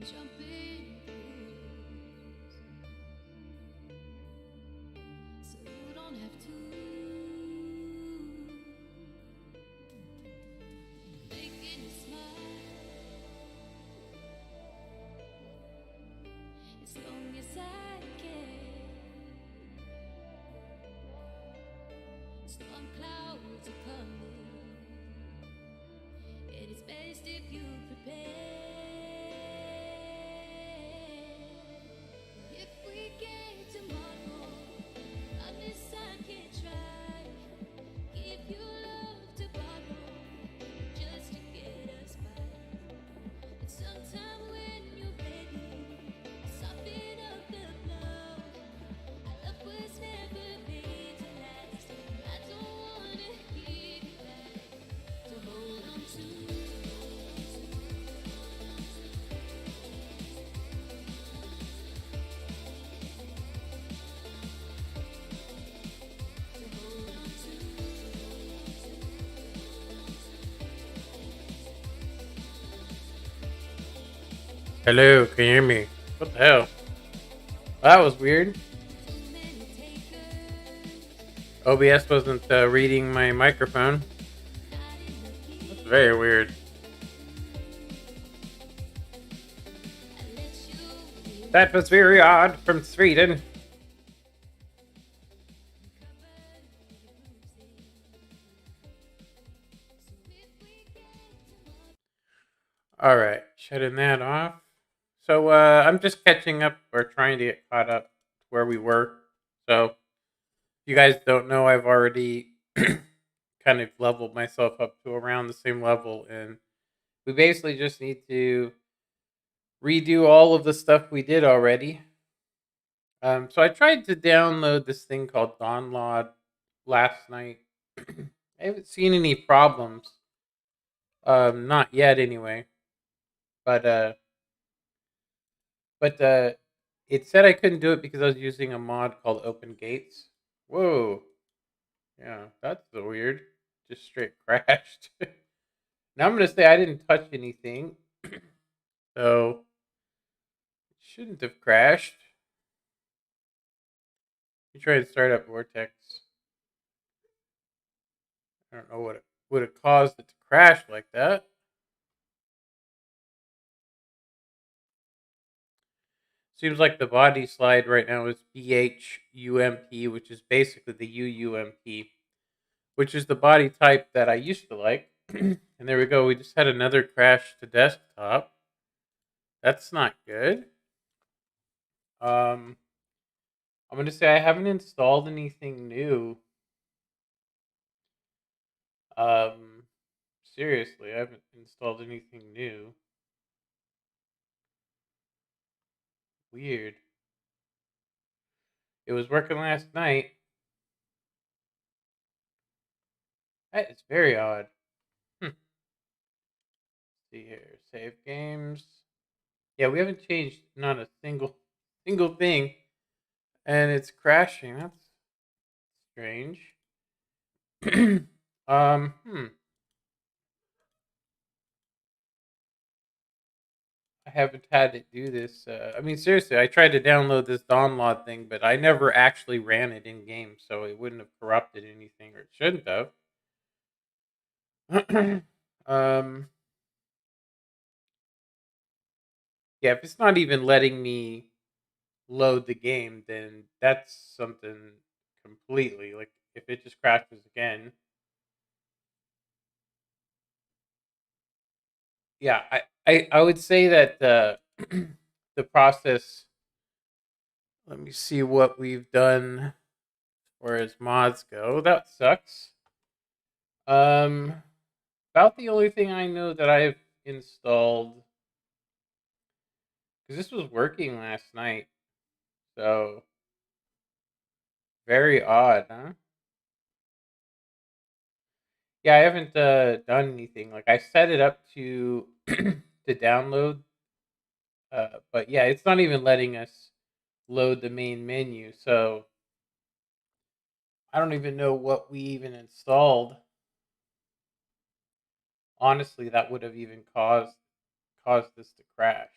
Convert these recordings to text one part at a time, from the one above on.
jumping so you don't have to making you smile as long as I can. Storm clouds are coming, and it's best if you prepare. If we get tomorrow, promise I can try. Give you love to borrow, just to get us by. And sometime when you're ready, soften up the blow. Our love was never made to last. I don't wanna give you back to hold on to. Hello, can you hear me? What the hell? That was weird. OBS wasn't reading my microphone. That's very weird. That was very odd from Sweden. Alright, shutting that off. So I'm just catching up or trying to get caught up to where we were. So if you guys don't know, I've already kind of leveled myself up to around the same level, and we basically just need to redo all of the stuff we did already. So I tried to download this thing called Download last night. I haven't seen any problems. Not yet anyway. But it said I couldn't do it because I was using a mod called Open Gates. Whoa. Yeah, that's so weird. Just straight crashed. Now I'm gonna say I didn't touch anything. So it shouldn't have crashed. You try to start up Vortex. I don't know what it would have caused it to crash like that. Seems like the body slide right now is BHUMP, which is basically the UUMP, which is the body type that I used to like. And there we go. We just had another crash to desktop. That's not good. I'm going to say I haven't installed anything new. Seriously, I haven't installed anything new. Weird. It was working last night. That is very odd. See here, save games. Yeah, we haven't changed not a single thing, and it's crashing. That's strange. Hmm. I haven't had it do this. I mean, seriously, I tried to download this download thing, but I never actually ran it in game, so it wouldn't have corrupted anything, or it shouldn't have. um, yeah, if it's not even letting me load the game, then that's something completely. Like, if it just crashes again, yeah, I would say that the process. Let me see what we've done where as mods go. That sucks. Um, about the only thing I know that I've installed, because this was working last night, so very odd, huh? Yeah, I haven't done anything. Like I set it up to to download, but yeah, it's not even letting us load the main menu. So I don't even know what we even installed. Honestly, that would have even caused this to crash.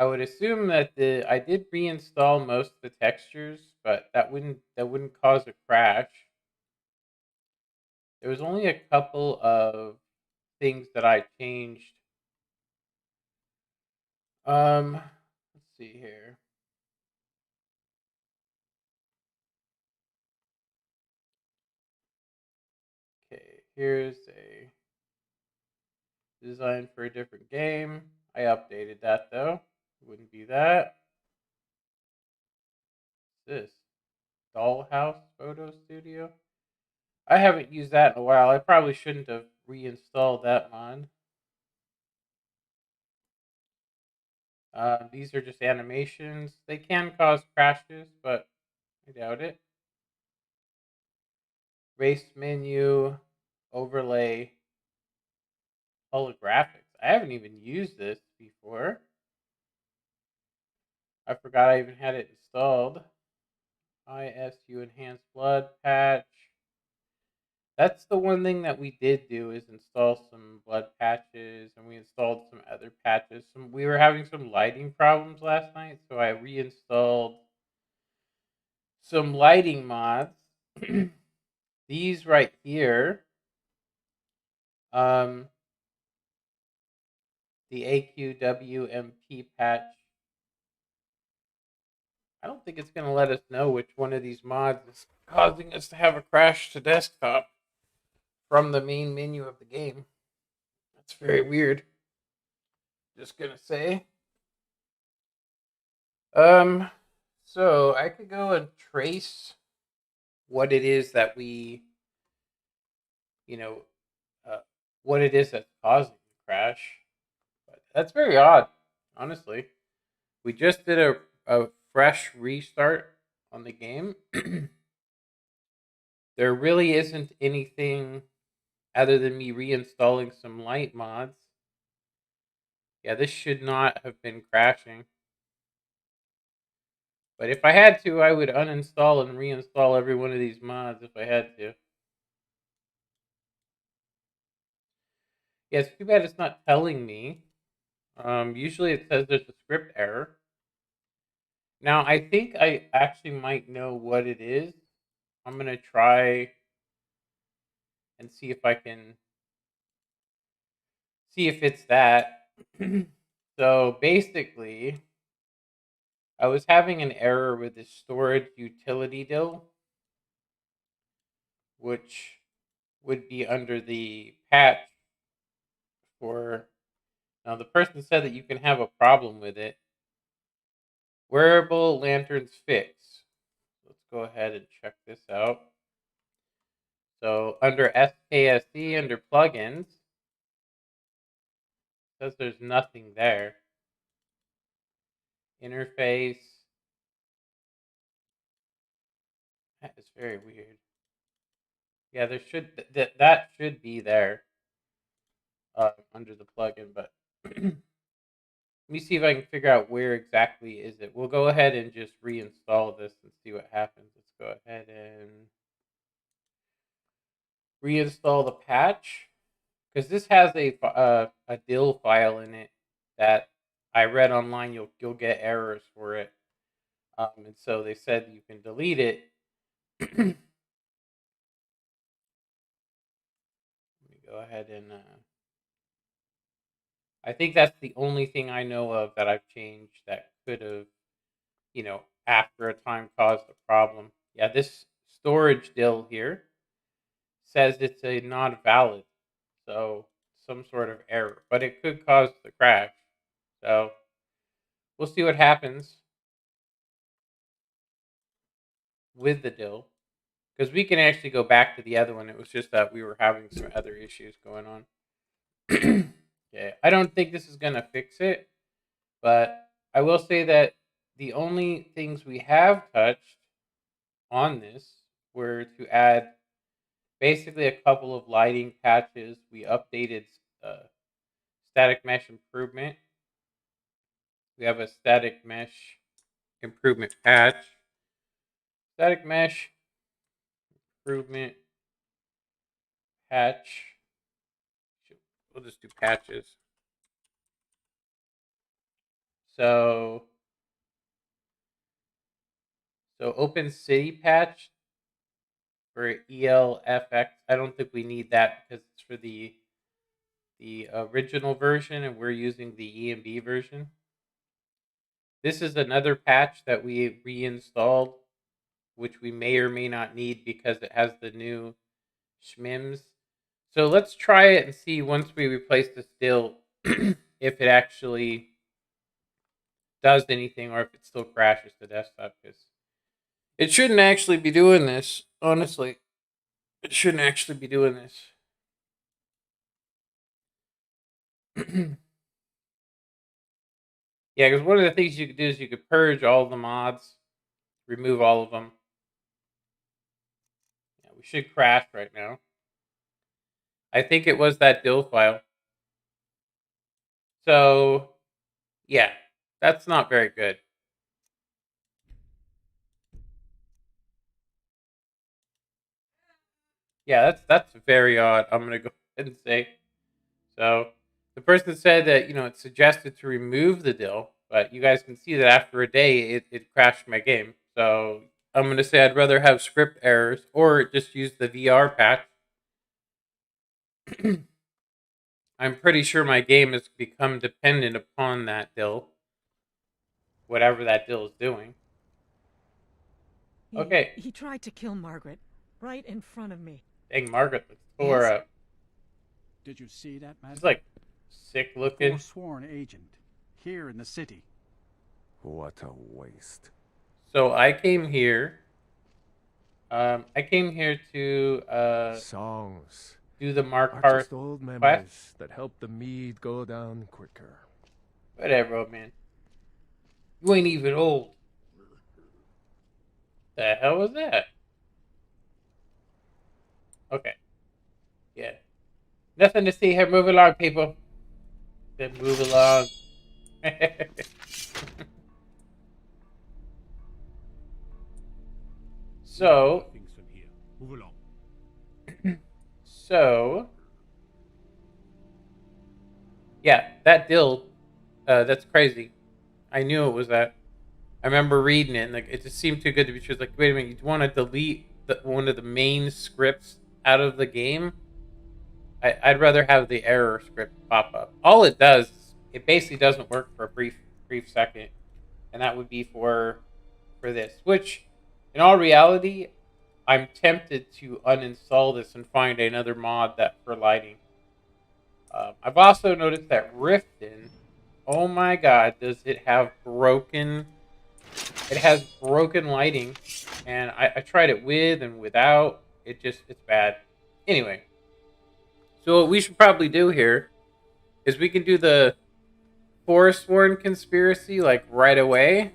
I would assume that I did reinstall most of the textures, but that wouldn't cause a crash. There was only a couple of things that I changed. Let's see here. Okay, here's a design for a different game. I updated that though. Wouldn't be that. What's this? Dollhouse Photo Studio. I haven't used that in a while. I probably shouldn't have reinstalled that mod. These are just animations. They can cause crashes, but I doubt it. Race menu, overlay, holographics. I haven't even used this before. I forgot I even had it installed. ISU enhanced blood patch. That's the one thing that we did do is install some blood patches, and we installed some other patches. We were having some lighting problems last night, so I reinstalled some lighting mods. These right here, um, the AQWMP patch. I don't think it's going to let us know which one of these mods is causing us to have a crash to desktop from the main menu of the game. That's very weird. Just gonna say. Um, so I could go and trace what it is that you know, uh, what it is that's causing the crash. But that's very odd, honestly. We just did a fresh restart on the game. There really isn't anything other than me reinstalling some light mods. Yeah, this should not have been crashing. But if I had to, I would uninstall and reinstall every one of these mods if I had to. Yeah, it's too bad it's not telling me. Usually it says there's a script error. Now, I think I actually might know what it is. I'm going to try and see if I can see if it's that. So basically, I was having an error with the storage utility dill, which would be under the patch for. Now, the person said that you can have a problem with it. Wearable lanterns fix. Let's go ahead and check this out. So under SKSE, under plugins, says there's nothing there. Interface. That is very weird. Yeah, there should that should be there under the plugin, but let me see if I can figure out where exactly is it. We'll go ahead and just reinstall this and see what happens. Let's go ahead and reinstall the patch because this has a dill file in it that I read online. You'll get errors for it, and so they said you can delete it. Let me go ahead and. I think that's the only thing I know of that I've changed that could have, after a time caused a problem. Yeah, this storage dill here says it's a not valid, so some sort of error, but it could cause the crash. So we'll see what happens with the dill because we can actually go back to the other one. It was just that we were having some other issues going on. Okay, I don't think this is gonna fix it, but I will say that the only things we have touched on this were to add basically a couple of lighting patches. We updated static mesh improvement. We have a static mesh improvement patch. Static mesh improvement patch. We'll just do patches. So open city patch for ELFX. I don't think we need that because it's for the original version, and we're using the EMB version. This is another patch that we reinstalled, which we may or may not need because it has the new schmims. So let's try it and see once we replace the still if it actually does anything or if it still crashes the desktop, because it shouldn't actually be doing this, honestly. It shouldn't actually be doing this. Yeah, because one of the things you could do is you could purge all the mods, remove all of them. Yeah, we should crash right now. I think it was that dill file. So, yeah, that's not very good. Yeah, that's very odd. I'm gonna go ahead and say. So, the person said that it's suggested to remove the dill, but you guys can see that after a day, it crashed my game. So I'm gonna say I'd rather have script errors or just use the VR patch. I'm pretty sure my game has become dependent upon that dill, whatever that dill is doing. Okay. He tried to kill Margaret right in front of me. Dang, Margaret looks tore up. Did you see that, man? She's like sick looking. Forsworn agent here in the city. What a waste. So I came here. I came here to Songs do the Mark are Hart just old quest. memories that help the mead go down quicker. Whatever, old man. You ain't even old. The hell was that? Okay. Yeah. Nothing to see here. Move along, people. Then move along. So, Things from here. Move along. Yeah, that dill, that's crazy. I knew it was that. I remember reading it, and it just seemed too good to be true. It's like, wait a minute, you want to delete one of the main scripts out of the game? I'd rather have the error script pop up. All it does, it basically doesn't work for a brief second, and that would be for this. Which, in all reality, I'm tempted to uninstall this and find another mod that for lighting. I've also noticed that Riften, oh my god, does it have broken... It has broken lighting, and I tried it with and without. It's bad. Anyway, so what we should probably do here is we can do the Forsworn conspiracy like right away,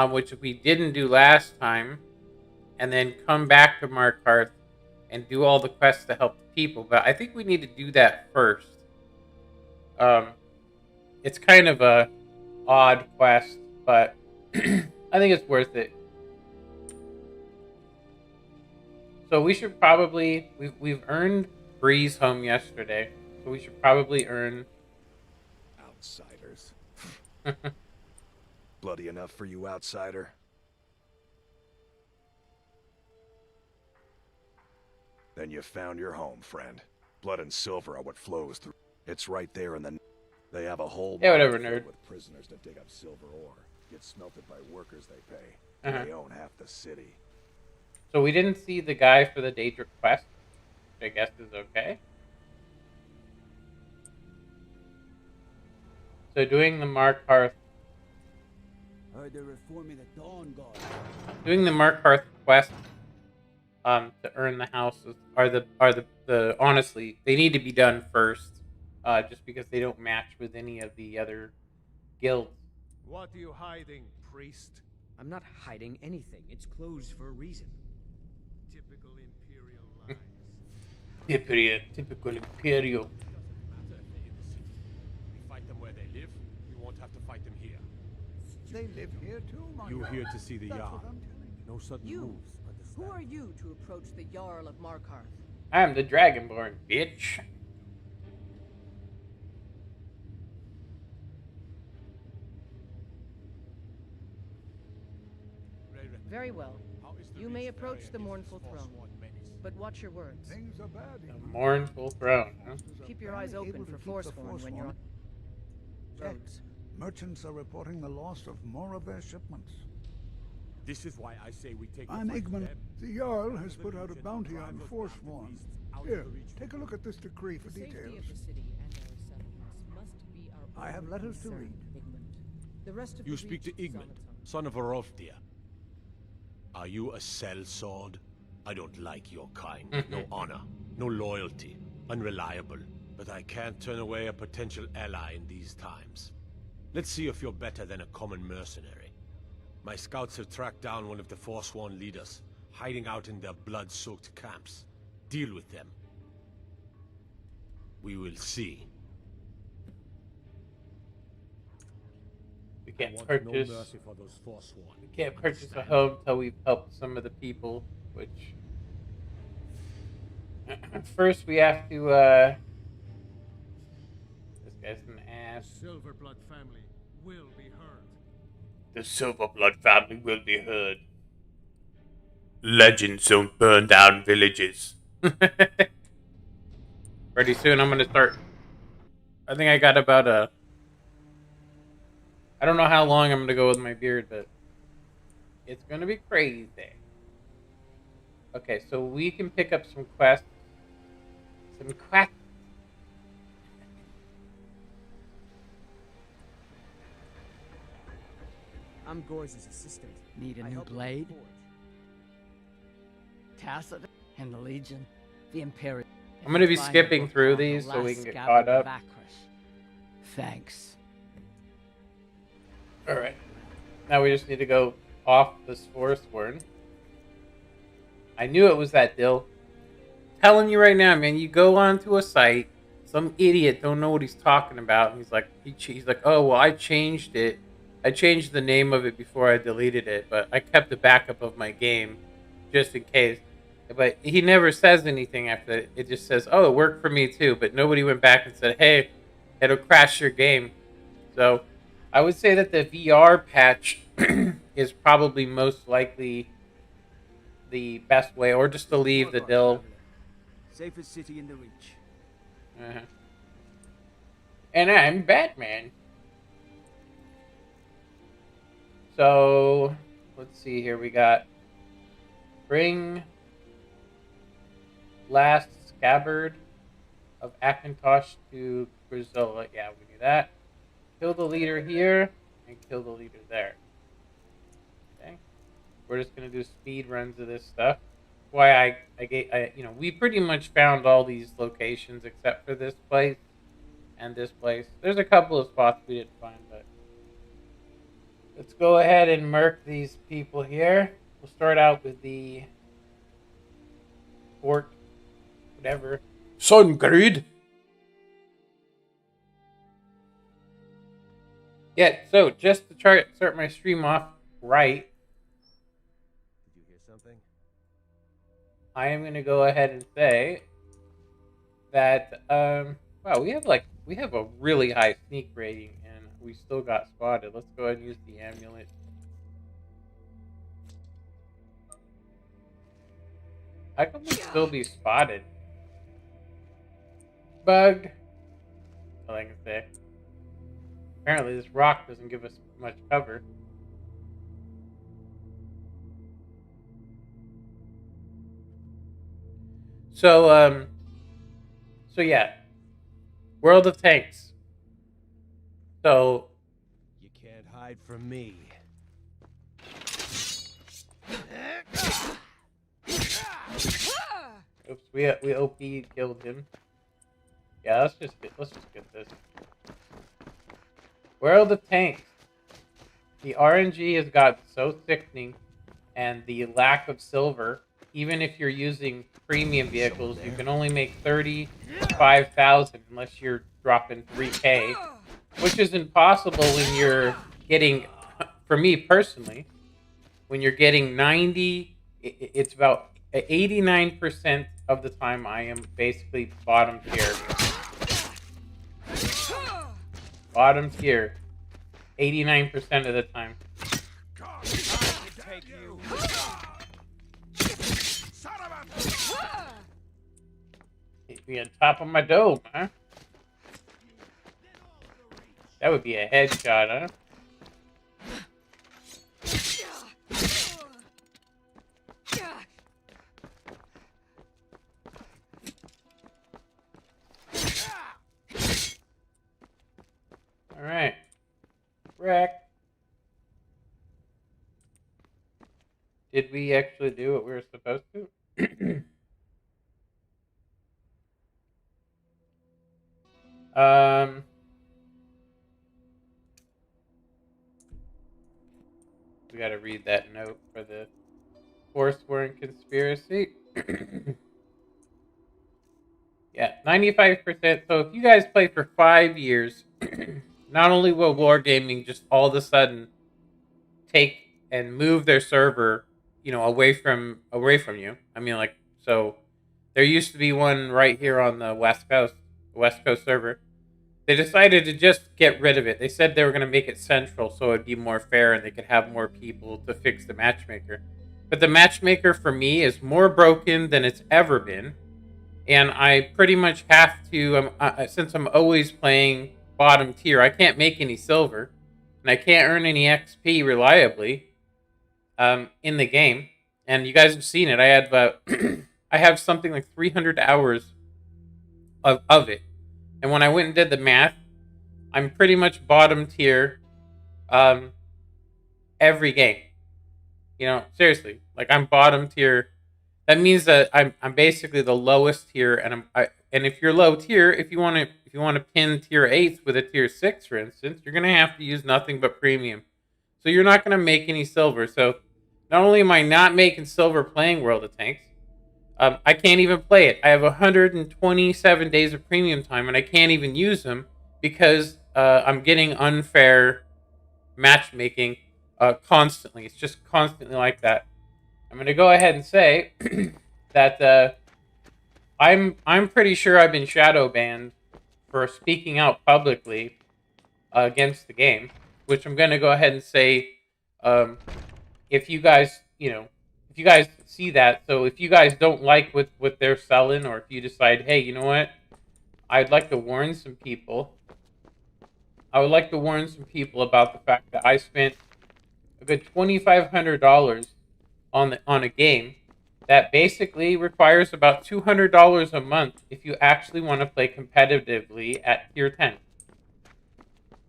which we didn't do last time, and then come back to Markarth and do all the quests to help the people. But I think we need to do that first. It's kind of a odd quest, but I think it's worth it. So we should probably we've earned Breeze home yesterday, so we should probably earn Outsiders. Bloody enough for you, outsider? Then you found your home, friend. Blood and silver are what flows through. It's right there in the... They have a whole... Yeah, whatever, mine filled nerd. with prisoners to dig up silver ore. Gets smelted by workers they pay. Uh-huh. They own half the city. So we didn't see the guy for the Daedric quest, which I guess is okay. So doing the Markarth... Doing the Markarth quest to earn the houses are the honestly, they need to be done first, just because they don't match with any of the other guilds. What are you hiding, priest? I'm not hiding anything. It's closed for a reason. Typical Imperial lies. Typical Imperial. Doesn't matter if they're in the city. We fight them where they live. We won't have to fight them here. They live here too, my You lord. here to see the That's Jarl? what I'm telling you. No sudden You. moves. Who are you to approach the Jarl of Markarth? I am the Dragonborn, bitch. Very well. How is You may Reach approach area the against mournful this throne, Forsworn menace? but watch your words. Things are bad. The mournful throne, huh? Keep your eyes open for Forsworn when you're on roads. Merchants are reporting the loss of more of their shipments. This is why I say we take the I'm fight to Igman. them. The Jarl has The put out a Legion bounty drive on those Forsworn. beasts out of Here, the Reach take a look at this decree for The safety details. of the city and our settlements must be our I have only letters to concern, read. Igmund. The rest of You the speak to Reach is on Igmund, its own. son of Arolfdir. Are you a sellsword? I don't like your kind. No honor, no loyalty, unreliable. But I can't turn away a potential ally in these times. Let's see if you're better than a common mercenary. My scouts have tracked down one of the Forsworn leaders, hiding out in their blood-soaked camps. Deal with them. We will see. We I can't want purchase. no mercy for those Forsworn. We can't purchase a home until we've helped some of the people. Which first we have to. This guy's an ass. Silverblood family will be heard. The Silverblood family will be heard. Legends don't burn down villages. Pretty soon I'm gonna start. I think I got about a. I don't know how long I'm gonna go with my beard, but it's gonna be crazy. Okay, so we can pick up some quests. Some quests. I'm Gore's assistant. Need a I new help with the blade? forge. Tacit and the Legion, the Imperial. I'm gonna be Find skipping the book through called The these so we Last can get Scabbard caught of up. Akrish. Thanks. Alright. Now we just need to go off this Forsworn. I knew it was that Dill. Telling you right now, man, you go onto a site, some idiot don't know what he's talking about, and he's like, oh, well, I changed it. I changed the name of it before I deleted it, but I kept a backup of my game just in case. But he never says anything after that. It just says, oh, it worked for me too, but nobody went back and said, hey, it'll crash your game. So I would say that the VR patch is probably most likely the best way, or just to leave the Dill. Safest city in the Reach. And I'm Batman. So, let's see here. We got bring last scabbard of Akintosh to Grizola. Yeah, we do that. Kill the leader here and kill the leader there. Okay. We're just gonna do speed runs of this stuff. Why we pretty much found all these locations except for this place and this place. There's a couple of spots we didn't find, but let's go ahead and murk these people here. We'll start out with the fort, whatever. Sungrid. Yeah, so just to start my stream off right, Did you hear something? I am going to go ahead and say that, wow, we have a really high sneak rating, and we still got spotted. Let's go ahead and use the amulet. How come we still be spotted? Bug. All I can say. Apparently this rock doesn't give us much cover. So yeah. World of Tanks. So You can't hide from me. oops, we OP killed him. Yeah, let's just get this. World of Tanks. The RNG has gotten so sickening, and the lack of silver. Even if you're using premium vehicles, you can only make 35,000 unless you're dropping 3K, which is impossible when you're getting, for me personally, when you're getting 90, it's about 89% of the time I am basically bottom tier. Bottom tier. 89% of the time. Hit me on top of my dome, huh? That would be a headshot, huh? Alright. Wreck. Did we actually do what we were supposed to? We gotta read that note for the Forsworn conspiracy. Yeah, 95%. So if you guys play for 5 years, not only will Wargaming just all of a sudden take and move their server, away from you. I mean, like, so there used to be one right here on the West Coast server. They decided to just get rid of it. They said they were going to make it central so it'd be more fair and they could have more people to fix the matchmaker. But the matchmaker for me is more broken than it's ever been. And I pretty much have to, since I'm always playing bottom tier, I can't make any silver. And I can't earn any XP reliably in the game. And you guys have seen it. I had about, I have something like 300 hours of it. And when I went and did the math, I'm pretty much bottom tier every game. Seriously, like I'm bottom tier. That means that I'm basically the lowest tier, and and if you're low tier, if you want to pin tier 8s with a tier 6, for instance, you're gonna have to use nothing but premium. So you're not gonna make any silver. So not only am I not making silver playing World of Tanks, I can't even play it. I have 127 days of premium time, and I can't even use them because I'm getting unfair matchmaking constantly. It's just constantly like that. I'm going to go ahead and say that I'm pretty sure I've been shadow banned for speaking out publicly against the game, which I'm going to go ahead and say if you guys, if you guys see that, so if you guys don't like what they're selling, or if you decide, hey, you know what, I'd like to warn some people. I would like to warn some people about the fact that I spent a good $2,500 on a game that basically requires about $200 a month if you actually want to play competitively at tier 10,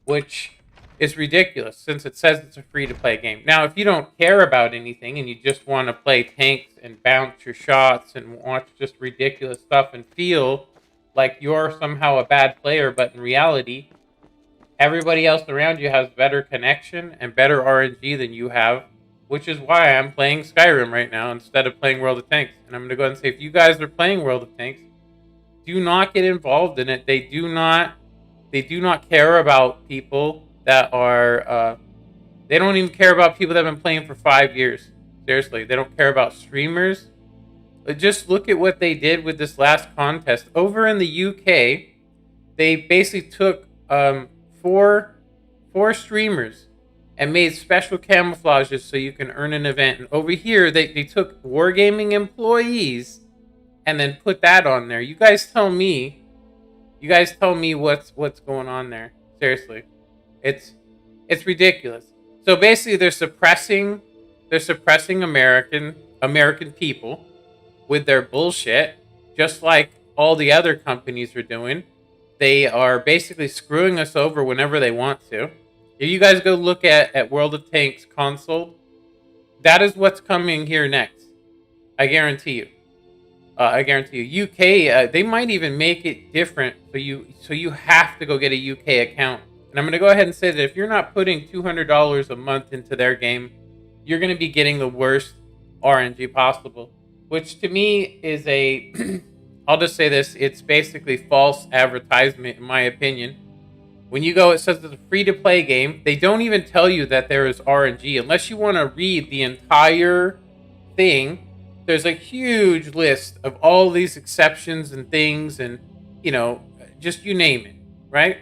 which is ridiculous since it says it's a free-to-play game. Now, if you don't care about anything and you just want to play tanks and bounce your shots and watch just ridiculous stuff and feel like you're somehow a bad player, but in reality, everybody else around you has better connection and better RNG than you have, which is why I'm playing Skyrim right now instead of playing World of Tanks. And I'm going to go ahead and say, if you guys are playing World of Tanks, do not get involved in it. They do not care about people that are, they don't even care about people that have been playing for 5 years. Seriously, they don't care about streamers. But just look at what they did with this last contest. Over in the UK, they basically took four streamers and made special camouflages so you can earn an event. And over here, they took Wargaming employees and then put that on there. You guys tell me what's going on there. Seriously. It's ridiculous. So basically they're suppressing American people with their bullshit, just like all the other companies are doing. They are basically screwing us over whenever they want to. If you guys go look at World of Tanks console, that is what's coming here next. I guarantee you. UK, they might even make it different, so you have to go get a UK account. And I'm going to go ahead and say that if you're not putting $200 a month into their game, you're going to be getting the worst RNG possible. Which to me is I'll just say this, it's basically false advertisement in my opinion. When you go, it says it's a free-to-play game. They don't even tell you that there is RNG. Unless you want to read the entire thing, there's a huge list of all these exceptions and things and, just you name it, right?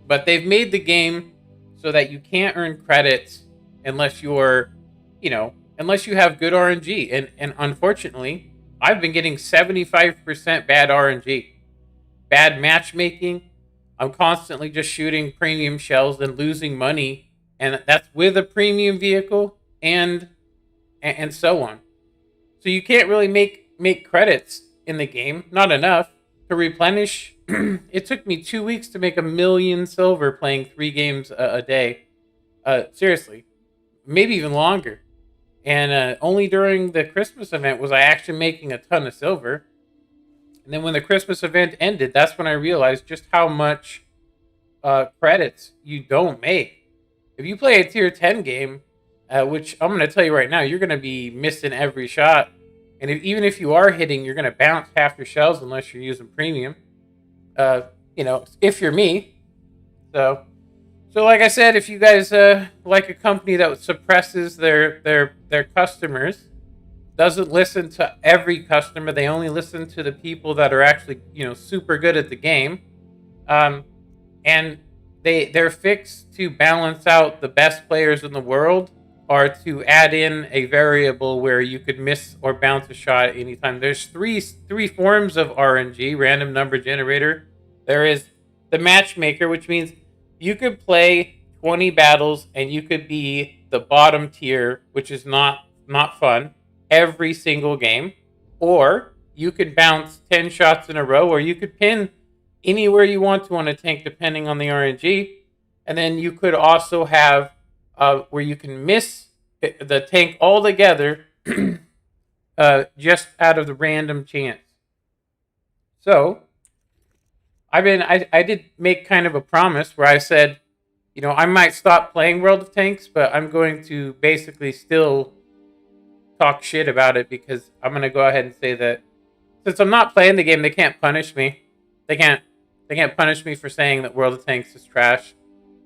But they've made the game so that you can't earn credits unless you're, unless you have good RNG. And unfortunately, I've been getting 75% bad RNG, bad matchmaking. I'm constantly just shooting premium shells and losing money, and that's with a premium vehicle and so on. So you can't really make credits in the game, not enough to replenish. It took me 2 weeks to make 1,000,000 silver playing 3 games a day. Seriously, maybe even longer. And only during the Christmas event was I actually making a ton of silver. And then when the Christmas event ended, that's when I realized just how much credits you don't make. If you play a tier 10 game, which I'm going to tell you right now, you're going to be missing every shot. And even if you are hitting, you're going to bounce half your shells unless you're using premium. If you're me. So like I said, if you guys like a company that suppresses their customers, doesn't listen to every customer, they only listen to the people that are actually super good at the game, and their fix to balance out the best players in the world are to add in a variable where you could miss or bounce a shot at any time. There's three forms of RNG, random number generator. There is the matchmaker, which means you could play 20 battles and you could be the bottom tier, which is not fun, every single game. Or you could bounce 10 shots in a row, or you could pin anywhere you want to on a tank depending on the RNG. And then you could also have where you can miss the tank altogether just out of the random chance. So I did make kind of a promise where I said, I might stop playing World of Tanks, but I'm going to basically still talk shit about it, because I'm going to go ahead and say that since I'm not playing the game, they can't punish me. They can't punish me for saying that World of Tanks is trash,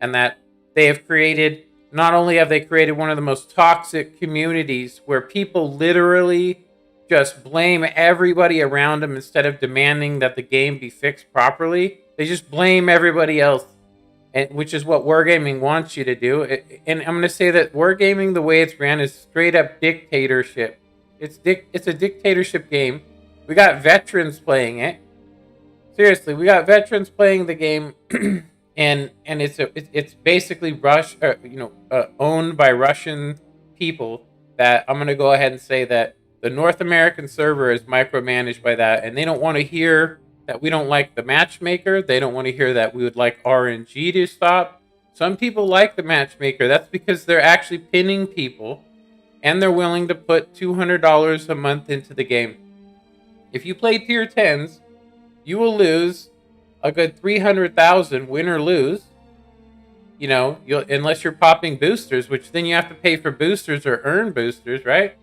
and that they have created, not only have they created one of the most toxic communities where people literally just blame everybody around them instead of demanding that the game be fixed properly. They just blame everybody else, which is what wargaming wants you to do. And I'm going to say that wargaming, the way it's ran, is straight up dictatorship. It's a dictatorship game. We got veterans playing it. Seriously, we got veterans playing the game, and it's basically owned by Russian people. That I'm going to go ahead and say that the North American server is micromanaged by that, and they don't want to hear that we don't like the matchmaker. They don't want to hear that we would like RNG to stop. Some people like the matchmaker. That's because they're actually pinning people, and they're willing to put $200 a month into the game. If you play tier 10s, you will lose a good 300,000, win or lose. Unless you're popping boosters, which then you have to pay for boosters or earn boosters, right?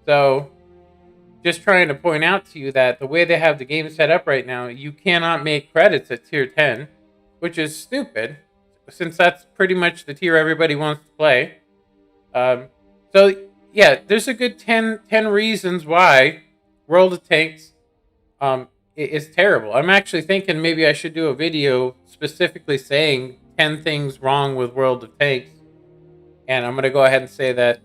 So, just trying to point out to you that the way they have the game set up right now, you cannot make credits at tier 10, which is stupid, since that's pretty much the tier everybody wants to play. So, yeah, there's a good 10 reasons why World of Tanks is terrible. I'm actually thinking maybe I should do a video specifically saying 10 things wrong with World of Tanks. And I'm going to go ahead and say that,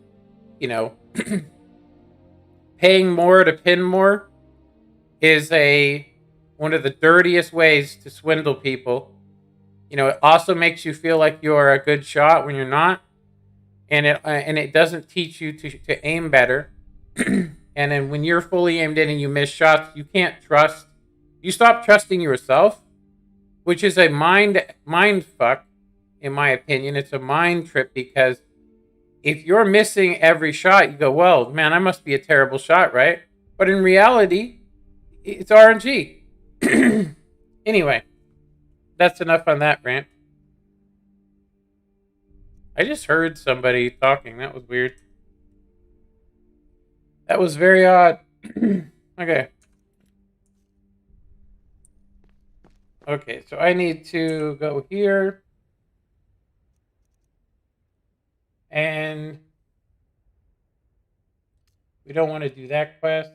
paying more to pin more is one of the dirtiest ways to swindle people. It also makes you feel like you're a good shot when you're not. And it doesn't teach you to aim better. And then when you're fully aimed in and you miss shots, you can't trust. You stop trusting yourself, which is a mind fuck, in my opinion. It's a mind trip, because if you're missing every shot, you go, well, man, I must be a terrible shot, right? But in reality, it's RNG. Anyway, that's enough on that rant. I just heard somebody talking. That was weird. That was very odd. Okay. Okay, so I need to go here. And we don't want to do that quest.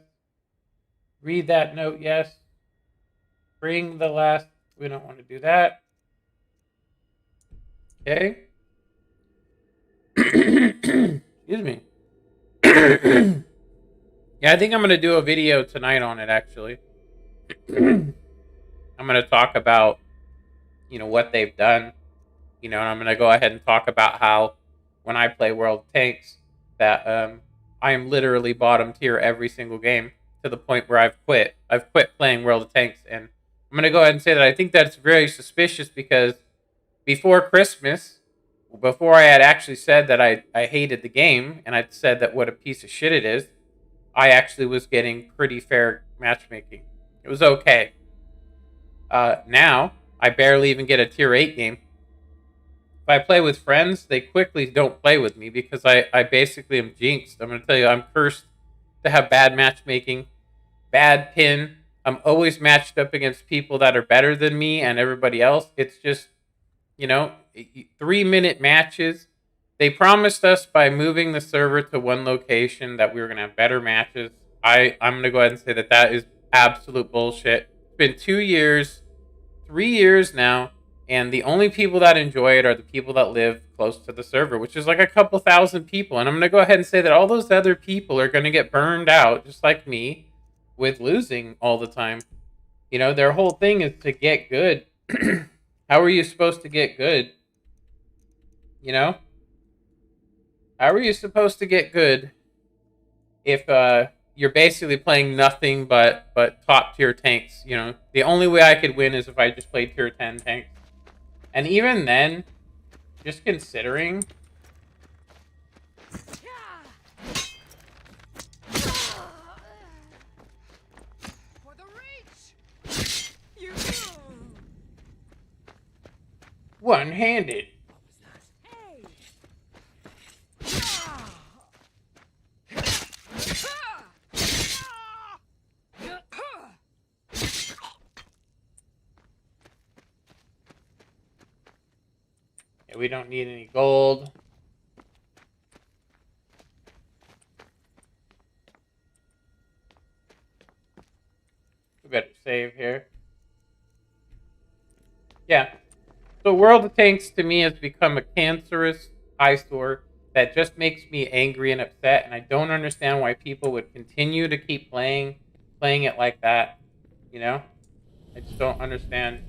Read that note, yes. Bring the last, we don't want to do that. Okay. Excuse me. Yeah, I think I'm gonna do a video tonight on it. Actually, I'm gonna talk about what they've done. And I'm gonna go ahead and talk about how when I play World of Tanks that I am literally bottom tier every single game to the point where I've quit. I've quit playing World of Tanks, and I'm gonna go ahead and say that I think that's very suspicious because before Christmas, before I had actually said that I hated the game and I'd said that what a piece of shit it is, I actually was getting pretty fair matchmaking. It was okay. Now, I barely even get a tier 8 game. If I play with friends, they quickly don't play with me because I basically am jinxed. I'm going to tell you, I'm cursed to have bad matchmaking, bad pin. I'm always matched up against people that are better than me and everybody else. It's just, 3-minute matches. They promised us by moving the server to one location that we were going to have better matches. I'm going to go ahead and say that is absolute bullshit. It's been 2 years, 3 years now, and the only people that enjoy it are the people that live close to the server, which is like a couple thousand people. And I'm going to go ahead and say that all those other people are going to get burned out, just like me, with losing all the time. Their whole thing is to get good. How are you supposed to get good? How are you supposed to get good if you're basically playing nothing but top tier tanks? The only way I could win is if I just played tier 10 tanks. And even then, just considering... For the reach! You... One-handed. Hey! Yeah, we don't need any gold. We better save here. Yeah. So World of Tanks to me has become a cancerous eyesore that just makes me angry and upset, and I don't understand why people would continue to keep playing it like that. I just don't understand.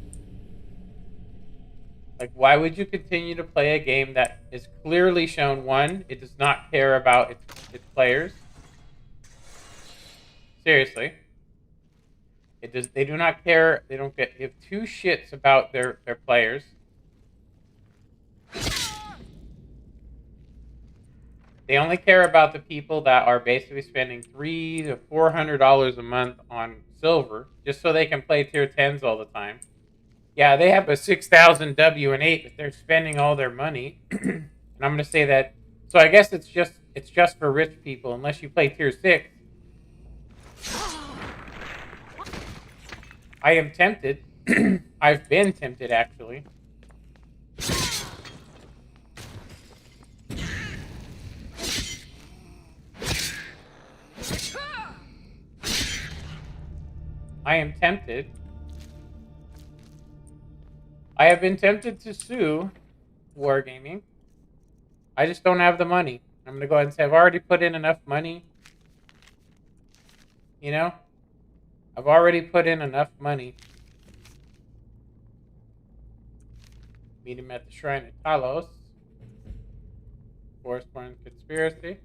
Like, why would you continue to play a game that is clearly shown, one, it does not care about its players. Seriously. They do not care. They don't give two shits about their players. They only care about the people that are basically spending $300 to $400 a month on silver just so they can play tier 10s all the time. Yeah, they have a 6,000 W and 8, but they're spending all their money. And I'm going to say that. So I guess it's just for rich people unless you play tier 6. I am tempted. I've been tempted, actually. I am tempted. I have been tempted to sue Wargaming. I just don't have the money. I'm going to go ahead and say I've already put in enough money. I've already put in enough money. Meet him at the Shrine of Talos. Forsworn Conspiracy.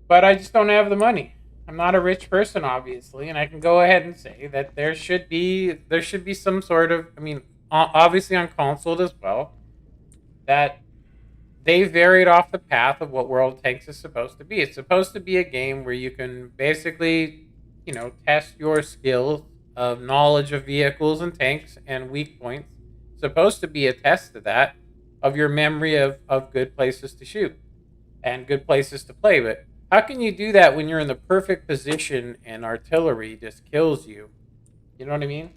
But I just don't have the money. I'm not a rich person, obviously, and I can go ahead and say that there should be some sort of, obviously on console as well, that they varied off the path of what World of Tanks is supposed to be. It's supposed to be a game where you can basically, test your skills of knowledge of vehicles and tanks and weak points. It's supposed to be a test of that, of your memory of good places to shoot and good places to play. But how can you do that when you're in the perfect position and artillery just kills you? You know what I mean?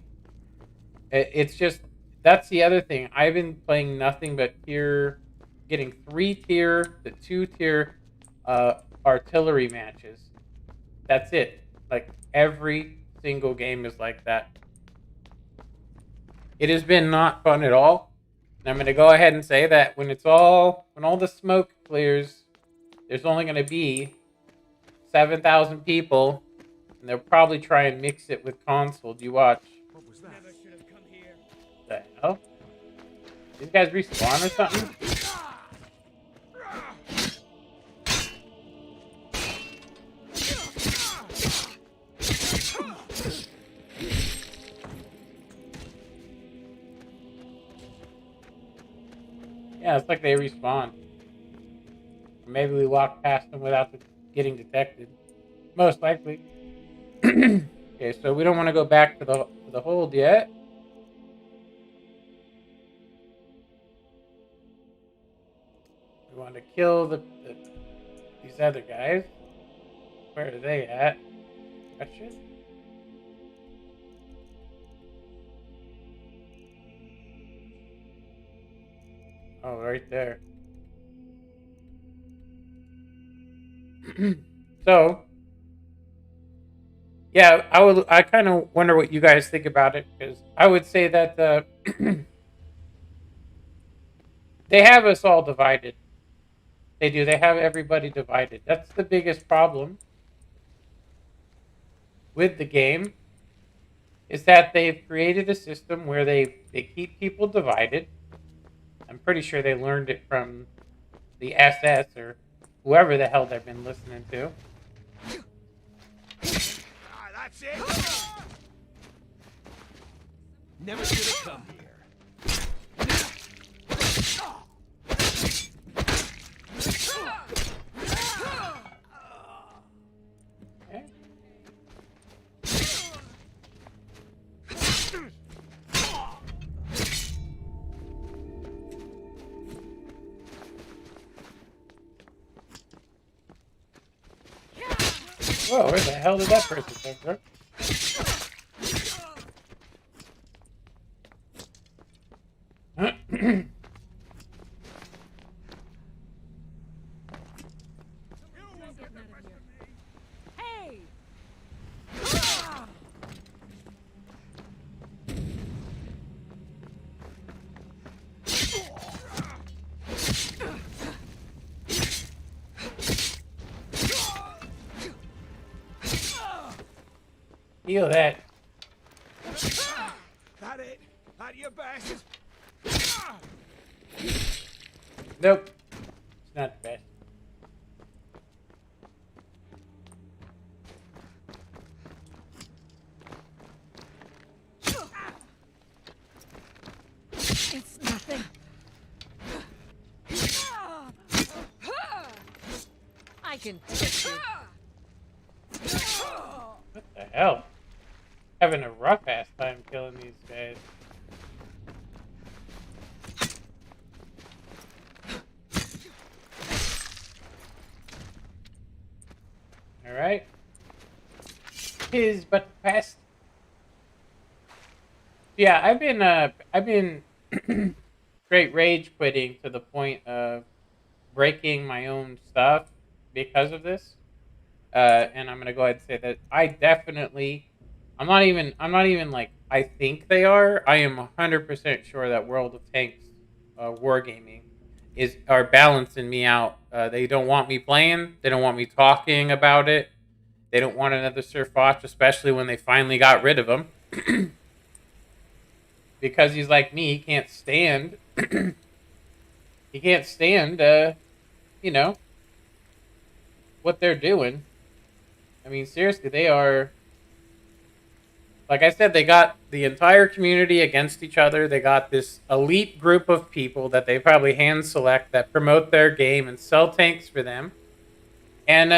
It's just, that's the other thing. I've been playing nothing but getting 3-tier to 2-tier artillery matches. That's it. Like, every single game is like that. It has been not fun at all. And I'm going to go ahead and say that when all the smoke clears, there's only going to be 7,000 people, and they'll probably try and mix it with console. You watch. What was that? The hell? These guys respawn or something? Yeah, it's like they respawn. Or maybe we walk past them without getting detected. Most likely. Okay, so we don't want to go back to the hold yet. We want to kill these other guys. Where are they at? Gotcha. Oh, right there. So, yeah, I kind of wonder what you guys think about it, because I would say that they have us all divided. They do. They have everybody divided. That's the biggest problem with the game, is that they've created a system where they keep people divided. I'm pretty sure they learned it from the SS or whoever the hell they've been listening to. That's it. Never should have come here. Okay. Whoa, where the hell did that person come from? Hey! Feel that. That it? At your best? Nope. It's not the best. It's nothing. I can take you. What the hell? Having a rough ass time killing these guys. Alright. His but past. Yeah, I've been straight rage quitting to the point of breaking my own stuff because of this. And I'm gonna go ahead and say that I definitely, I'm not even like I think they are. I am 100% sure that World of Tanks, wargaming, are balancing me out. They don't want me playing. They don't want me talking about it. They don't want another Sir Foch, especially when they finally got rid of him. Because he's like me, he can't stand. He can't stand, you know, what they're doing. I mean, seriously, they are. Like I said, they got the entire community against each other. They got this elite group of people that they probably hand select that promote their game and sell tanks for them. And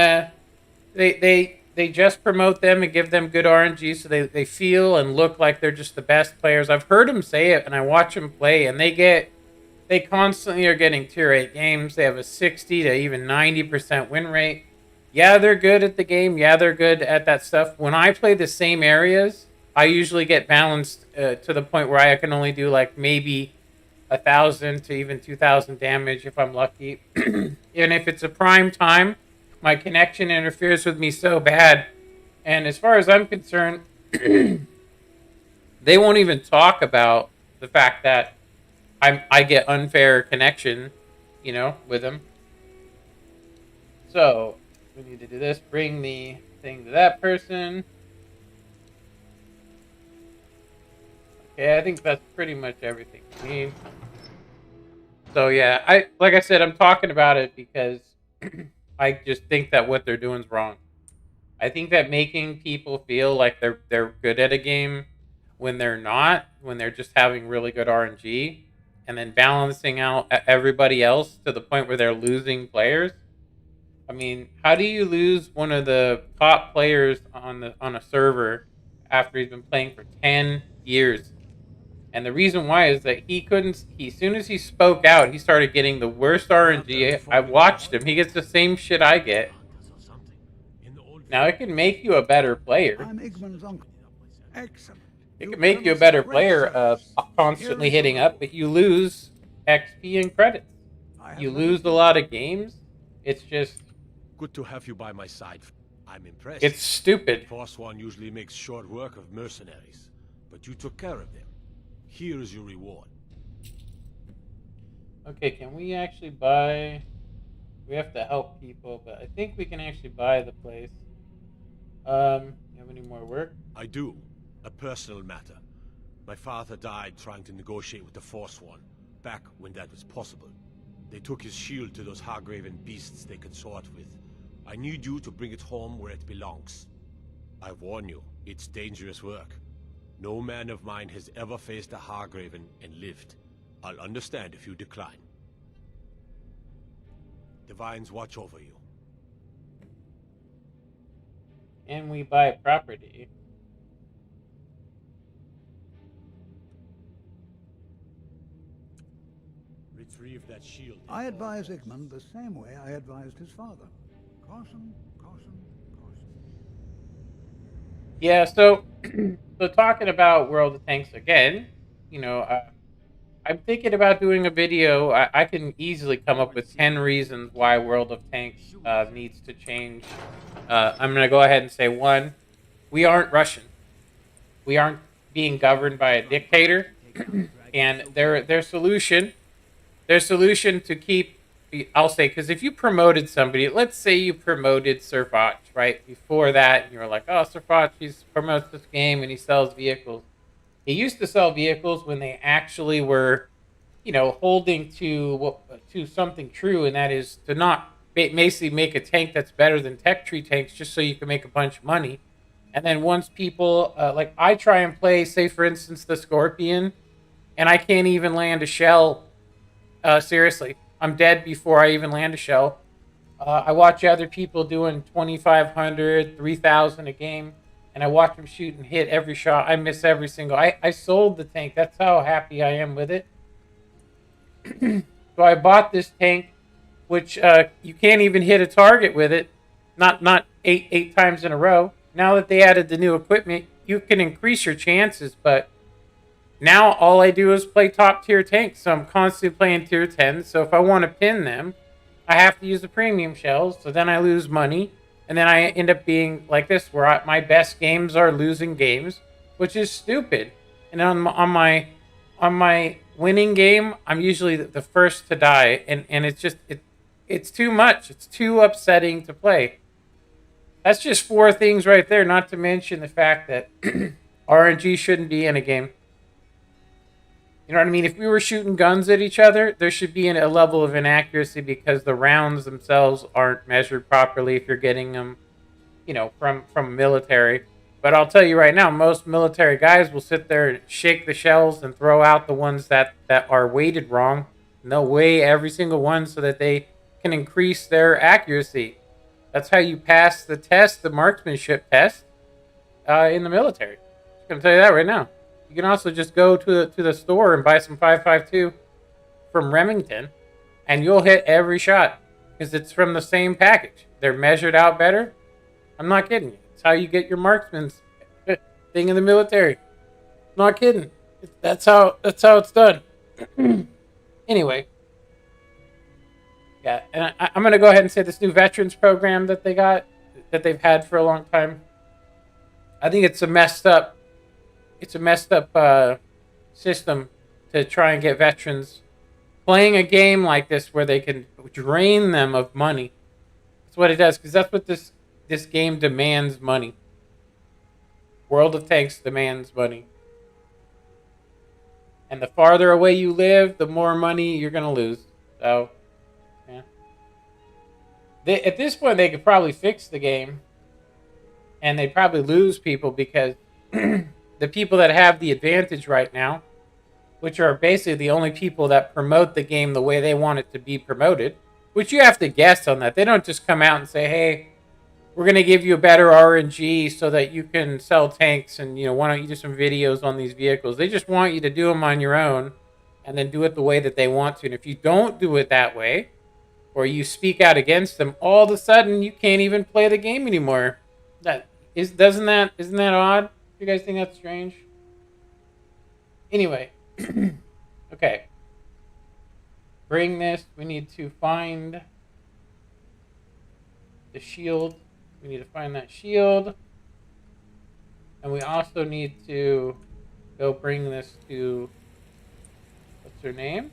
they just promote them and give them good RNG so they feel and look like they're just the best players. I've heard them say it, and I watch them play, and they constantly are getting tier 8 games. They have a 60 to even 90% win rate. Yeah, they're good at the game. Yeah, they're good at that stuff. When I play the same areas, I usually get balanced to the point where I can only do like maybe 1,000 to even 2,000 damage if I'm lucky. And if it's a prime time, my connection interferes with me so bad. And as far as I'm concerned, they won't even talk about the fact that I get unfair connection, you know, with them. So we need to do this. Bring the thing to that person. Okay, I think that's pretty much everything we need. So yeah, like I said, I'm talking about it because I just think that what they're doing is wrong. I think that making people feel like they're good at a game when they're not, when they're just having really good RNG, and then balancing out everybody else to the point where they're losing players. I mean, how do you lose one of the top players on a server after he's been playing for 10 years? And the reason why is that he couldn't. As soon as he spoke out, he started getting the worst RNG. I watched him. He gets the same shit I get. Now it can make you a better player. I'm Igman's uncle. Excellent. It can make you a better player, constantly hitting up, but you lose XP and credits. You lose a lot of games. It's just Good to have you by my side. I'm impressed. It's stupid. Forsworn usually makes short work of mercenaries, but you took care of them. Here is your reward. Okay, can we actually buy... We have to help people, but I think we can actually buy the place. You have any more work? I do. A personal matter. My father died trying to negotiate with the Forsworn, back when that was possible. They took his shield to those Hargraven beasts they consort with. I need you to bring it home where it belongs. I warn you, it's dangerous work. No man of mine has ever faced a Hargraven and lived. I'll understand if you decline. Divines watch over you. And we buy property. Retrieve that shield. I advise Igman the same way I advised his father. Caution, caution, caution. Yeah, so so talking about World of Tanks again, you know, I'm thinking about doing a video. I can easily come up with 10 reasons why World of Tanks needs to change. I'm going to go ahead and say, one, we aren't Russian. We aren't being governed by a dictator. And their solution to keep, I'll say, because if you promoted somebody, let's say you promoted Surfotch, right? Before that, and you were like, oh, Surfotch, he promotes this game and he sells vehicles. He used to sell vehicles when they actually were, you know, holding to something true, and that is to not basically make a tank that's better than tech tree tanks just so you can make a bunch of money. And then once people, like I try and play, say for instance, the Scorpion, and I can't even land a shell. Seriously, I'm dead before I even land a shell. I watch other people doing 2,500, 3,000 a game, and I watch them shoot and hit every shot. I miss every single. I sold the tank. That's how happy I am with it. So I bought this tank, which you can't even hit a target with it. Not eight times in a row. Now that they added the new equipment, you can increase your chances, but now all I do is play top tier tanks. So I'm constantly playing tier 10. So if I want to pin them, I have to use the premium shells. So then I lose money. And then I end up being like this, where my best games are losing games, which is stupid. And on my winning game, I'm usually the first to die. And it's just, it's too much. It's too upsetting to play. That's just 4 things right there, not to mention the fact that RNG shouldn't be in a game. You know what I mean? If we were shooting guns at each other, there should be a level of inaccuracy because the rounds themselves aren't measured properly if you're getting them, you know, from military. But I'll tell you right now, most military guys will sit there and shake the shells and throw out the ones that are weighted wrong. And they'll weigh every single one so that they can increase their accuracy. That's how you pass the test, the marksmanship test, in the military. I'm going to tell you that right now. You can also just go to the store and buy some 5.52 from Remington, and you'll hit every shot because it's from the same package. They're measured out better. I'm not kidding you. It's how you get your marksman's thing in the military. Not kidding. That's how it's done. Anyway, yeah, and I'm gonna go ahead and say this new veterans program that they've had for a long time. I think it's a messed up system to try and get veterans playing a game like this where they can drain them of money. That's what it does, because that's what this game demands money. World of Tanks demands money. And the farther away you live, the more money you're going to lose. So, yeah. At this point, they could probably fix the game. And they'd probably lose people because the people that have the advantage right now, which are basically the only people that promote the game the way they want it to be promoted, which you have to guess on that. They don't just come out and say, hey, we're going to give you a better RNG so that you can sell tanks and, why don't you do some videos on these vehicles? They just want you to do them on your own and then do it the way that they want to. And if you don't do it that way, or you speak out against them, all of a sudden you can't even play the game anymore. Isn't that odd? You guys think that's strange? Anyway, okay. Bring this. We need to find the shield. We need to find that shield. And we also need to go bring this to, what's her name?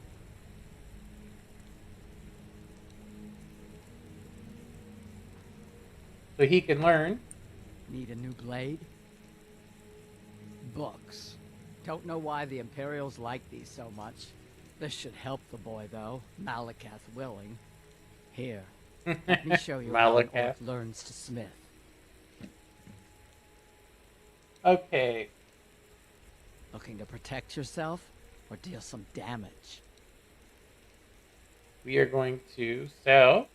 So he can learn. Need a new blade? Books. Don't know why the Imperials like these so much. This should help the boy, though. Malakath willing. Here, let me show you how an orc learns to smith. Okay. Looking to protect yourself or deal some damage? We are going to sell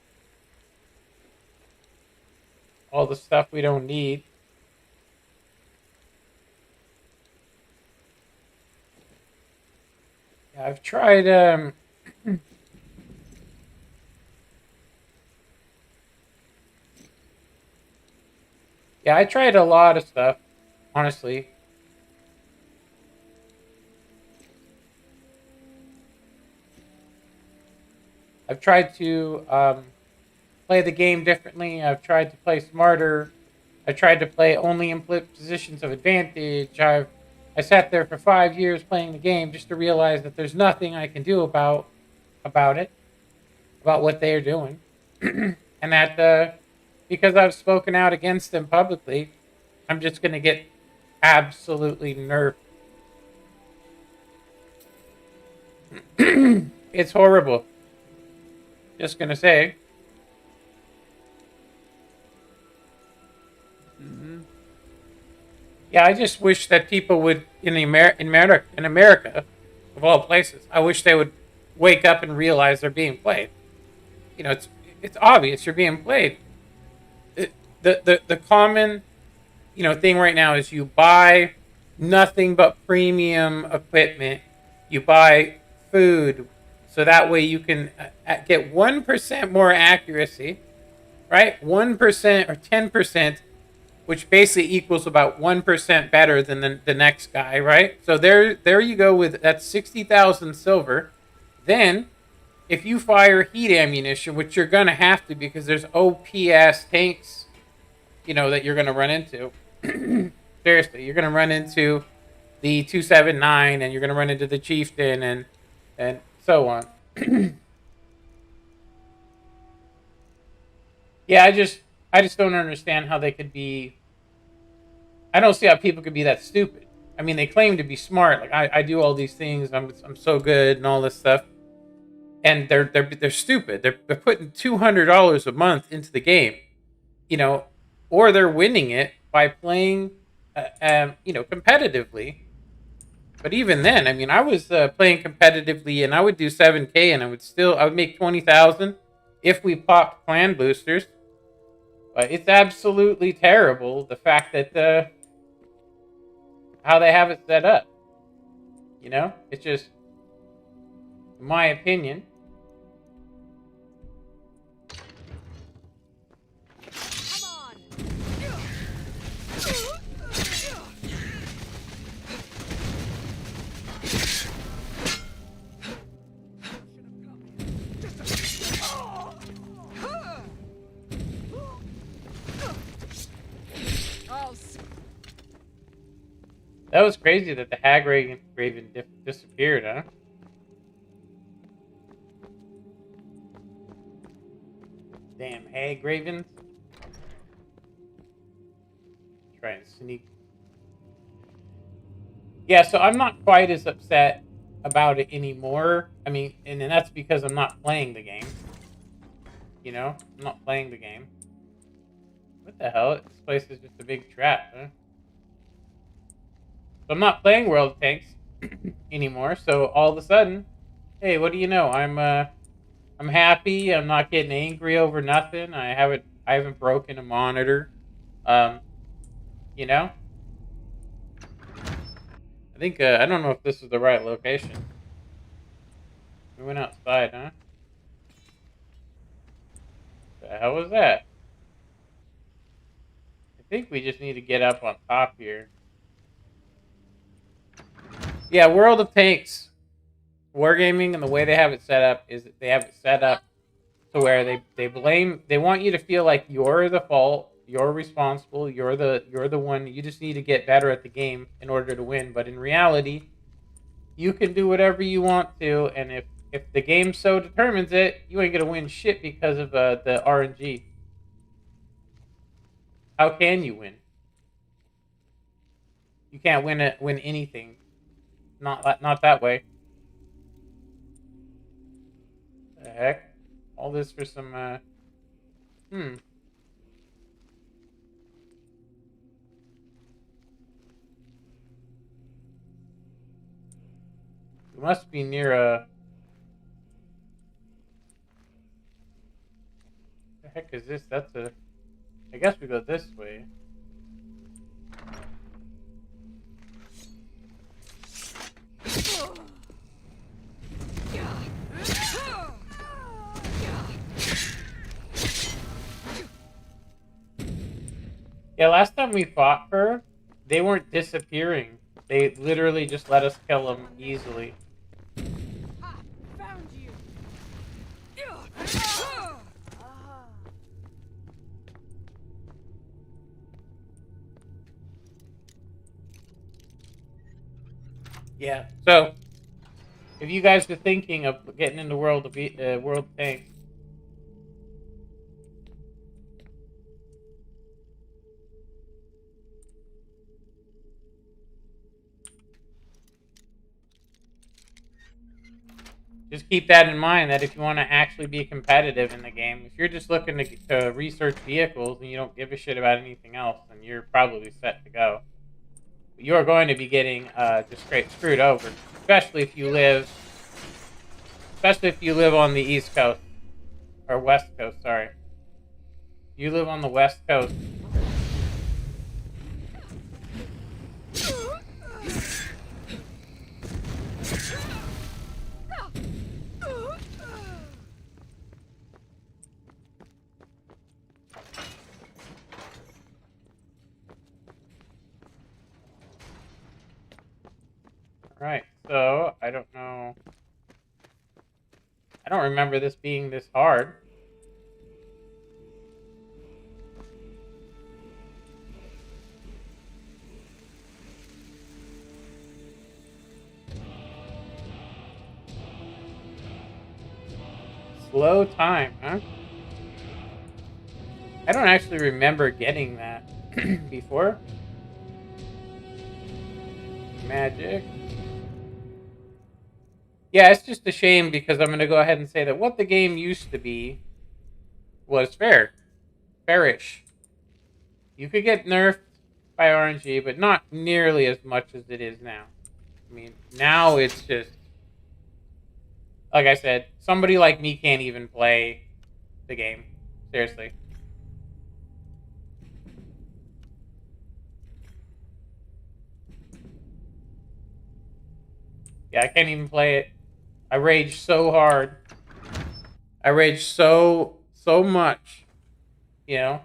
all the stuff we don't need. Yeah, I've tried yeah, I tried a lot of stuff, honestly. I've tried to play the game differently. I've tried to play smarter. I tried to play only in positions of advantage. I sat there for 5 years playing the game just to realize that there's nothing I can do about it, about what they are doing, and that because I've spoken out against them publicly, I'm just going to get absolutely nerfed. It's horrible. Just going to say. Yeah, I just wish that people would, in America, of all places, I wish they would wake up and realize they're being played. It's obvious you're being played. The common, thing right now is you buy nothing but premium equipment. You buy food, so that way you can get 1% more accuracy, right? 1% or 10%. Which basically equals about 1% better than the next guy, right? So there you go with that's 60,000 silver. Then, if you fire heat ammunition, which you're gonna have to because there's OP-ass tanks, that you're gonna run into. Seriously, you're gonna run into the 279, and you're gonna run into the Chieftain, and so on. Yeah, I just don't understand how they could be. I don't see how people could be that stupid. I mean, they claim to be smart. Like I do all these things. I'm so good and all this stuff, and they're stupid. They're putting $200 a month into the game, or they're winning it by playing, competitively. But even then, I mean, I was playing competitively, and I would do 7K, and I would make 20,000 if we popped clan boosters. But it's absolutely terrible, the fact that how they have it set up. It's just, in my opinion. Come on. That was crazy that the Hag Raven disappeared, huh? Damn hag ravens. Try and sneak. Yeah, so I'm not quite as upset about it anymore. I mean, and that's because I'm not playing the game. You know? I'm not playing the game. What the hell? This place is just a big trap, huh? So I'm not playing World of Tanks anymore, so all of a sudden, hey, what do you know? I'm happy. I'm not getting angry over nothing. I haven't broken a monitor. You know? I think I don't know if this is the right location. We went outside, huh? The hell was that? I think we just need to get up on top here. Yeah, World of Tanks. Wargaming and the way they have it set up is that they have it set up to where they want you to feel like you're the fault, you're responsible, you're the one. You just need to get better at the game in order to win. But in reality, you can do whatever you want to, and if the game so determines it, you ain't gonna win shit because of the RNG. How can you win? You can't win anything. Not that way. The heck? All this for some We must be near a. The heck is this? That's a. I guess we go this way. Yeah, last time we fought her, they weren't disappearing. They literally just let us kill them easily. Found you. Yeah. So, if you guys are thinking of getting into World of Tanks, just keep that in mind, that if you want to actually be competitive in the game, if you're just looking to research vehicles and you don't give a shit about anything else, then you're probably set to go. But you're going to be getting just straight screwed over, especially if you live on the East Coast or West Coast. Sorry, you live on the West Coast. Right, so I don't know. I don't remember this being this hard. Slow time, huh? I don't actually remember getting that before. Magic. Yeah, it's just a shame because I'm going to go ahead and say that what the game used to be was fair. Fairish. You could get nerfed by RNG, but not nearly as much as it is now. I mean, now it's just... Like I said, somebody like me can't even play the game. Seriously. Yeah, I can't even play it. I rage so hard. I rage so much. You know?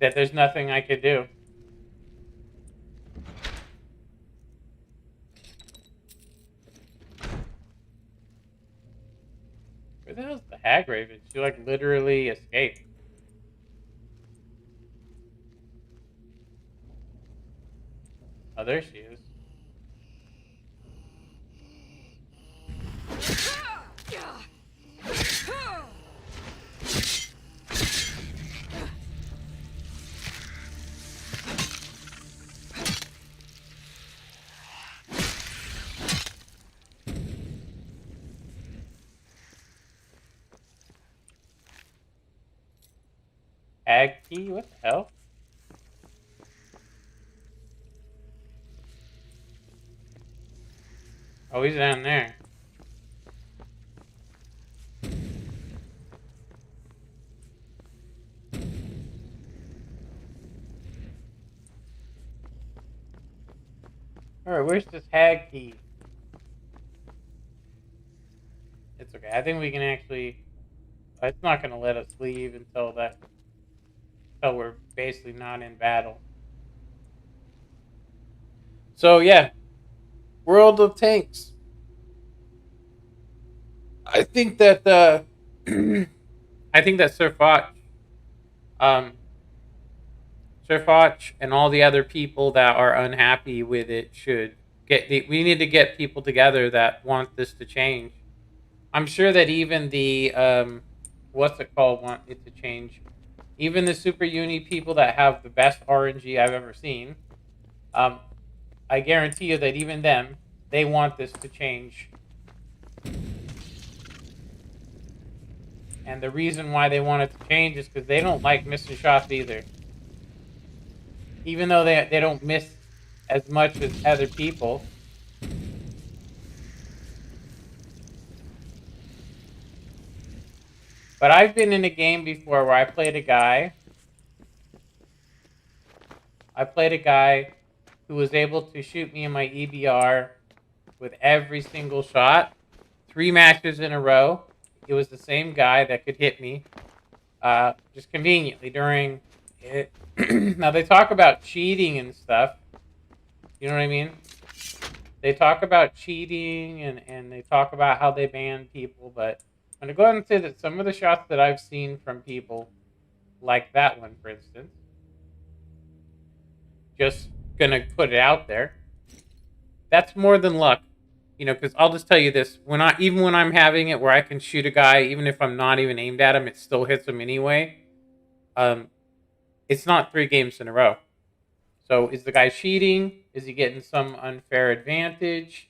That there's nothing I could do. Where the hell's the hag raven? She like literally escaped. Oh, there she is. Ag key? What the hell? Oh, he's down there. Alright, where's this hag key? It's okay. I think we can actually... It's not going to let us leave until we're basically not in battle. So, yeah. World of Tanks. I think that, I think that Sir Foch and all the other people that are unhappy with it should we need to get people together that want this to change. I'm sure that even the what's it called want it to change. Even the Super Uni people that have the best RNG I've ever seen, I guarantee you that even them, they want this to change. And the reason why they want it to change is because they don't like missing shots either. Even though they don't miss as much as other people. But I've been in a game before where I played a guy who was able to shoot me in my EBR with every single shot. 3 matches in a row. It was the same guy that could hit me. Just conveniently during it. Now they talk about cheating and stuff. You know what I mean? They talk about cheating and they talk about how they ban people, but I'm going to go ahead and say that some of the shots that I've seen from people, like that one, for instance, just going to put it out there, that's more than luck. You know, because I'll just tell you this, even when I'm having it where I can shoot a guy, even if I'm not even aimed at him, it still hits him anyway. It's not 3 games in a row. So is the guy cheating? Is he getting some unfair advantage?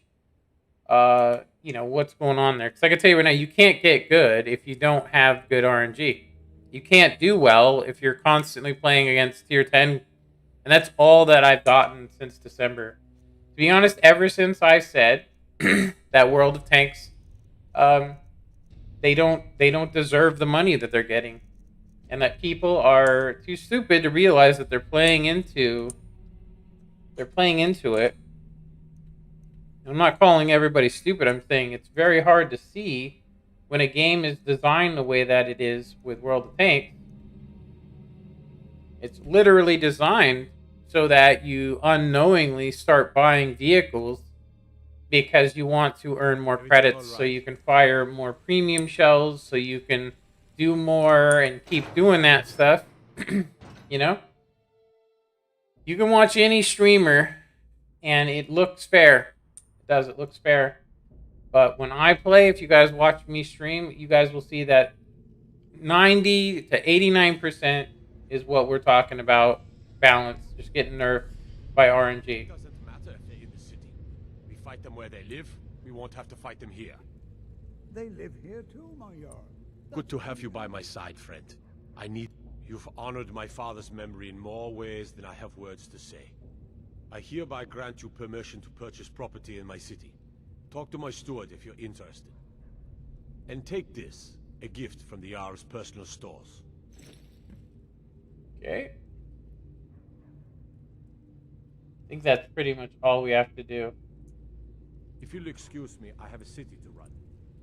You know, what's going on there? Because I can tell you right now, you can't get good if you don't have good RNG. You can't do well if you're constantly playing against tier 10. And that's all that I've gotten since December. To be honest, ever since I said that World of Tanks, they don't deserve the money that they're getting. And that people are too stupid to realize that they're playing into it. I'm not calling everybody stupid. I'm saying it's very hard to see when a game is designed the way that it is with World of Tanks. It's literally designed so that you unknowingly start buying vehicles because you want to earn more credits so you can fire more premium shells, so you can do more and keep doing that stuff. You know? You can watch any streamer and it looks fair. It does, it looks fair. But when I play, if you guys watch me stream, you guys will see that 90 to 89% is what we're talking about. Balance, just getting nerfed by RNG. It doesn't matter if they're in the city. We fight them where they live, we won't have to fight them here. They live here too, my yard. Good to have you by my side, friend. You've honored my father's memory in more ways than I have words to say. I hereby grant you permission to purchase property in my city. Talk to my steward if you're interested. And take this, a gift from the Jarl's personal stores. Okay. I think that's pretty much all we have to do. If you'll excuse me, I have a city to run.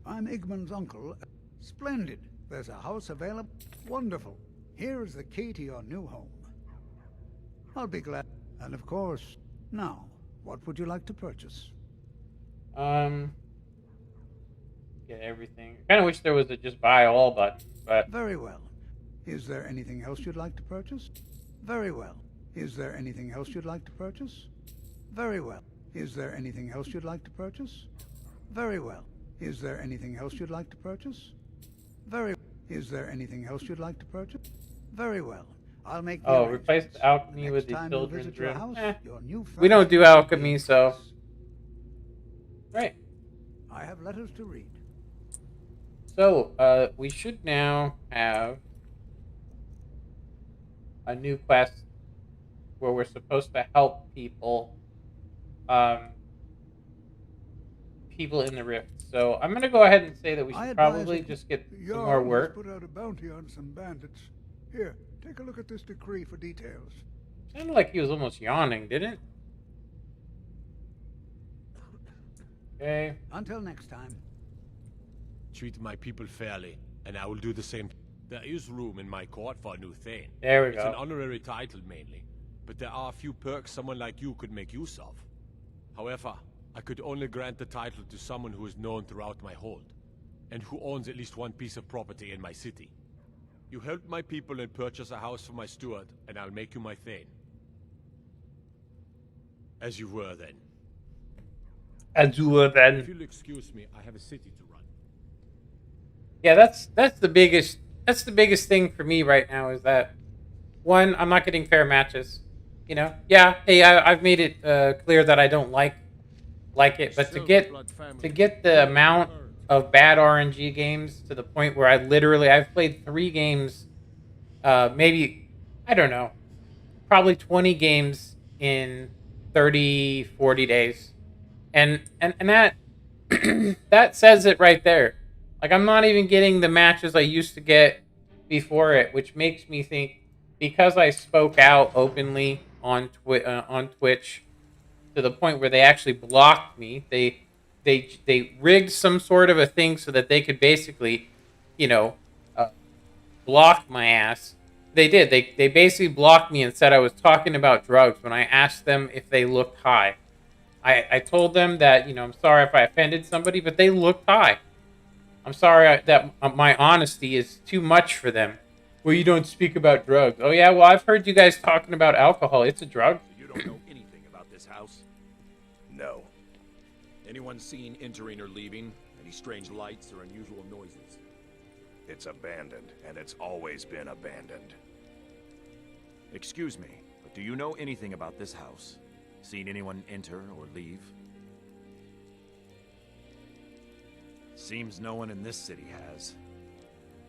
I'm Igman's uncle. Splendid. There's a house available. Wonderful. Here is the key to your new home. I'll be glad. And of course, now, what would you like to purchase? Get everything. I kind of wish there was a just buy all button, but... Very well. Is there anything else you'd like to purchase? Very well. Is there anything else you'd like to purchase? Very well. Is there anything else you'd like to purchase? Very well. Is there anything else you'd like to purchase? Very. Is there anything else you'd like to purchase? Very well. I'll make the replace arrangements. the alchemy The with next the time you children's visit your room. house, your new We don't do furniture will alchemy, be so. nice. Right. I have letters to read. So, we should now have a new quest where we're supposed to help people, people in the rift. So I'm gonna go ahead and say that we should probably just get some more work. Put out a bounty on some bandits. Here, take a look at this decree for details. Sounded like he was almost yawning, didn't it? Okay. Until next time. Treat my people fairly, and I will do the same. There is room in my court for a new Thane. There we It's go. an honorary title mainly, but there are a few perks someone like you could make use of. However, I could only grant the title to someone who is known throughout my hold, and who owns at least one piece of property in my city. You help my people and purchase a house for my steward, and I'll make you my Thane. As you were then. As you were then. If you'll excuse me, I have a city to run. Yeah, that's the biggest thing for me right now is that one, I'm not getting fair matches. You know, yeah, hey, I've made it clear that I don't like it, but to get the amount of bad RNG games to the point where I've played 3 games, maybe, I don't know, probably 20 games in 30, 40 days, and that that says it right there. Like, I'm not even getting the matches I used to get before it, which makes me think, because I spoke out openly on Twitch to the point where they actually blocked me. They rigged some sort of a thing so that they could basically, block my ass. They did. They basically blocked me and said I was talking about drugs when I asked them if they looked high. I told them that, I'm sorry if I offended somebody, but they looked high. I'm sorry that my honesty is too much for them. Well, you don't speak about drugs. Oh, yeah, well, I've heard you guys talking about alcohol. It's a drug. You don't know anything about this house? No. Anyone seen entering or leaving? Any strange lights or unusual noises? It's abandoned, and it's always been abandoned. Excuse me, but do you know anything about this house? Seen anyone enter or leave? Seems no one in this city has.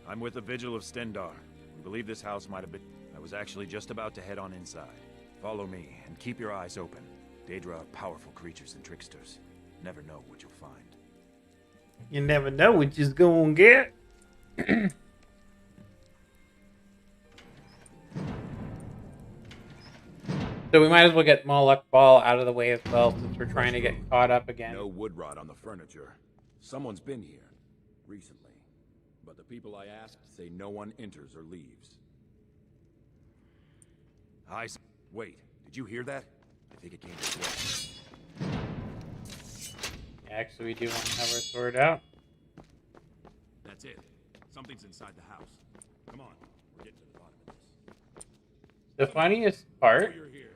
I'm with the Vigil of Stendar. We believe this house might have been... I was actually just about to head on inside. Follow me, and keep your eyes open. Daedra are powerful creatures and tricksters. Never know what you'll find. You never know what you're gonna get. So we might as well get Moloch Ball out of the way as well, since we're trying to get caught up again. No wood rot on the furniture. Someone's been here recently, but the people I asked say no one enters or leaves. Wait, did you hear that? I think it came from well. Actually, we do want to have our sword out. That's it. Something's inside the house. Come on, we're getting to the bottom of this. The funniest part. You're here.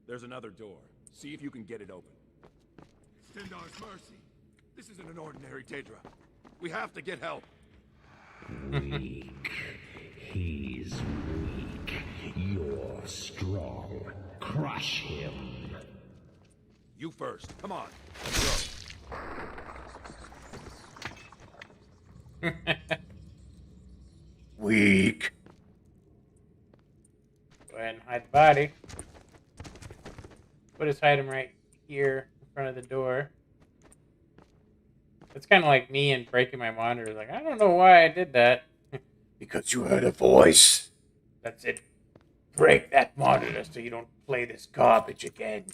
There's another door. See if you can get it open. Stendar's mercy. This isn't an ordinary Daedra. We have to get help. Weak. He's weak. You're strong. Crush him. You first. Come on. Let's go. Weak. Go ahead and hide the body. We'll just hide him right here in front of the door. It's kind of like me and breaking my monitor. Like, I don't know why I did that. Because you heard a voice. That's it. Break that monitor so you don't play this garbage again.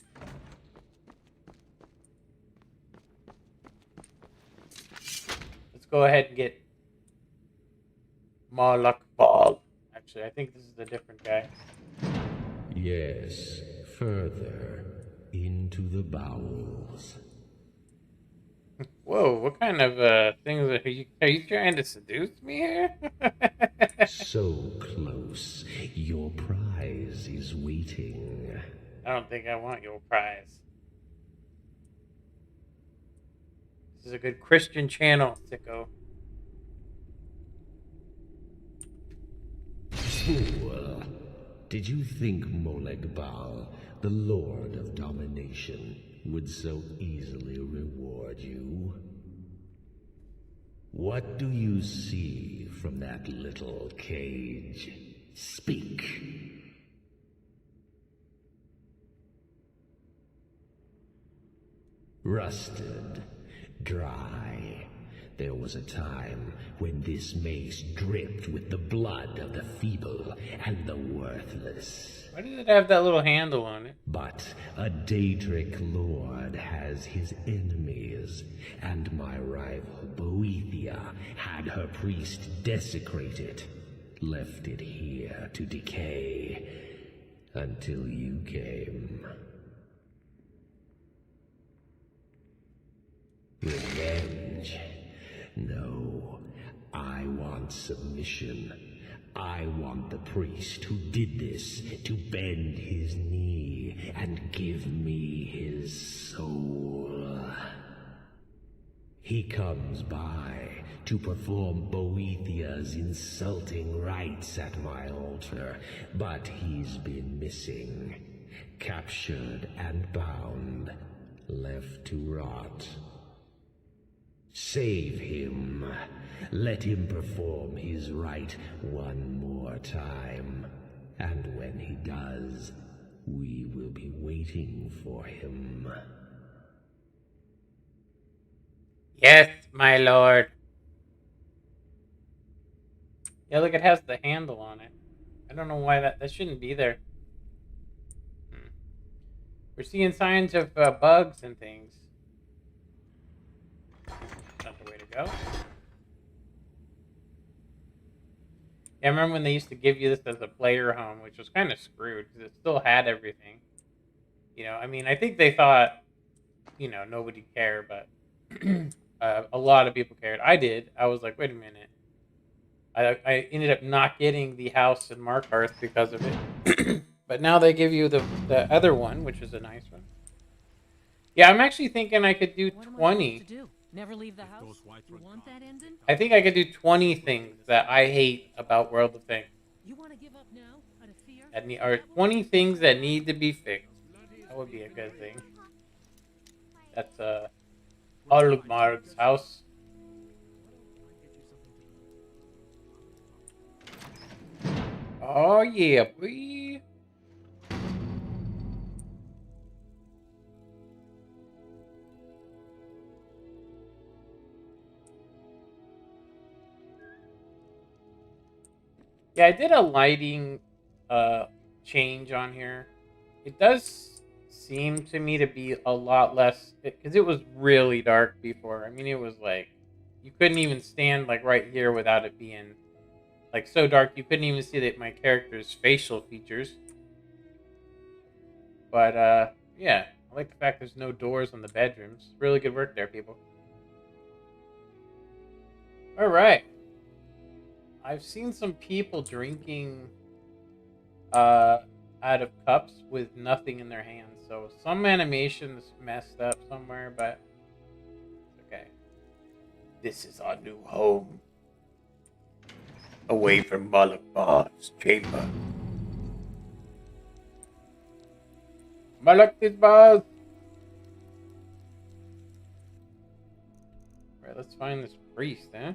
Let's go ahead and get Moloch Ball. Actually, I think this is a different guy. Yes, further into the bowels. Whoa, what kind of things are you trying to seduce me here? So close. Your prize is waiting. I don't think I want your prize. This is a good Christian channel, sicko. Fool. Did you think Moleg Bal, the Lord of Domination, would so easily reward you? What do you see from that little cage? Speak. Rusted, dry. There was a time when this maze dripped with the blood of the feeble and the worthless. Why does it have that little handle on it? But a Daedric lord has his enemies, and my rival Boethia had her priest desecrated, left it here to decay, until you came. Revenge? No, I want submission. I want the priest who did this to bend his knee and give me his soul. He comes by to perform Boethia's insulting rites at my altar, but he's been missing, captured and bound, left to rot. Save him. Let him perform his rite one more time. And when he does, we will be waiting for him. Yes, my lord. Yeah, look, it has the handle on it. I don't know why that shouldn't be there. We're seeing signs of bugs and things. Not the way to go. Yeah, I remember when they used to give you this as a player home, which was kind of screwed because it still had everything. You know, I mean, I think they thought, you know, nobody cared, but a lot of people cared. I did. I was like, wait a minute. I ended up not getting the house in Markarth because of it. But now they give you the other one, which is a nice one. Yeah, I'm actually thinking I could do 20. Never leave the house? You want that ending? I think I could do 20 things that I hate about World of Things. You want to give up now out of fear? Or 20 things that need to be fixed. That would be a good thing. That's Olgmar's house. Oh yeah, boy. Yeah, I did a lighting change on here. It does seem to me to be a lot less, because it was really dark before. I mean, it was like, you couldn't even stand like right here without it being like so dark you couldn't even see that my character's facial features. But yeah, I like the fact there's no doors on the bedrooms. Really good work there, people. All right. I've seen some people drinking out of cups with nothing in their hands. So some animation's messed up somewhere, but it's okay. This is our new home. Away from Malakbar's chamber. Malakbar's. Alright, let's find this priest, eh?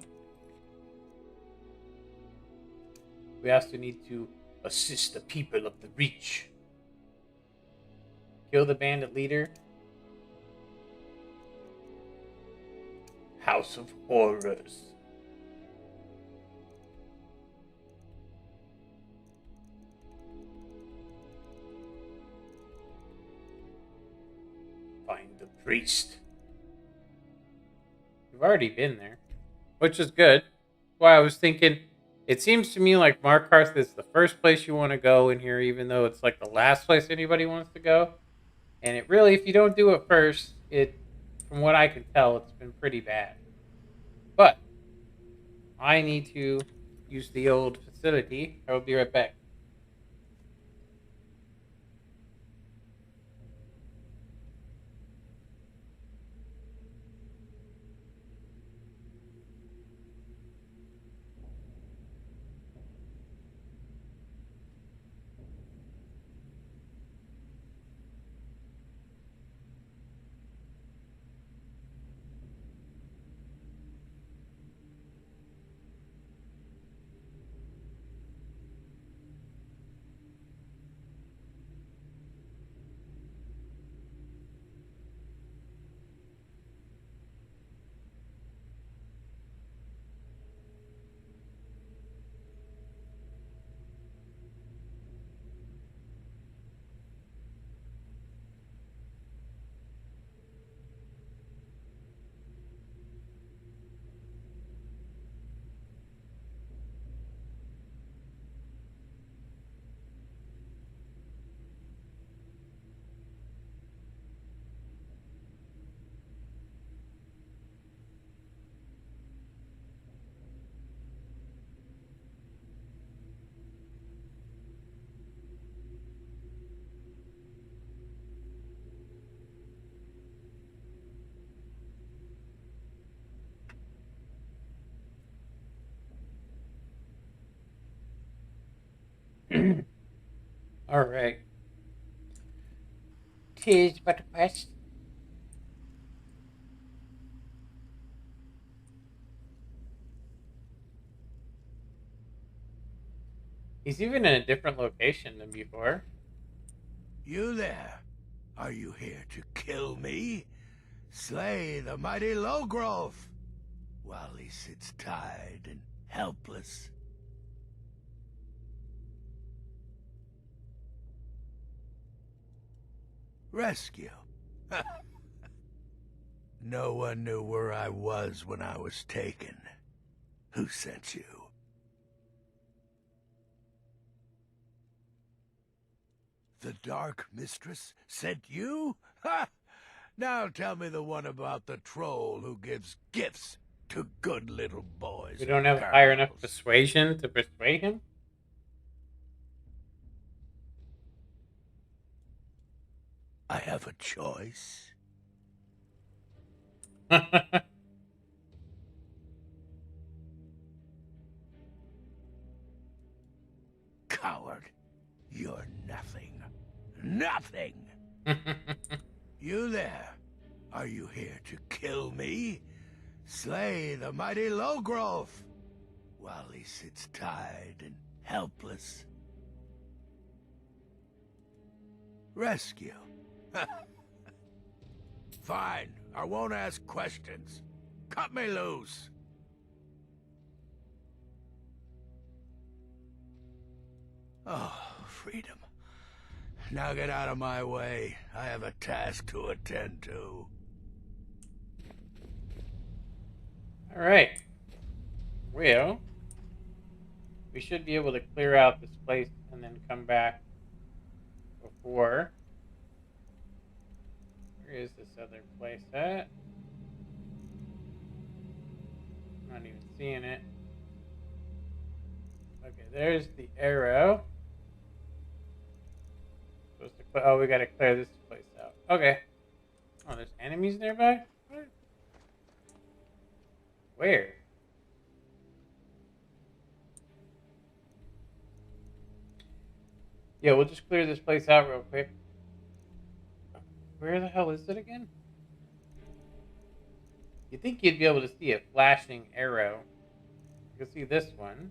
We also need to assist the people of the Reach. Kill the bandit leader. House of Horrors. Find the priest. We've already been there, which is good. Why I was thinking, it seems to me like Markarth is the first place you want to go in here, even though it's like the last place anybody wants to go. And it really, if you don't do it first, from what I can tell, it's been pretty bad. But I need to use the old facility. I will be right back. Alright. Tis but a quest. He's even in a different location than before. You there? Are you here to kill me? Slay the mighty Lowgrove while he sits tied and helpless. Rescue? No one knew where I was when I was taken. Who sent you? The Dark Mistress sent you? Ha! Now tell me the one about the troll who gives gifts to good little boys. We don't have higher enough persuasion to persuade him? I have a choice. Coward. You're nothing. Nothing! You there? Are you here to kill me? Slay the mighty Lowgrove while he sits tied and helpless. Rescue? Fine, I won't ask questions. Cut me loose. Oh, freedom. Now get out of my way. I have a task to attend to. Alright. Well, we should be able to clear out this place and then come back before. Where is this other place at? I'm not even seeing it. Okay, there's the arrow. Supposed to oh, we gotta clear this place out. Okay. Oh, there's enemies nearby? What? Where? Yeah, we'll just clear this place out real quick. Where the hell is it again? You'd think you'd be able to see a flashing arrow. You can see this one.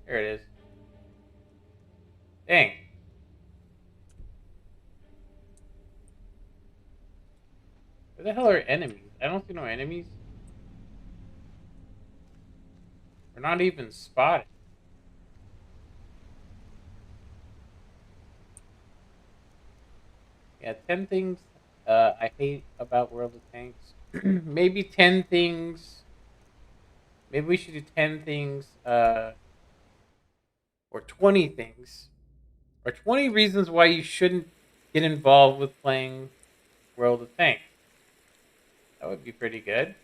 There it is. Dang. Where the hell are enemies? I don't see no enemies. We're not even spotted. Yeah, 10 things I hate about World of Tanks. Maybe 10 things. Maybe we should do 10 things, or 20 things. Or 20 reasons why you shouldn't get involved with playing World of Tanks. That would be pretty good.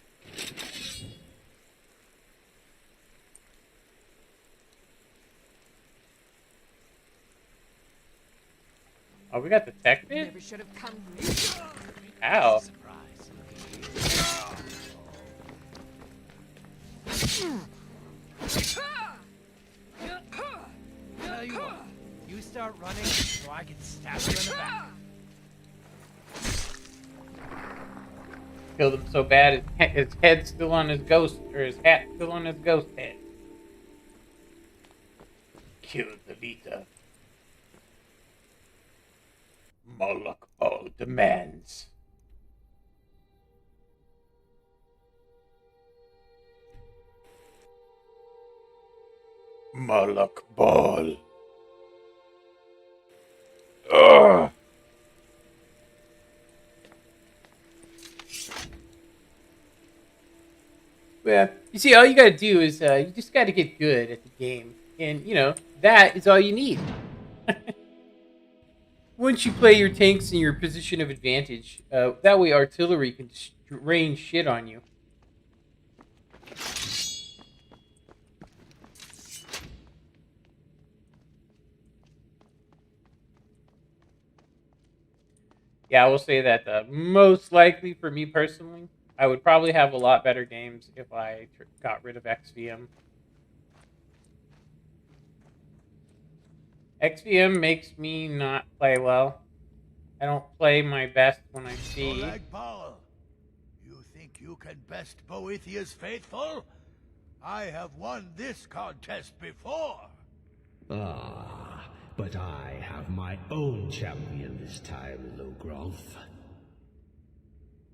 Oh, we got detected? Never should have come. Ow. Tell you what, you start running so I can stab you in the back. Killed him so bad his head's still on his ghost, or his hat's still on his ghost head. Kill the leader. Malakbal demands. Malakbal. Ugh. Well, you see, all you gotta do is, you just gotta get good at the game. And, you know, that is all you need. Once you play your tanks in your position of advantage, that way artillery can rain shit on you. Yeah, I will say that most likely for me personally, I would probably have a lot better games if I got rid of XVM. XVM makes me not play well. I don't play my best when I see. Oleg Paul, you think you can best Boethiah's faithful? I have won this contest before. Ah, but I have my own champion this time, Logrolf.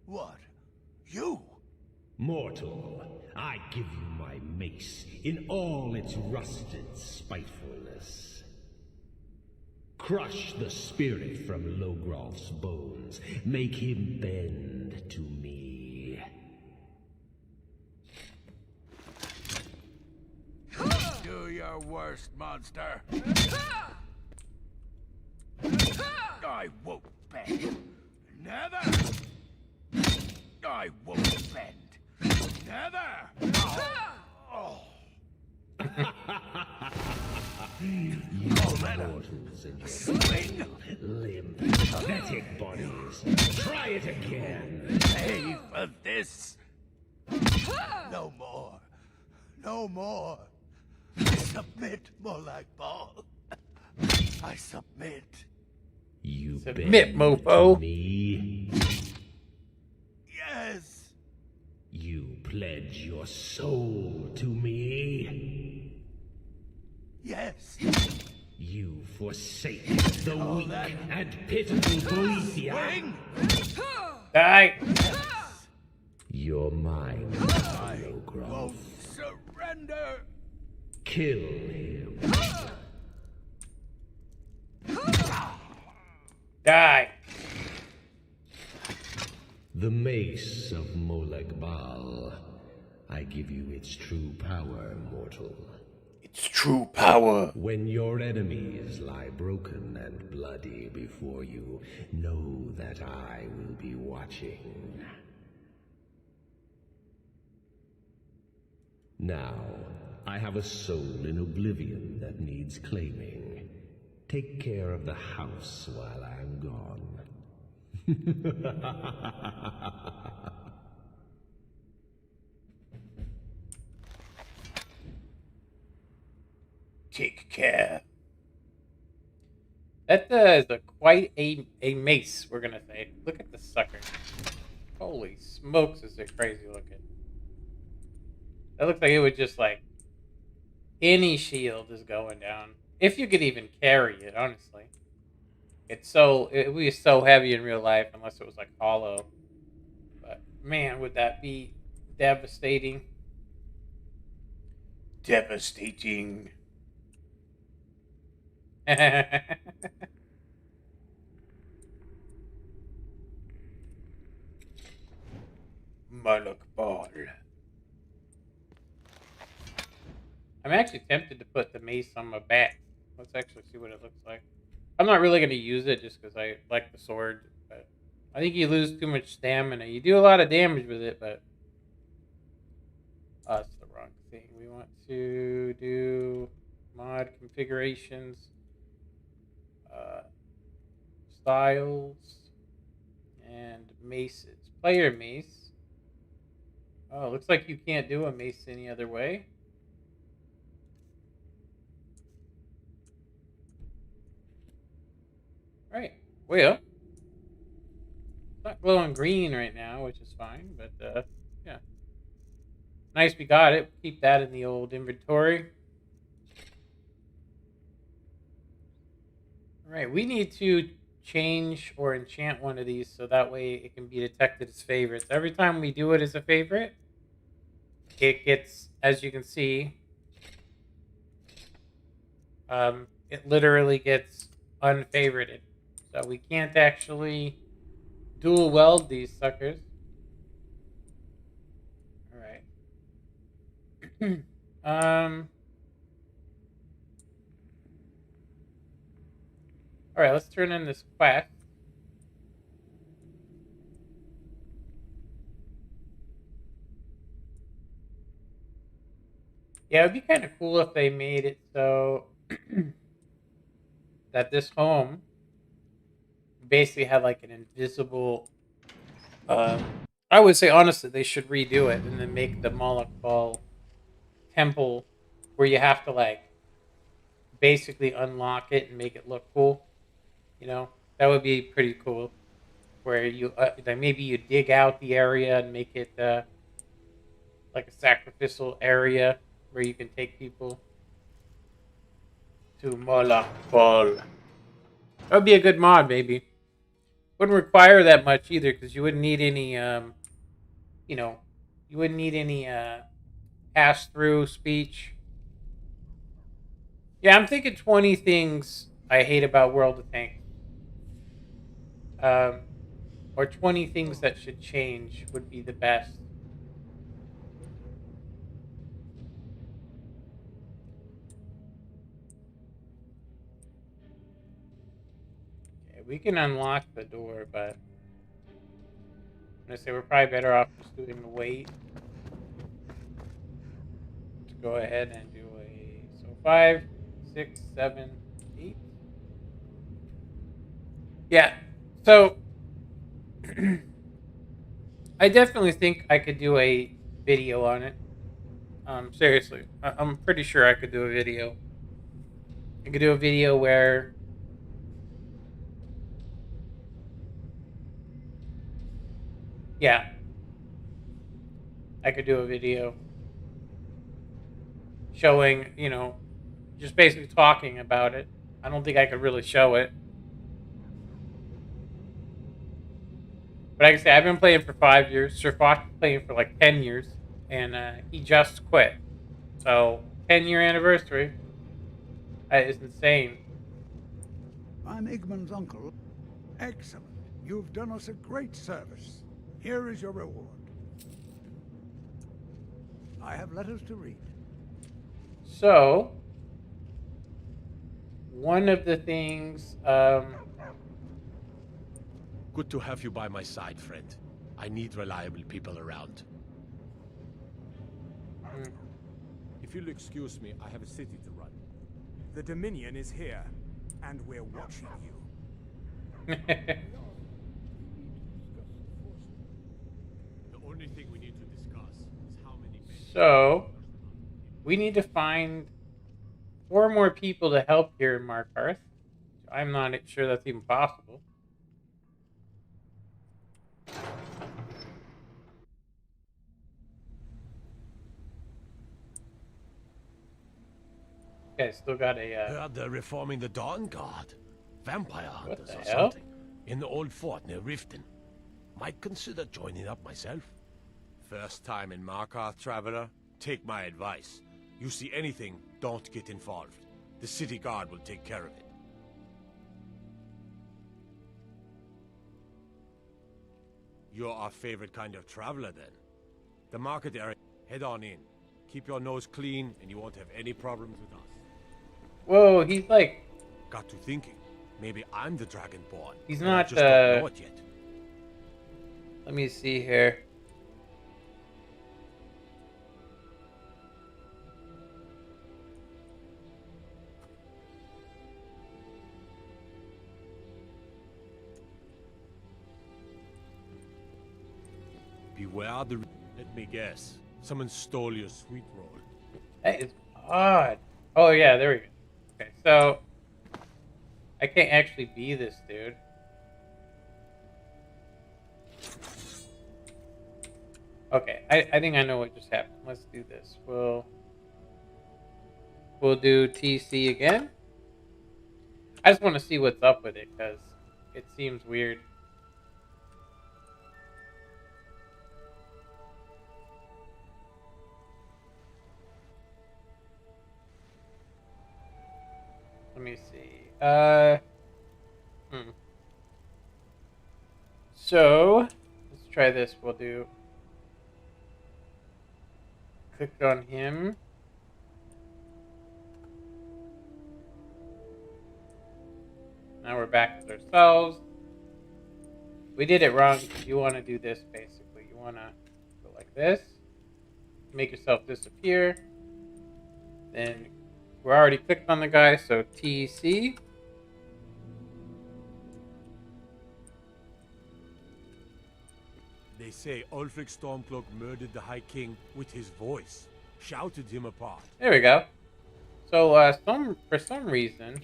What? You? Mortal, I give you my mace in all its rusted spitefulness. Crush the spirit from Logrolf's bones. Make him bend to me. Do your worst, monster. I won't bend. Never. I won't bend. Never. Oh. You mortals and your limp, pathetic bodies. Try it again. Pay for this. No more. No more. I submit, Molag Ball. I submit. You Submit, bend mofo. to me. Yes. You pledge your soul to me. Yes. You forsake the weak and pitiful Boethia. Die. You're mine, Logrolf. Won't surrender. Kill him. Die. The mace of Molag Bal. I give you its true power, mortal. Its true power. When your enemies lie broken and bloody before you, know that I will be watching. Now, I have a soul in oblivion that needs claiming. Take care of the house while I'm gone. Take care. That is quite a mace, we're gonna say. Look at the sucker. Holy smokes, is it crazy looking. That looks like it would just like any shield is going down. If you could even carry it, honestly. It would be so heavy in real life unless it was like hollow. But man, would that be devastating. Devastating. Molag Bal. I'm actually tempted to put the mace on my back. Let's actually see what it looks like. I'm not really going to use it just because I like the sword. But I think you lose too much stamina. You do a lot of damage with it, but... Oh, that's the wrong thing. We want to do mod configurations. Styles. And maces. Player mace. Oh, looks like you can't do a mace any other way. Right. Well, it's not glowing green right now, which is fine, but yeah. Nice we got it. Keep that in the old inventory. Alright, we need to change or enchant one of these so that way it can be detected as favorites. Every time we do it as a favorite, it gets, as you can see, it literally gets unfavorited. So we can't actually dual weld these suckers. Alright. Alright, let's turn in this quest. Yeah, it would be kind of cool if they made it so that this home basically had like an invisible... I would say, honestly, they should redo it and then make the Molag Bal temple where you have to, like, basically unlock it and make it look cool. You know, that would be pretty cool. Where you like maybe you dig out the area and make it like a sacrificial area where you can take people to Moloch Ball. That would be a good mod, maybe. Wouldn't require that much either, because you wouldn't need any, you know, you wouldn't need any pass-through speech. Yeah, I'm thinking 20 things I hate about World of Tanks. Or 20 things that should change would be the best. Okay, we can unlock the door, but I'm gonna say we're probably better off just doing the wait. To go ahead and do a 5, 6, 7, 8. Yeah, so I definitely think I could do a video on it. Seriously, I'm pretty sure I could do a video. I could do a video where yeah, I could do a video showing, you know, just basically talking about it. I don't think I could really show it. But like I say, I've been playing for 5 years. Sir Fox been playing for like 10 years. And he just quit. So, 10-year anniversary. That is insane. I'm Igman's uncle. Excellent. You've done us a great service. Here is your reward. I have letters to read. So, one of the things... Good to have you by my side, friend. I need reliable people around. If you'll excuse me, I have a city to run. The Dominion is here, and we're watching you. The only thing we need to discuss is how many... So, we need to find 4 more people to help here in Markarth. I'm not sure that's even possible. Okay, still got a... Heard they're reforming the Dawn Guard. Vampire hunters or hell? something. In the old fort near Riften. Might consider joining up myself. First time in Markarth, traveler. Take my advice. You see anything, don't get involved. The city guard will take care of it. You're our favorite kind of traveler, then. The market area. Head on in. Keep your nose clean, and you won't have any problems with us. Whoa, he's like... Got to thinking. Maybe I'm the Dragonborn. He's and I not, just don't know it yet. Let me see here. Beware the... Let me guess. Someone stole your sweet roll. That is odd. Oh, yeah, there we go. Okay, so... I can't actually be this dude. Okay, I think I know what just happened. Let's do this. We'll do TC again. I just want to see what's up with it, because it seems weird. Let me see. So, let's try this. We'll do... Click on him. Now we're back with ourselves. We did it wrong. You want to do this, basically. You want to go like this. Make yourself disappear. Then... We're already clicked on the guy, so TC. They say Ulfric Stormcloak murdered the High King with his voice. Shouted him apart. There we go. So for some reason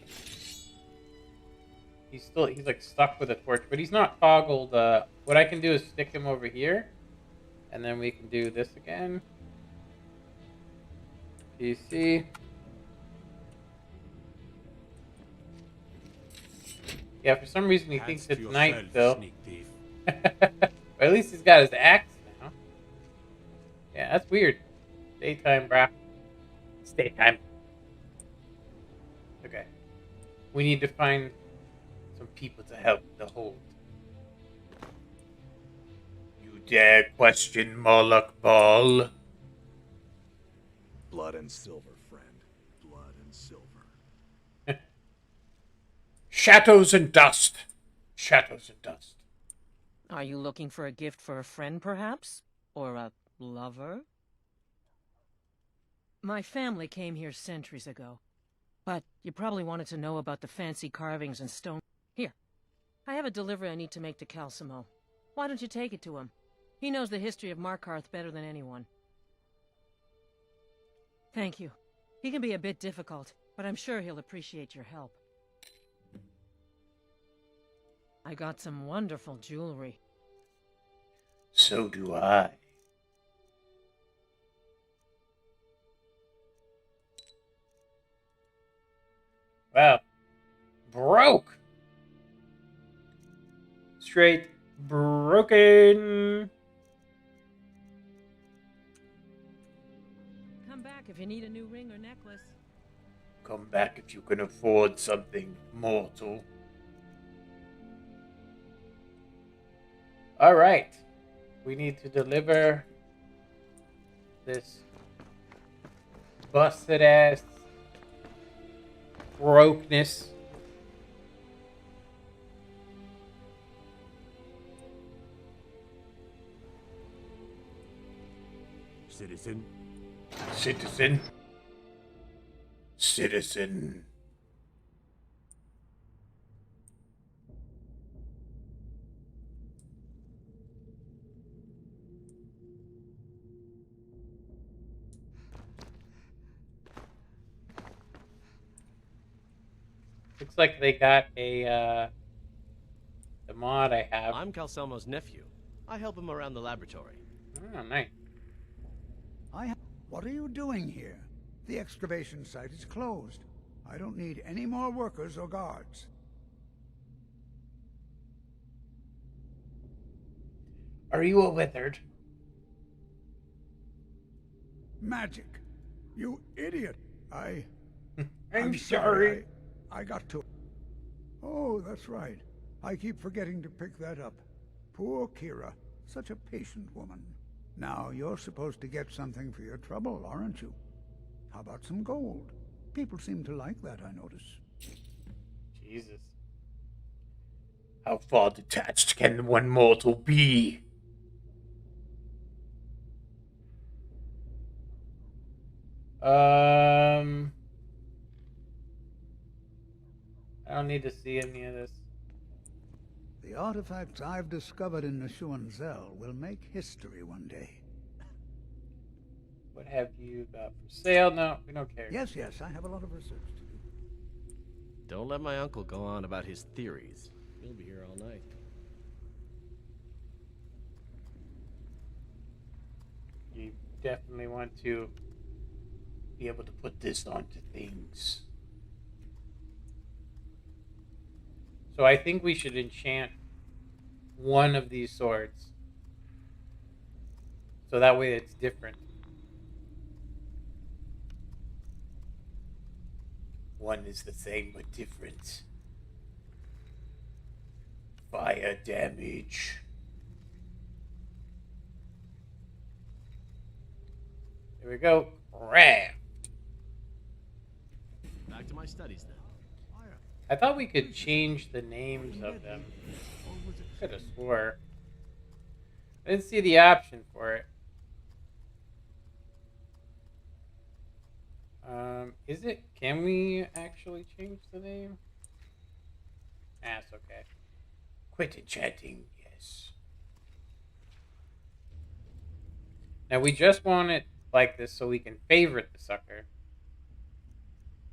he's like stuck with a torch, but he's not toggled. What I can do is stick him over here, and then we can do this again. PC. Yeah, for some reason he thinks it's night though. But at least he's got his axe now. Yeah, that's weird. Daytime, brah. It's daytime. Okay. We need to find some people to help the hold. You dare question Moloch Ball? Blood and silver, friend. Blood and silver. Shadows and dust. Shadows and dust. Are you looking for a gift for a friend, perhaps? Or a lover? My family came here centuries ago. But you probably wanted to know about the fancy carvings and stone. Here. I have a delivery I need to make to Calcimo. Why don't you take it to him? He knows the history of Markarth better than anyone. Thank you. He can be a bit difficult, but I'm sure he'll appreciate your help. I got some wonderful jewelry. So do I. Wow. Broke. Straight broken. Come back if you need a new ring or necklace. Come back if you can afford something mortal. All right. We need to deliver this busted ass brokeness. Citizen. Citizen. Citizen. Looks like they got a the mod I have. I'm Calcelmo's nephew. I help him around the laboratory. Oh, nice. What are you doing here? The excavation site is closed. I don't need any more workers or guards. Are you a wizard? Magic. You idiot. I'm sorry. I got to... Oh, that's right. I keep forgetting to pick that up. Poor Kira. Such a patient woman. Now, you're supposed to get something for your trouble, aren't you? How about some gold? People seem to like that, I notice. Jesus. How far detached can one mortal be? I don't need to see any of this. The artifacts I've discovered in Nishuan Zell will make history one day. What have you got for sale? No, we don't care. Yes, I have a lot of research to do. Don't let my uncle go on about his theories. He'll be here all night. You definitely want to be able to put this onto things. So I think we should enchant one of these swords. So that way it's different. One is the same but different. Fire damage. Here we go. Ram. Back to my studies then. I thought we could change the names of them. Could have swore. I didn't see the option for it. Is it? Can we actually change the name? Ah, it's okay. Quit enchanting, yes. Now we just want it like this so we can favorite the sucker.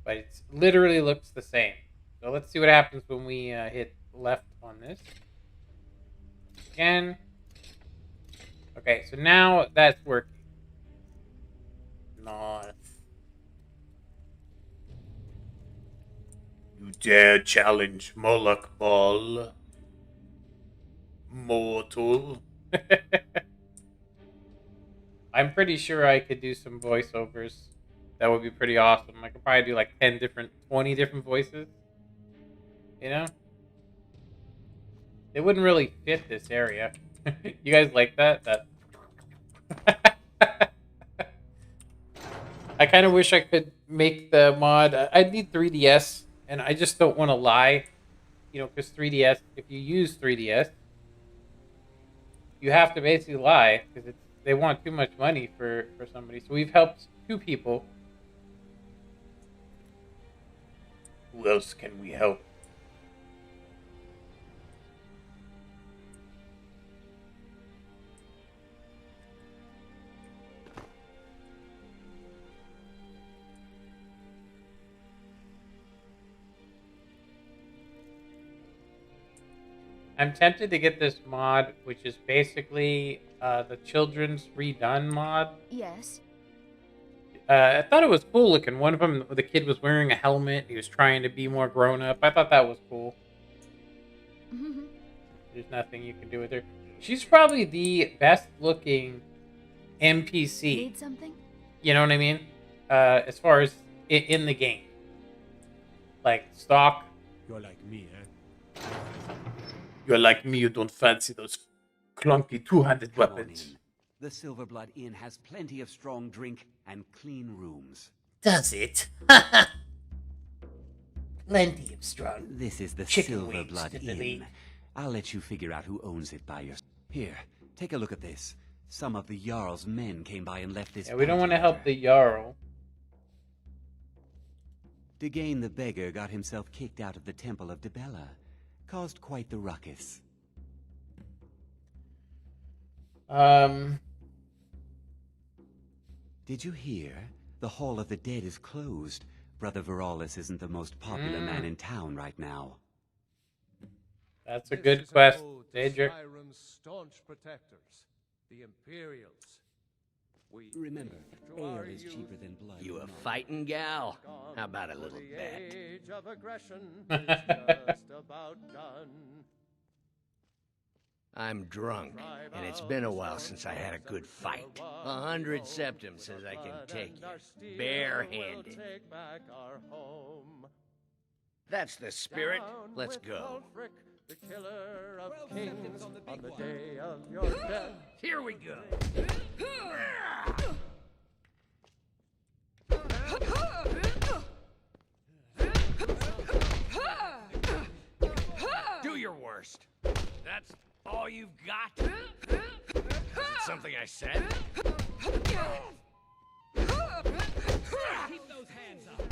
but it literally looks the same. So let's see what happens when we hit left on this. Again. Okay, so now that's working. Nice. You dare challenge Moloch Ball? Mortal. I'm pretty sure I could do some voiceovers. That would be pretty awesome. I could probably do like 20 different voices. You know? It wouldn't really fit this area. You guys like that? I kind of wish I could make the mod. I'd need 3DS, and I just don't want to lie. You know, because 3DS, if you use 3DS, you have to basically lie, because they want too much money for somebody. So we've helped 2 people. Who else can we help? I'm tempted to get this mod, which is basically the children's redone mod. Yes. I thought it was cool looking. One of them, the kid was wearing a helmet. He was trying to be more grown up. I thought that was cool. There's nothing you can do with her. She's probably the best looking NPC. Need something? You know what I mean? As far as in the game. Like, stock. You're like me, eh? You're like me, you don't fancy those clunky two-handed weapons. The Silverblood Inn has plenty of strong drink and clean rooms. Does it? Plenty of strong. This is the chicken wings Silverblood to delete. Inn. I'll let you figure out who owns it by your... Here, take a look at this. Some of the Jarl's men came by and left this... Yeah, we don't want to help the Jarl. Degane the beggar got himself kicked out of the Temple of Dibella. Caused quite the ruckus. Did you hear? The Hall of the Dead is closed. Brother Veralis isn't the most popular man in town right now. That's a good quest, Daedric. Skyrim's staunch protectors, the Imperials. We remember, ale is cheaper than blood. You a fighting gal? How about a little bet? Age of aggression is just about done. I'm drunk, and it's been a while since I had a good fight. 100 septims says I can take you, barehanded. That's the spirit. Let's go. The killer of kings on the day of your death. Here we go. Do your worst. That's all you've got? Is it something I said? Keep those hands up.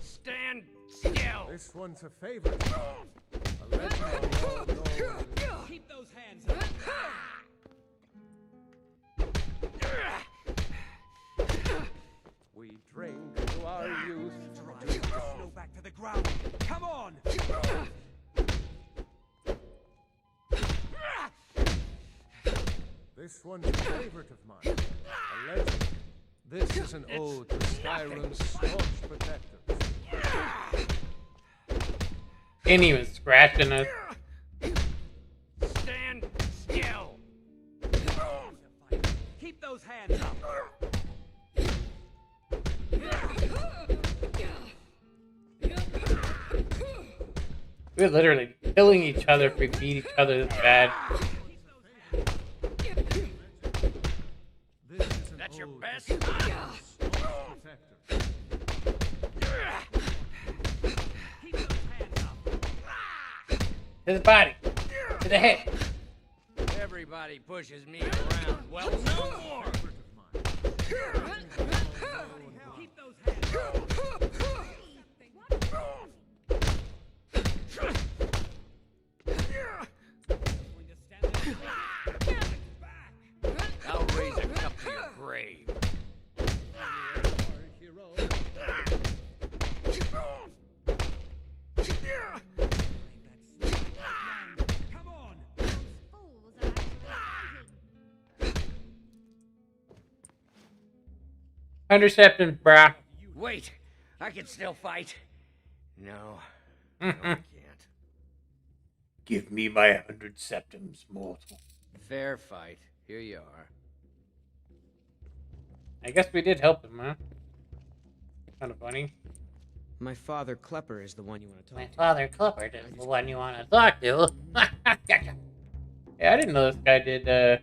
Stand still. This one's a favorite. A legend. Keep those hands up. We drink to our youth. Go back to the ground. Come on! This one's a favorite of mine. A legend. This is an ode to Skyrim's staunch protectors. Ain't even scratching us. Stand still. Keep those hands up. We're literally killing each other if we beat each other this bad. That's your best. To the body. To the head. Everybody pushes me around. Well, no more. Keep those hands up. I'll raise a cup to your grave. 100 septums, brah. Wait, I can still fight. No, I can't. Give me my 100 septums, mortal. Fair fight. Here you are. I guess we did help him, huh? Kind of funny. My father, Klepper, is the one you want to talk to. My father, Clifford, is the one you want to talk to. Yeah, I didn't know this guy did,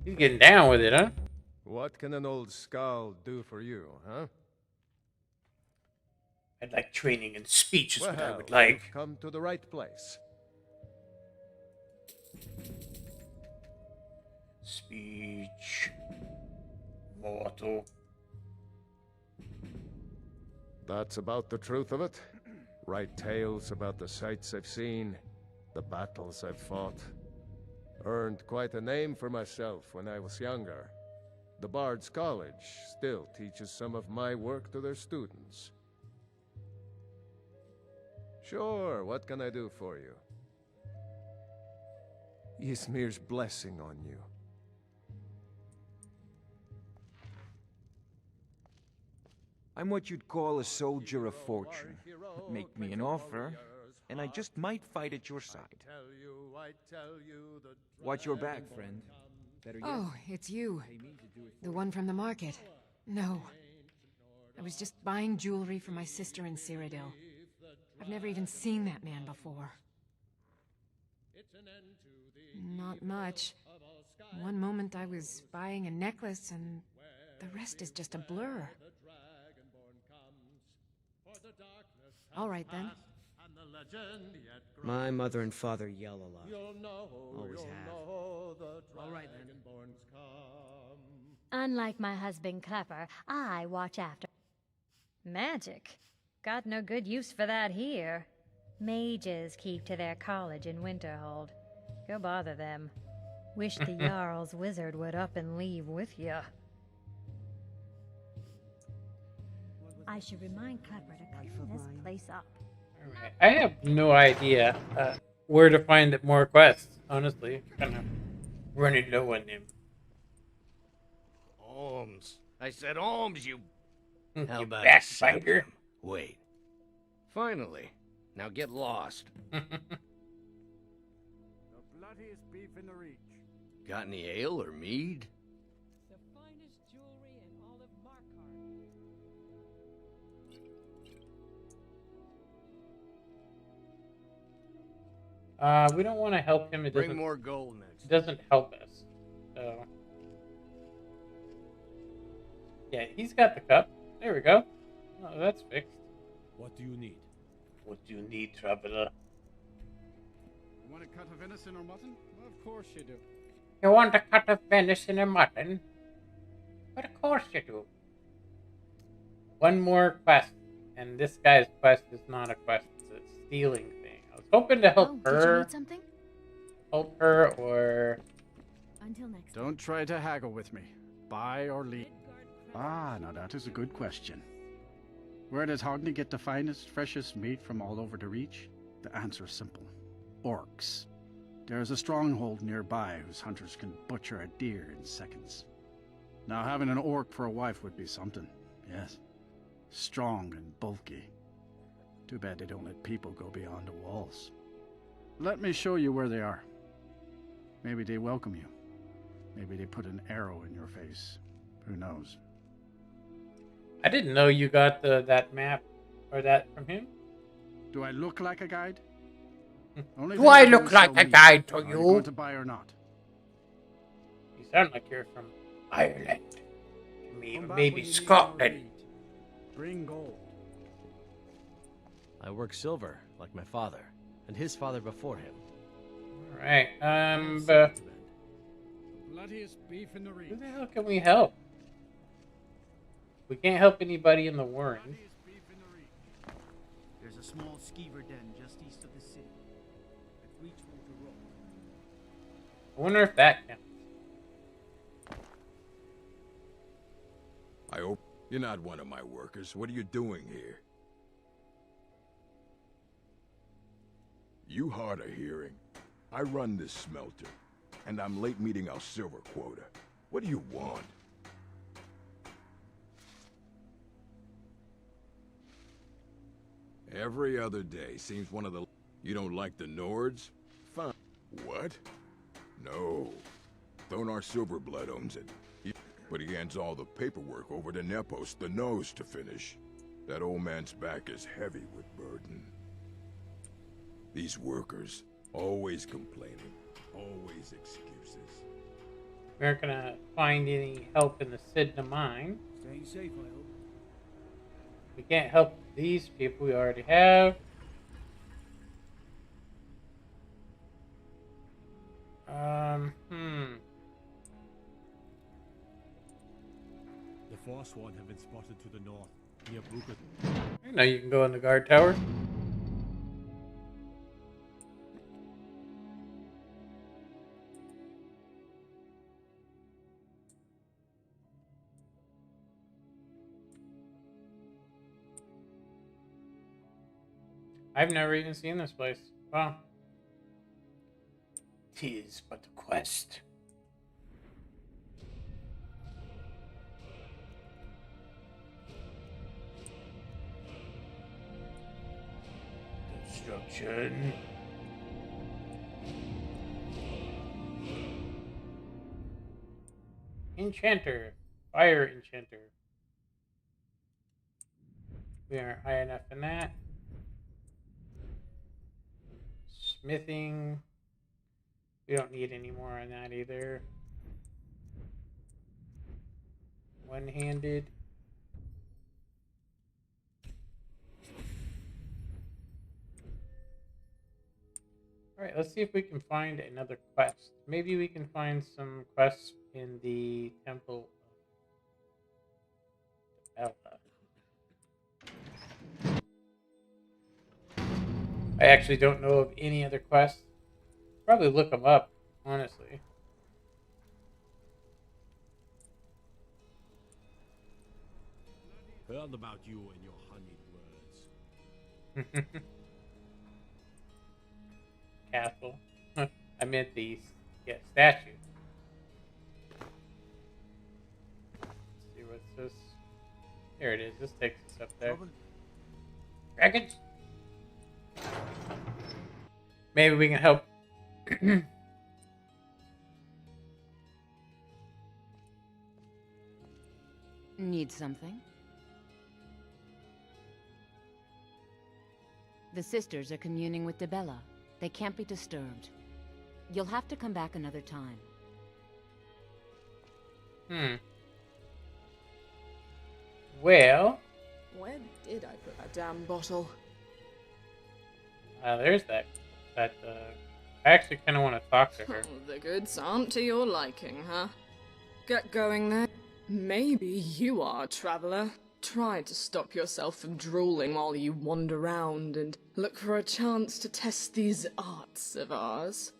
he's getting down with it, huh? What can an old skull do for you, huh? I'd like training in speech is what I would You've like. come to the right place. Speech. Mortal. That's about the truth of it. Write tales about the sights I've seen, the battles I've fought. Earned quite a name for myself when I was younger. The Bard's College still teaches some of my work to their students. Sure, what can I do for you? Ysmir's blessing on you. I'm what you'd call a soldier of fortune. Make me an offer, and I just might fight at your side. Watch your back, friend. Better yet. Oh, it's you. The one from the market. No. I was just buying jewelry for my sister in Cyrodiil. I've never even seen that man before. Not much. One moment I was buying a necklace, and the rest is just a blur. All right, then. My mother and father yell a lot. Always have. All right, then. Unlike my husband Klepper, I watch after magic. Got no good use for that here. Mages keep to their college in Winterhold. Go bother them. Wish the Jarl's wizard would up and leave with you. I should remind Klepper to clean this place up. Alright. I have no idea where to find more quests, honestly. Kind of running low on them. Holmes. I said Holmes, you... How You about backbiter. septum? Wait. Finally. Now get lost. The bloodiest beef in the reach. Got any ale or mead? The finest jewelry in all of Markarth. We don't want to help him. It Bring doesn't, more gold next. it doesn't help us. So, yeah, he's got the cup. There we go. Oh, that's fixed. What do you need? What do you need, traveler? You want a cut of venison or mutton? Well, of course you do. You want a cut of venison or mutton? But of course you do. One more quest, and this guy's quest is not a quest; it's a stealing thing. I was hoping to help Did you her. need something? Help her, or Until next time. Don't try to haggle with me. Buy or leave. Ah, now that is a good question. Where does Hogney get the finest, freshest meat from all over the Reach? The answer is simple. Orcs. There is a stronghold nearby whose hunters can butcher a deer in seconds. Now having an orc for a wife would be something, yes. Strong and bulky. Too bad they don't let people go beyond the walls. Let me show you where they are. Maybe they welcome you. Maybe they put an arrow in your face. Who knows? I didn't know you got that map or that from him. Do I look like a guide? Only Do thing I do look is like sell a meat. guide to Are you you? going to buy or not? You sound like you're from Ireland. Come back Maybe when you need Scotland. more meat. Bring gold. I work silver, like my father, and his father before him. Alright, The bloodiest beef in the Reach. who the hell can we help? We can't help anybody in the Warren. There's a small skeever den just east of the city. At Reachwater Road. I wonder if that counts. I hope you're not one of my workers. What are you doing here? You hard of hearing? I run this smelter, and I'm late meeting our silver quota. What do you want? Every other day seems one of the... You don't like the Nords? Fine. What? No. Thonar Silverblood owns it. But he hands all the paperwork over to Nepos, the Nose, to finish. That old man's back is heavy with burden. These workers, always complaining, always excuses. We aren't gonna find any help in the Sidna mine. Staying safe, I hope. We can't help these people we already have. The Forsworn have been spotted to the north, near Bruket. I know you can go in the guard tower. I've never even seen this place. Wow. 'Tis but a quest. Destruction. Enchanter. Fire enchanter. We aren't high enough in that. Smithing. We don't need any more on that either. One-handed. Alright, let's see if we can find another quest. Maybe we can find some quests in the Temple of Ella. I actually don't know of any other quests. Probably look them up, honestly. Heard about you and your honeyed words. Castle. I meant the statue. Let's see what's this. Here it is. This takes us up there. Dragons. Maybe we can help. Need something? The sisters are communing with Debella. They can't be disturbed. You'll have to come back another time. Well. Where did I put that damn bottle? There's that. I actually kind of want to talk to her. The goods aren't to your liking, huh? Get going then. Maybe you are, traveler. Try to stop yourself from drooling while you wander around and look for a chance to test these arts of ours.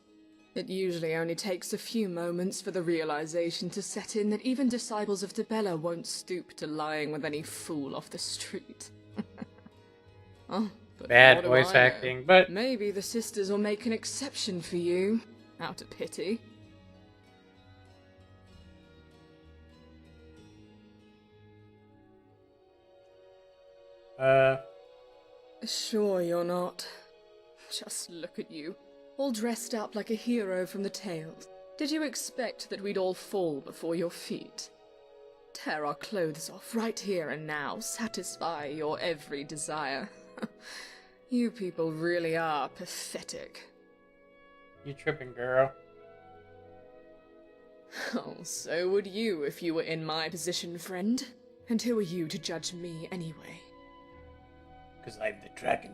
It usually only takes a few moments for the realization to set in that even disciples of Debella won't stoop to lying with any fool off the street. Oh, but bad voice acting, but maybe the sisters will make an exception for you, out of pity. Sure you're not. Just look at you, all dressed up like a hero from the tales. Did you expect that we'd all fall before your feet? Tear our clothes off right here and now, satisfy your every desire. You people really are pathetic. You tripping, girl. Oh, so would you if you were in my position, friend. And who are you to judge me anyway? Because I'm the Dragonborn.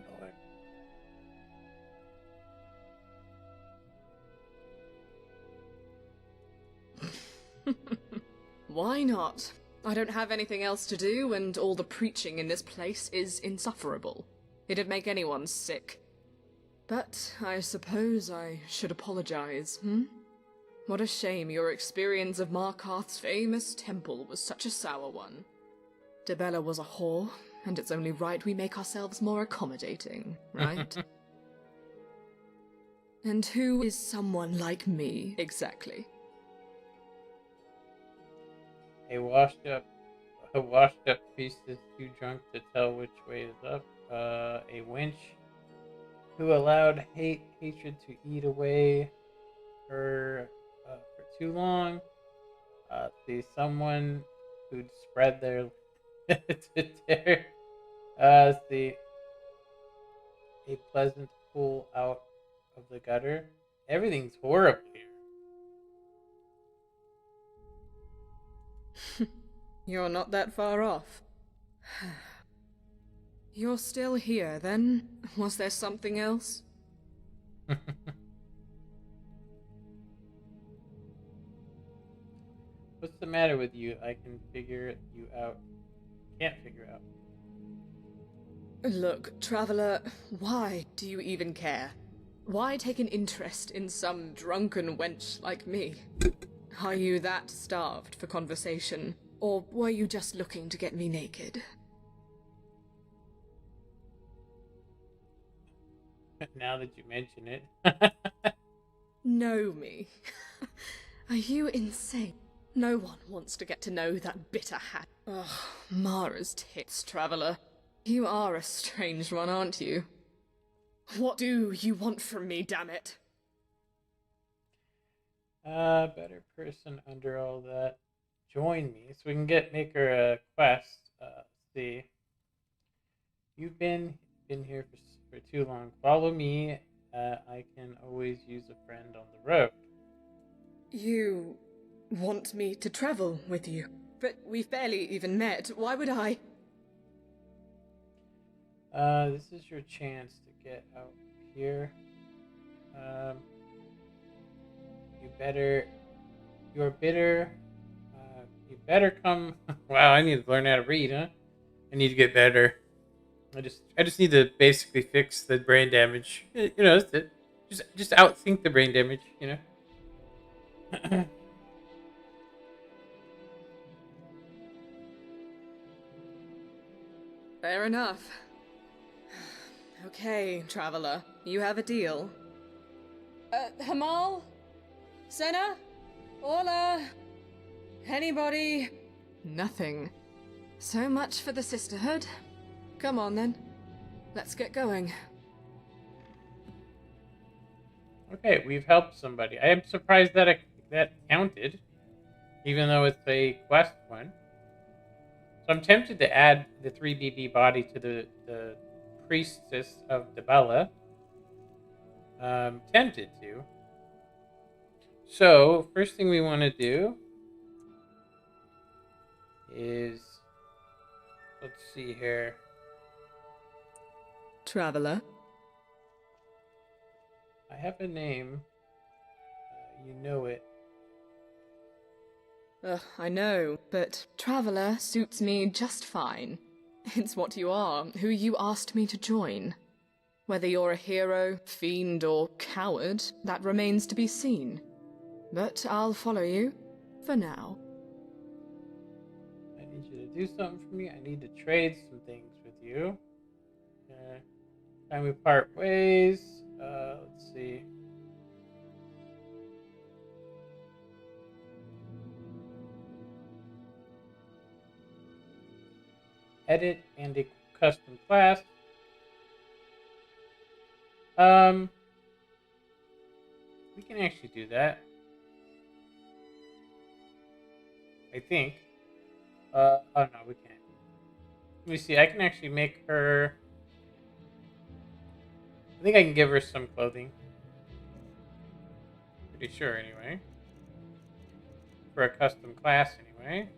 Why not? I don't have anything else to do, and all the preaching in this place is insufferable. It'd make anyone sick. But I suppose I should apologize, What a shame your experience of Markarth's famous temple was such a sour one. Debella was a whore, and it's only right we make ourselves more accommodating, right? And who is someone like me, exactly? A washed up beast is too drunk to tell which way is up. a wench who allowed hatred to eat away her for too long. See someone who'd spread their to tear. See a pleasant pull out of the gutter. Everything's horrible here. You're not that far off. You're still here, then? Was there something else? What's the matter with you? I can figure you out. Can't figure out. Look, Traveler, why do you even care? Why take an interest in some drunken wench like me? Are you that starved for conversation? Or were you just looking to get me naked? Now that you mention it. Know me? Are you insane? No one wants to get to know that bitter hat. Ugh, Mara's tits, Traveler. You are a strange one, aren't you? What do you want from me, damn it? Better person under all that. Join me so we can make her a quest. See. You've been here for too long. Follow me. I can always use a friend on the road. You want me to travel with you? But we've barely even met. Why would I? This is your chance to get out here. You're bitter. You better come. Wow, I need to learn how to read, huh? I need to get better. I just need to basically fix the brain damage. You know, that's it. Just outthink the brain damage, you know? Fair enough. Okay, Traveler, you have a deal. Hamal? Senna? Ola? Anybody? Nothing. So much for the sisterhood. Come on then. Let's get going. Okay, we've helped somebody. I am surprised that that counted, even though it's a quest one. So I'm tempted to add the 3BB body to the priestess of Debella. Tempted to. So first thing we want to do is, let's see here. Traveler. I have a name. You know it. I know, but Traveler suits me just fine. It's what you are, who you asked me to join. Whether you're a hero, fiend, or coward, that remains to be seen. But I'll follow you, for now. I need you to do something for me. I need to trade some things with you. Time we part ways. Let's see. Edit and a custom class. We can actually do that. I think. Oh no, we can't. Let me see. I can actually make her. I think I can give her some clothing. Pretty sure, anyway. For a custom class, anyway.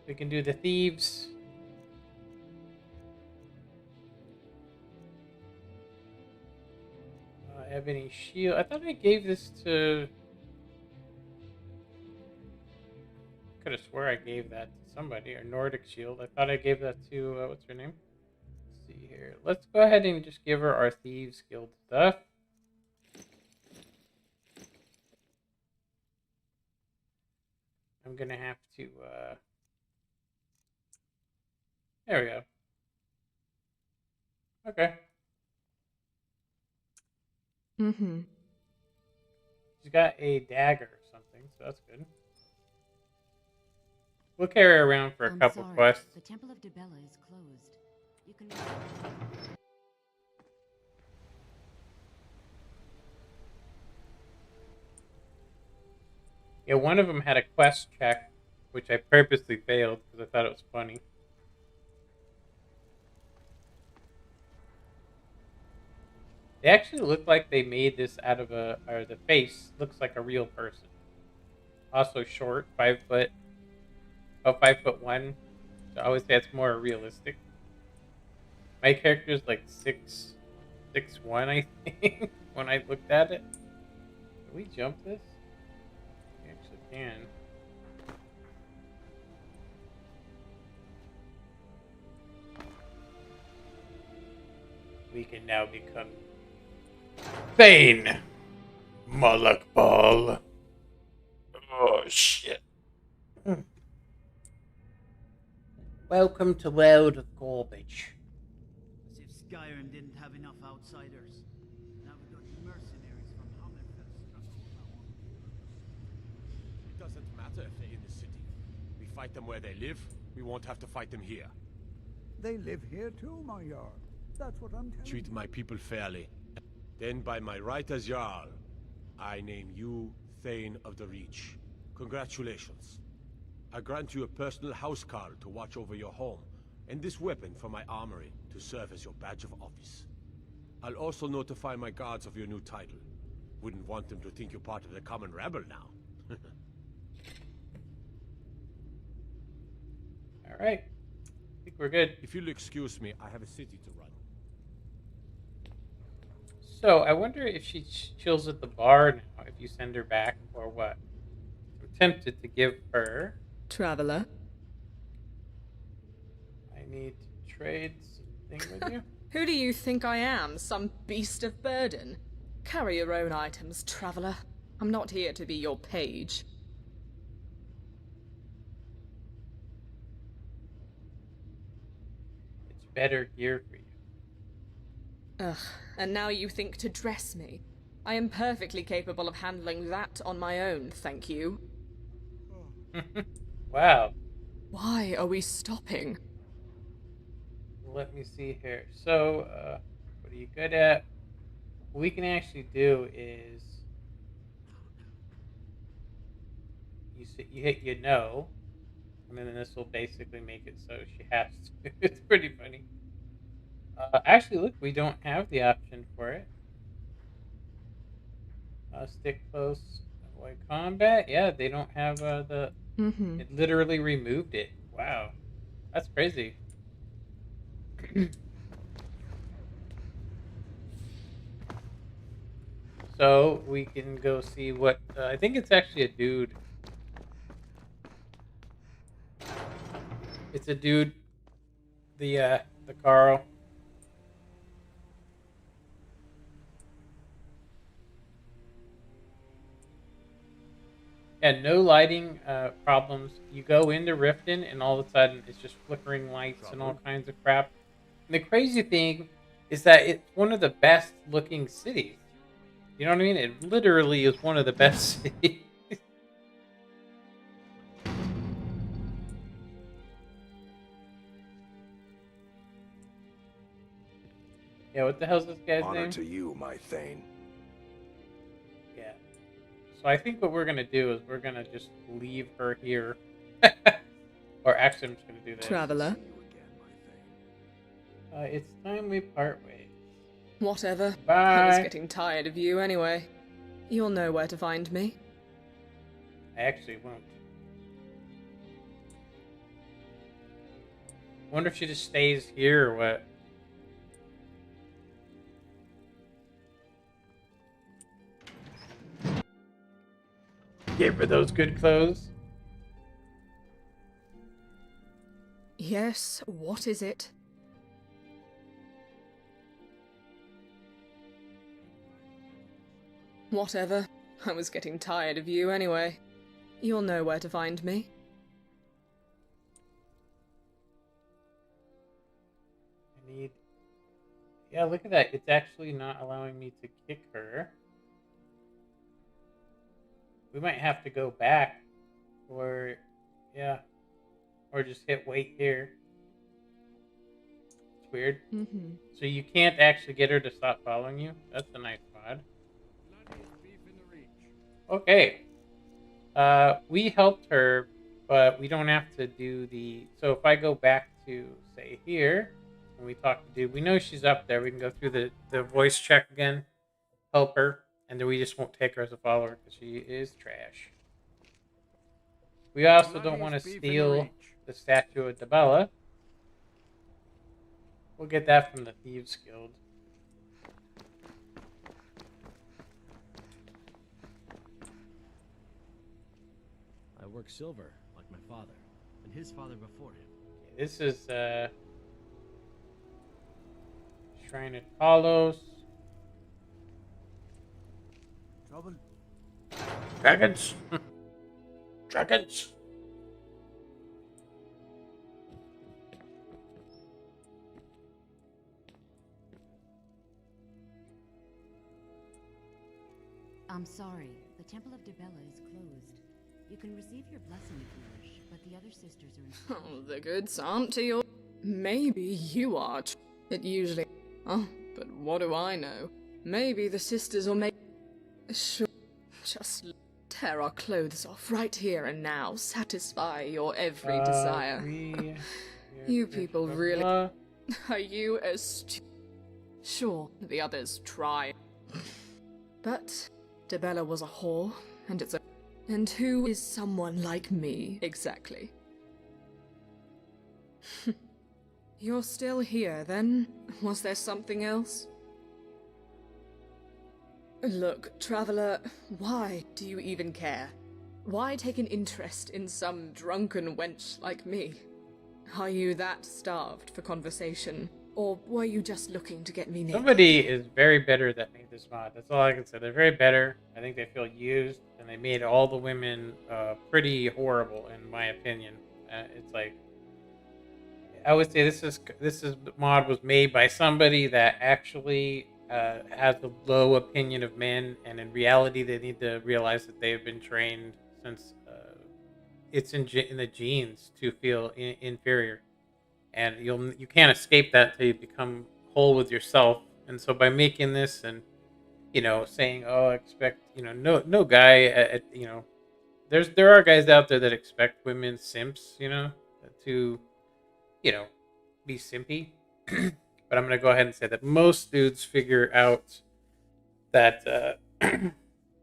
We can do the thieves. Ebony shield. I thought I gave this to. Could have swore I gave that to somebody. Or Nordic shield. I thought I gave that to what's her name? Let's see here. Let's go ahead and just give her our thieves guild stuff. I'm gonna have to. There we go. Okay. Mm-hmm. She's got a dagger or something, so that's good. We'll carry her around for a I'm couple sorry. quests. The Temple of Dibella is closed. You can. Yeah, one of them had a quest check, which I purposely failed because I thought it was funny. They actually look like they made this out of or the face looks like a real person. Also short, 5 foot, about 5'1". So I would say it's more realistic. My character's like 6'1", I think, when I looked at it. Can we jump this? We actually can. We can now become Thane! Moloch Ball. Oh, shit. Welcome to World of Garbage. As if Skyrim didn't have enough outsiders. Now we've got mercenaries from Hammerfell. It doesn't matter if they're in the city. We fight them where they live, we won't have to fight them here. They live here too, my Jarl. That's what I'm telling Treat you. my people fairly. Then by my right as Jarl, I name you Thane of the Reach. Congratulations. I grant you a personal housecarl to watch over your home, and this weapon from my armory to serve as your badge of office. I'll also notify my guards of your new title. Wouldn't want them to think you're part of the common rabble now. Alright. I think we're good. If you'll excuse me, I have a city to run. So, I wonder if she chills at the bar now, if you send her back, or what. I'm tempted to give her... Traveler? I need to trade something with you. Who do you think I am? Some beast of burden? Carry your own items, traveler. I'm not here to be your page. It's better gear for you. Ugh, and now you think to dress me. I am perfectly capable of handling that on my own, thank you. Wow. Why are we stopping? Let me see here. So, what are you good at? What we can actually do is... You hit you know, and then this will basically make it so she has to. It's pretty funny. Actually, look, we don't have the option for it. Stick close, avoid combat. Yeah, they don't have the... It literally removed it. Wow. That's crazy. So, we can go see what... I think it's actually a dude. It's a dude. The Carl. Yeah, no lighting problems. You go into Riften and all of a sudden it's just flickering lights and all kinds of crap. And the crazy thing is that it's one of the best looking cities. You know what I mean? It literally is one of the best cities. Yeah, what the hell's this guy's Honor name? to you, my Thane. Yeah. So I think what we're gonna do is we're gonna just leave her here. Or actually, I'm just gonna do this. Traveler? It's time we part ways. Whatever. Bye. I was getting tired of you anyway. You'll know where to find me. I actually won't. Wonder if she just stays here or what. Give her those good clothes. Yes, what is it? Whatever. I was getting tired of you anyway. You'll know where to find me. I need... Yeah, look at that. It's actually not allowing me to kick her. We might have to go back. Or... Yeah. or just hit wait here. It's weird. Mm-hmm. So you can't actually get her to stop following you? That's a nice mod. Okay. We helped her, but we don't have to do the... So if I go back to, say, here, and we talk to dude, we know she's up there. We can go through the voice check again, help her, and then we just won't take her as a follower because she is trash. We also don't want to steal the statue of Debella. We'll get that from the Thieves Guild. I work silver, like my father, and his father before him. This is Shrine of Talos. Trouble? Dragons. Dragons. I'm sorry. The Temple of Debella is closed. You can receive your blessing if you wish, but the other sisters are in... Oh, the goods aren't to your... Maybe you are. It usually... Oh, but what do I know? Maybe the sisters will make... Sure. Just tear our clothes off right here and now. Satisfy your every desire. You people really... Are you as... Sure, the others try. But Debella was a whore, and it's a... And who is someone like me, exactly? You're still here, then? Was there something else? Look, Traveler, why do you even care? Why take an interest in some drunken wench like me? Are you that starved for conversation? Or were you just looking to get me naked? Somebody is very bitter that made this mod. That's all I can say. They're very bitter. I think they feel used, and they made all the women pretty horrible, in my opinion. It's like, I would say this mod was made by somebody that actually has a low opinion of men, and in reality, they need to realize that they have been trained since it's in the genes to feel inferior. And you can't escape that until you become whole with yourself. And so by making this and, saying, oh, I expect, no guy, there are guys out there that expect women simps, to, be simpy. But I'm going to go ahead and say that most dudes figure out that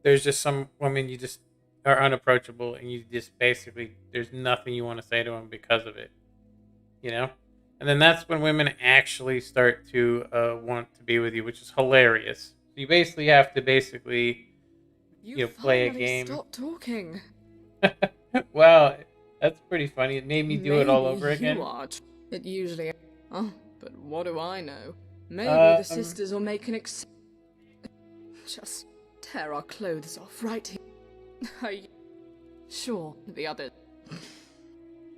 there's just some women you just are unapproachable, and you just basically, there's nothing you want to say to them because of it. And then that's when women actually start to want to be with you, which is hilarious. So you basically have to play a game. Stop talking. Wow, that's pretty funny. It made me do it all over again. You are. It usually... Oh, but what do I know? Maybe the sisters will make an Just tear our clothes off right here. Are you... Sure, the others...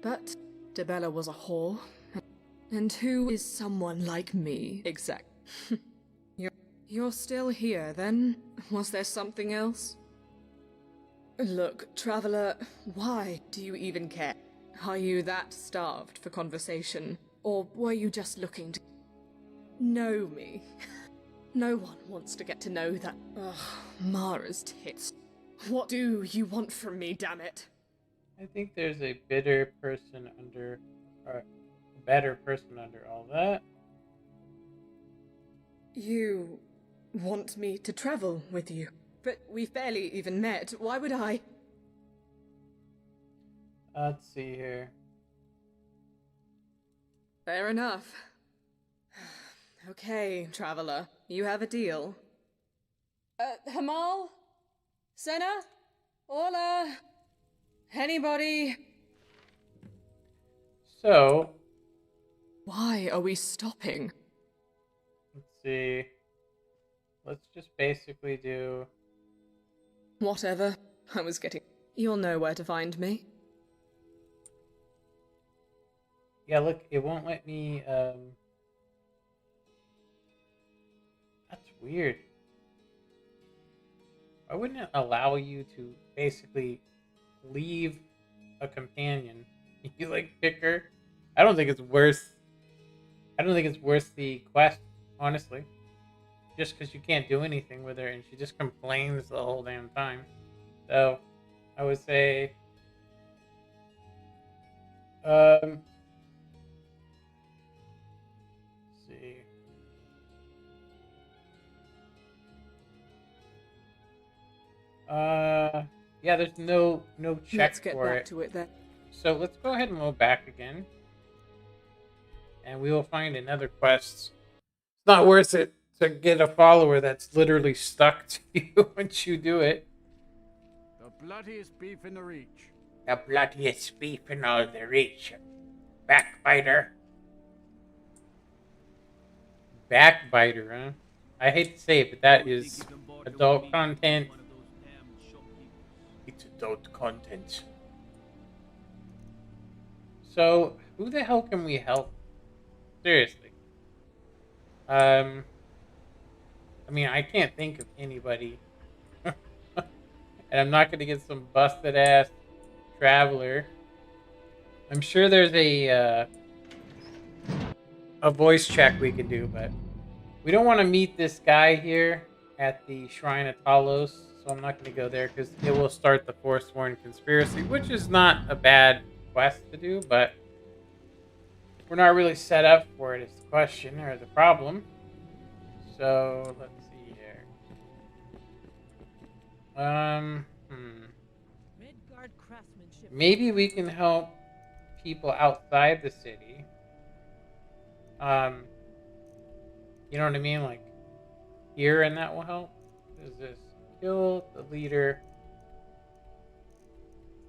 But Debella was a whore. And who is someone like me, exact? You're still here, then? Was there something else? Look, Traveler, why do you even care? Are you that starved for conversation? Or were you just looking to know me? No one wants to get to know that... Ugh, Mara's tits. What do you want from me, damn it? I think there's a bitter person under... better person under all that. You want me to travel with you? But we've barely even met. Why would I? Let's see here. Fair enough. Okay, Traveler. You have a deal. Hamal? Senna? Hola? Anybody? So... Why are we stopping? Let's see. Let's just basically do... Whatever. I was getting... You'll know where to find me. Yeah, look, it won't let me, That's weird. Why wouldn't it allow you to basically leave a companion You like kick her? I don't think it's worth. I don't think it's worth the quest, honestly. Just because you can't do anything with her and she just complains the whole damn time. So, I would say, let's see. Yeah, there's no check Let's get for back it. to it then. So let's go ahead and go back again, and we will find another quest. It's not worth it to get a follower that's literally stuck to you once you do it. The bloodiest beef in the Reach. The bloodiest beef in all the Reach. Backbiter. Backbiter, huh? I hate to say it, but that is adult content. It's adult content. So, who the hell can we help? Seriously. I mean, I can't think of anybody. And I'm not going to get some busted ass traveler. I'm sure there's a voice check we can do, but we don't want to meet this guy here at the Shrine of Talos, so I'm not going to go there because it will start the Forsworn Conspiracy, which is not a bad quest to do, but we're not really set up for it is the question or the problem. So let's see here. Maybe we can help people outside the city. You know what I mean? Like here, and that will help. What is this? Kill the leader.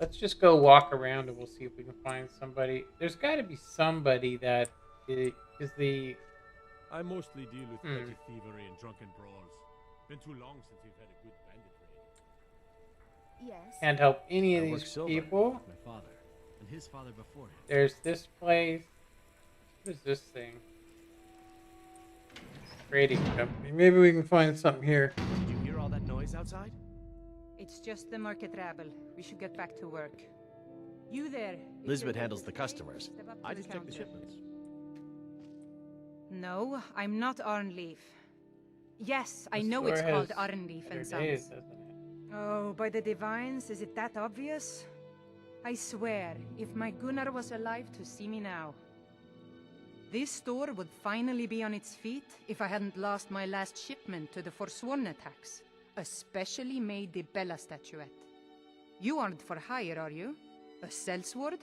Let's just go walk around and we'll see if we can find somebody. There's got to be somebody that is the... I mostly deal with petty thievery and drunken brawls. Been too long since we've had a good bandit raid. Yes. Can't help any of I work these silver, people. like my father, and his father before him. There's this place. What is this thing? Trading company. Maybe we can find something here. Did you hear all that noise outside? It's just the market rabble. We should get back to work. You there. Lisbeth handles the customers. I just check the counter. shipments. No, I'm not Arnleaf. Yes, I This know it's store called has Arnleaf better and days, Sons. doesn't it? Oh, by the divines, is it that obvious? I swear, if my Gunnar was alive to see me now. This store would finally be on its feet if I hadn't lost my last shipment to the Forsworn attacks. A specially made Dibella statuette. You aren't for hire, are you? A sellsword?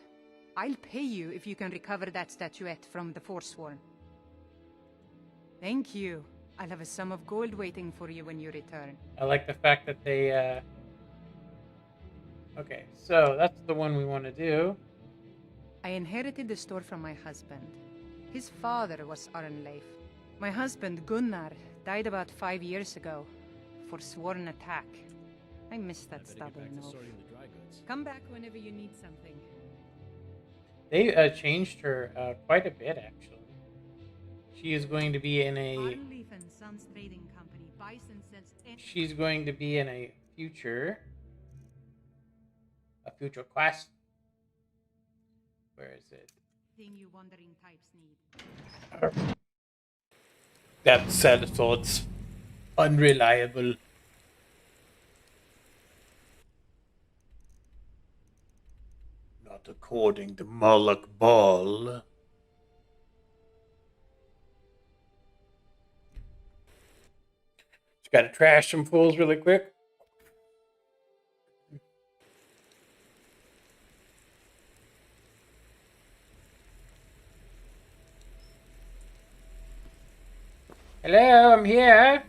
I'll pay you if you can recover that statuette from the Forsworn. Thank you. I'll have a sum of gold waiting for you when you return. I like the fact that they, Okay, so that's the one we want to do. I inherited the store from my husband. His father was Arnleif. My husband, Gunnar, died about 5 years ago. Forsworn attack. I miss that stubborn oaf. Come back whenever you need something. They changed her quite a bit, actually. She is going to be in a... Arnleif and Sons Trading Company buys and sells She's going to be in a future quest. Where is it? thing you wandering types need. That sellsword's unreliable. Not according to Moloch Ball. Just gotta trash some fools really quick. Hello, I'm here.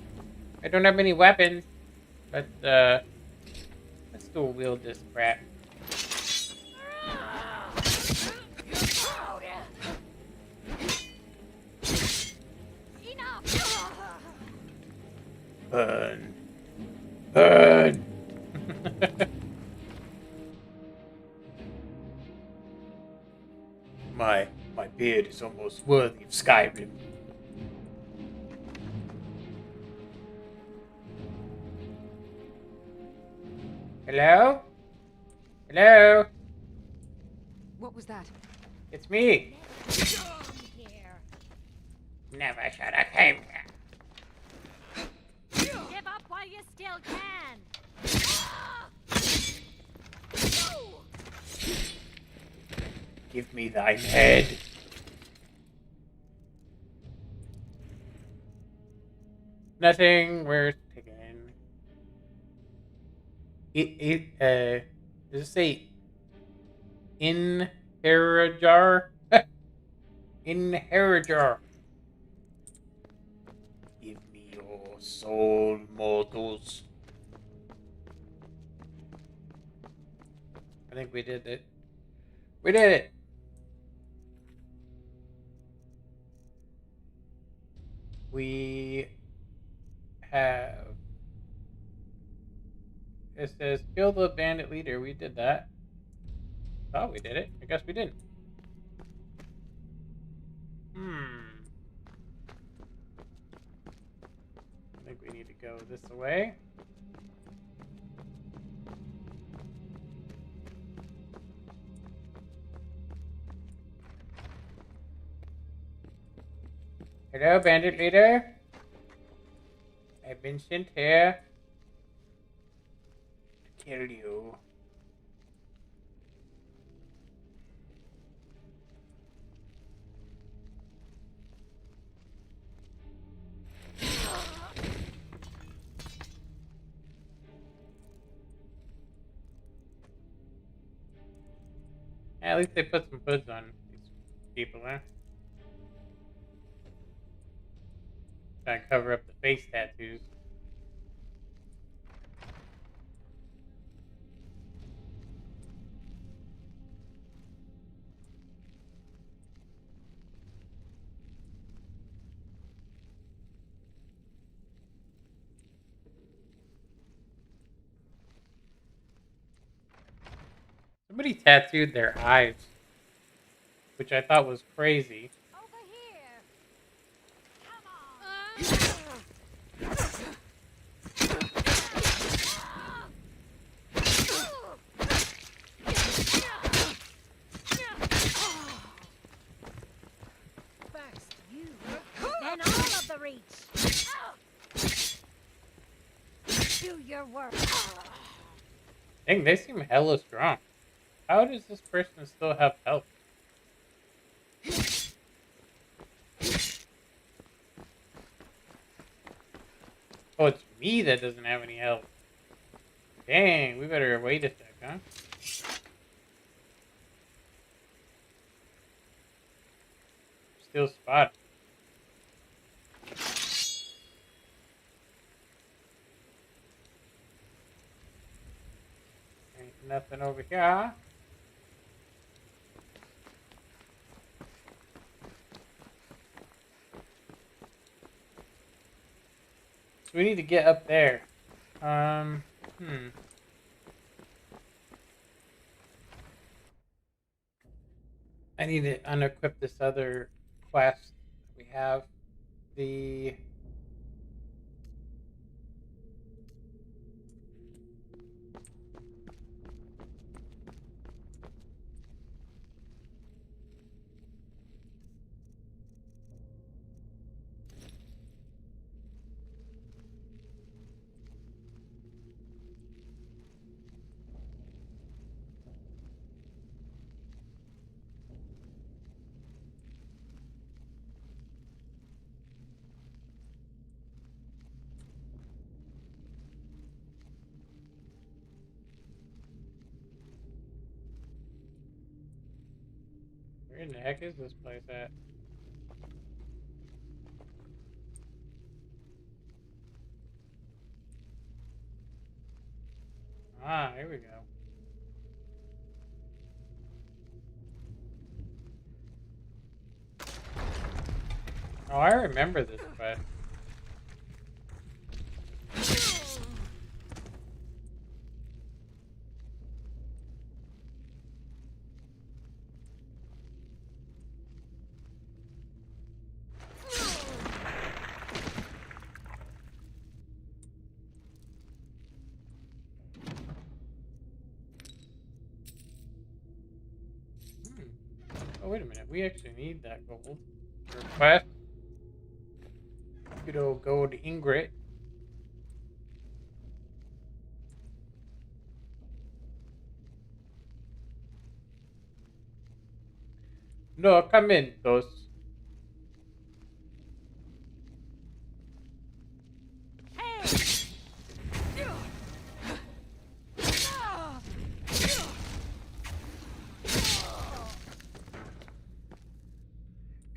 I don't have any weapons, but let's dual wield this crap. Burn. Burn. My beard is almost worthy of Skyrim. Hello? Hello? What was that? It's me. Here. Never should have came here. Give up while you still can. Give me thine head. Nothing worth taking. Does it say Inherijar? Inherijar. Give me your soul, mortals. I think we did it. We did it. We have. It says kill the bandit leader. We did that. Thought we did it. I guess we didn't. I think we need to go this way. Hello, bandit leader. I've been sent here to kill you. At least they put some hoods on these people, huh? Try and cover up the face tattoos. Somebody tattooed their eyes, which I thought was crazy. First you, then all of the reach. Do your work. Dang, they seem hella strong. How does this person still have health? Oh, it's me that doesn't have any health. Dang, we better wait a sec, huh? Still spot. Ain't nothing over here. So we need to get up there. I need to unequip this other quest we have. The where in the heck is this place at? Ah, here we go. Oh, I remember this quest. wait a minute. We actually need that gold. Request. Good old gold ingot. No, come in, Ghost.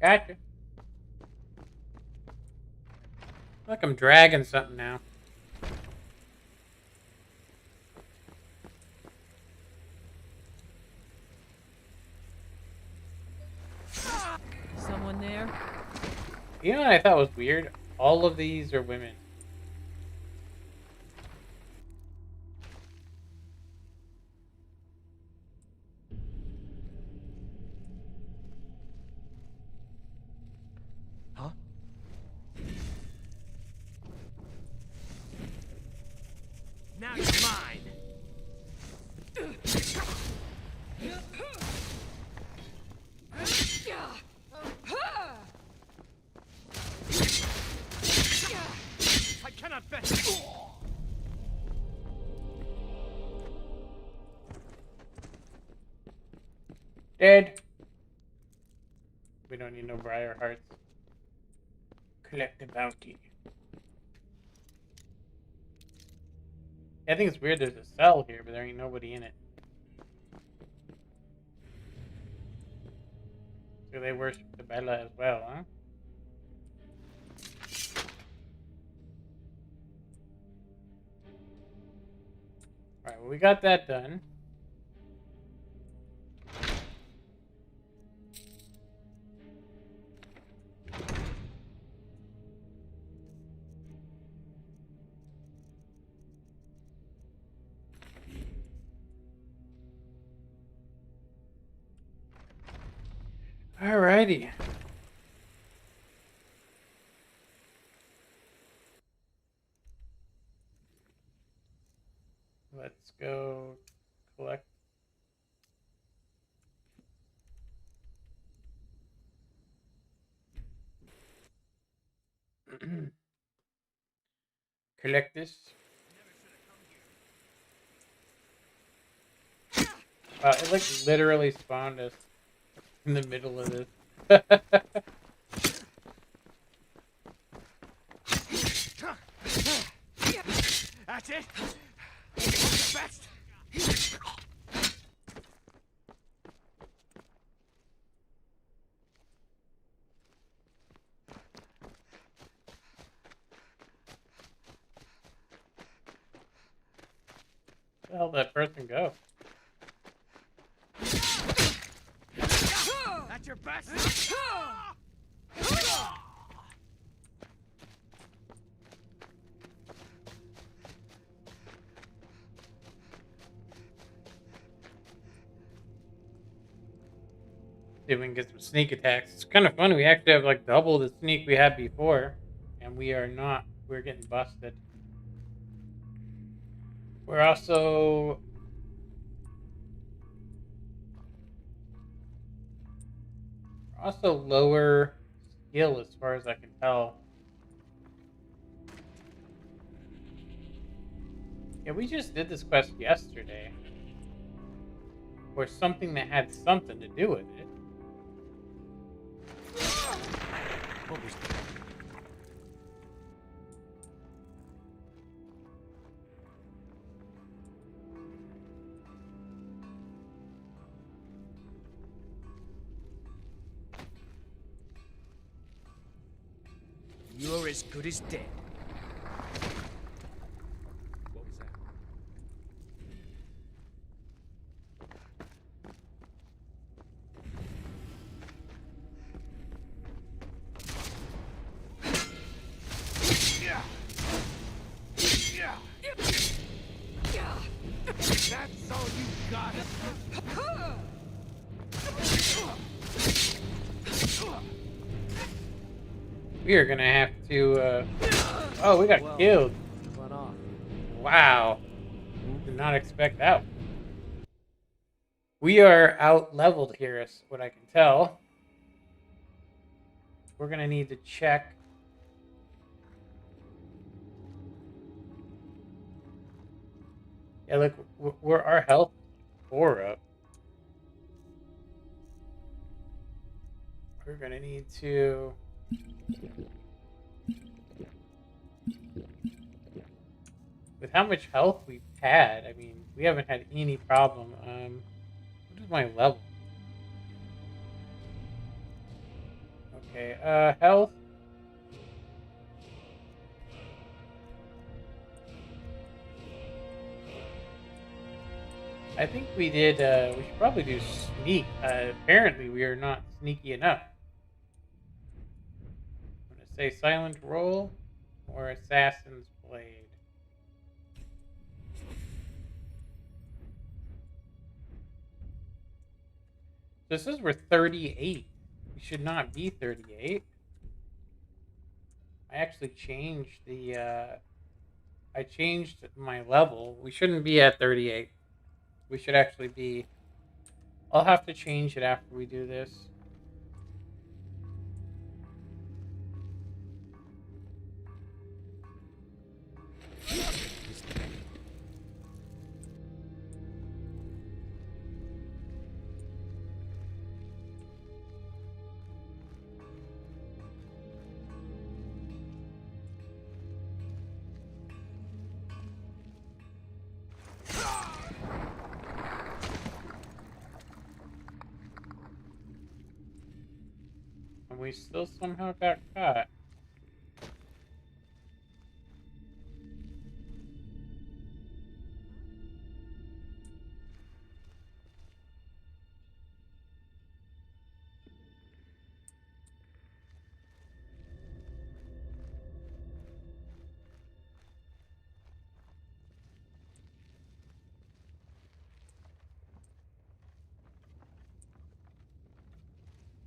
Gotcha. Look, I'm dragging something now. Someone there? You know what I thought was weird? All of these are women. Huh? Now you're mine. I cannot bet. Dead. We don't need no briar hearts. Collect the bounty. I think it's weird there's a cell here, but there ain't nobody in it. So they worship the Bella as well, huh? Alright, well, we got that done. Alrighty. Let's go collect. Collect this. It like literally spawned us in the middle of this. That's it. The best. Where the hell did that person go? That's your best. See if we can get some sneak attacks. It's kind of funny. We actually have like double the sneak we had before, and we are not. We're getting busted. We're also lower skill as far as I can tell. Yeah, we just did this quest yesterday. Or something that had something to do with it. What was that? You're as good as dead. What was that? That's all you got. We are gonna have to, oh, we got killed. Run off. Wow. Did not expect that. We are out leveled here, is what I can tell. We're gonna need to check. Yeah, look, we're our health 4 up. We're gonna need to. With how much health we've had, I mean, we haven't had any problem. What is my level? Okay, health. I think we did, we should probably do sneak. Apparently we are not sneaky enough. I'm gonna say silent roll or assassin's blade. So it says we're 38. We should not be 38. I actually changed the, I changed my level. We shouldn't be at 38. We should actually be... I'll have to change it after we do this. And we still somehow got caught.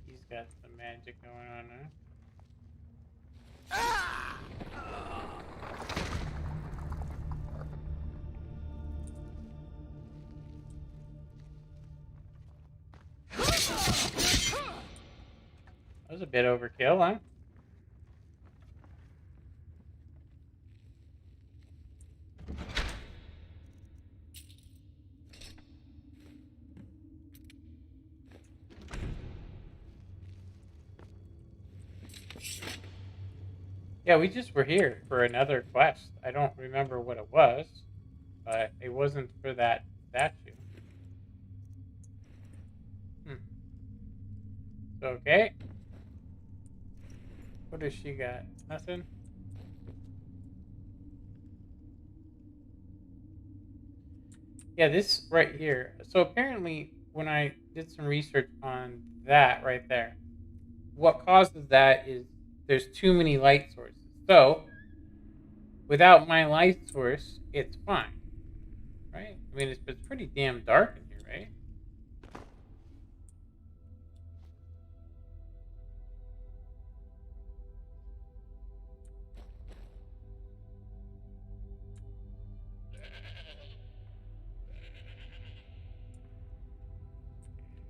He's got some magic going on there. That was a bit overkill, huh? Yeah, we just were here for another quest. I don't remember what it was, but it wasn't for that statue. Okay. What does she got? Nothing? Yeah, this right here. So apparently, when I did some research on that right there, what causes that is there's too many light sources. So, without my light source, it's fine. Right? I mean, it's pretty damn dark in here, right?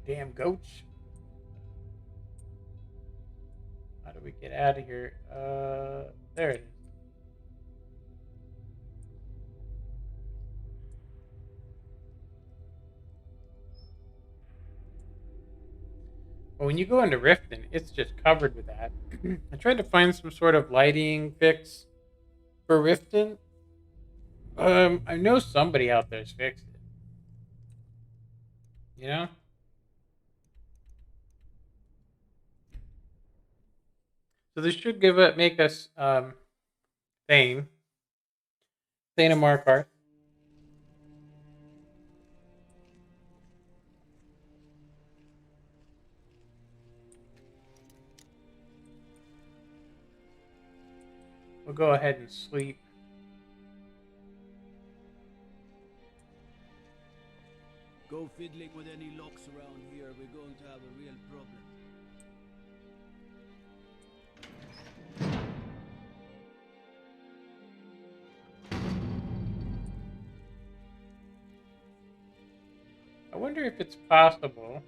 Damn goats. How do we get out of here? There it is. But when you go into Riften, it's just covered with that. I tried to find some sort of lighting fix for Riften. I know somebody out there's fixed it. You know? So this should make us Thane of Markarth. We'll go ahead and sleep. Go fiddling with any locks around here, we're going to have a real problem. wonder if it's possible.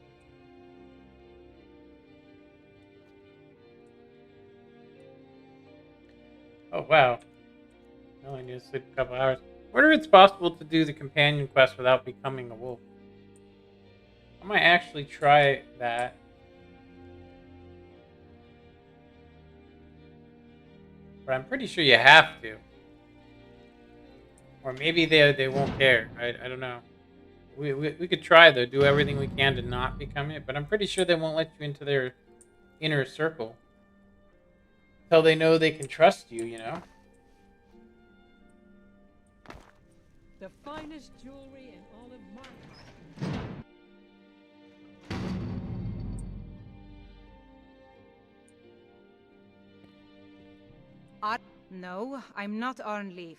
Oh, wow. I only need to sleep a couple hours. I wonder if it's possible to do the companion quest without becoming a wolf. I might actually try that. But I'm pretty sure you have to. Or maybe they won't care. I don't know. We could try though, do everything we can to not become it, but I'm pretty sure they won't let you into their inner circle. Until they know they can trust you, you know? The finest jewelry in all of Mark. No, I'm not Arnleaf.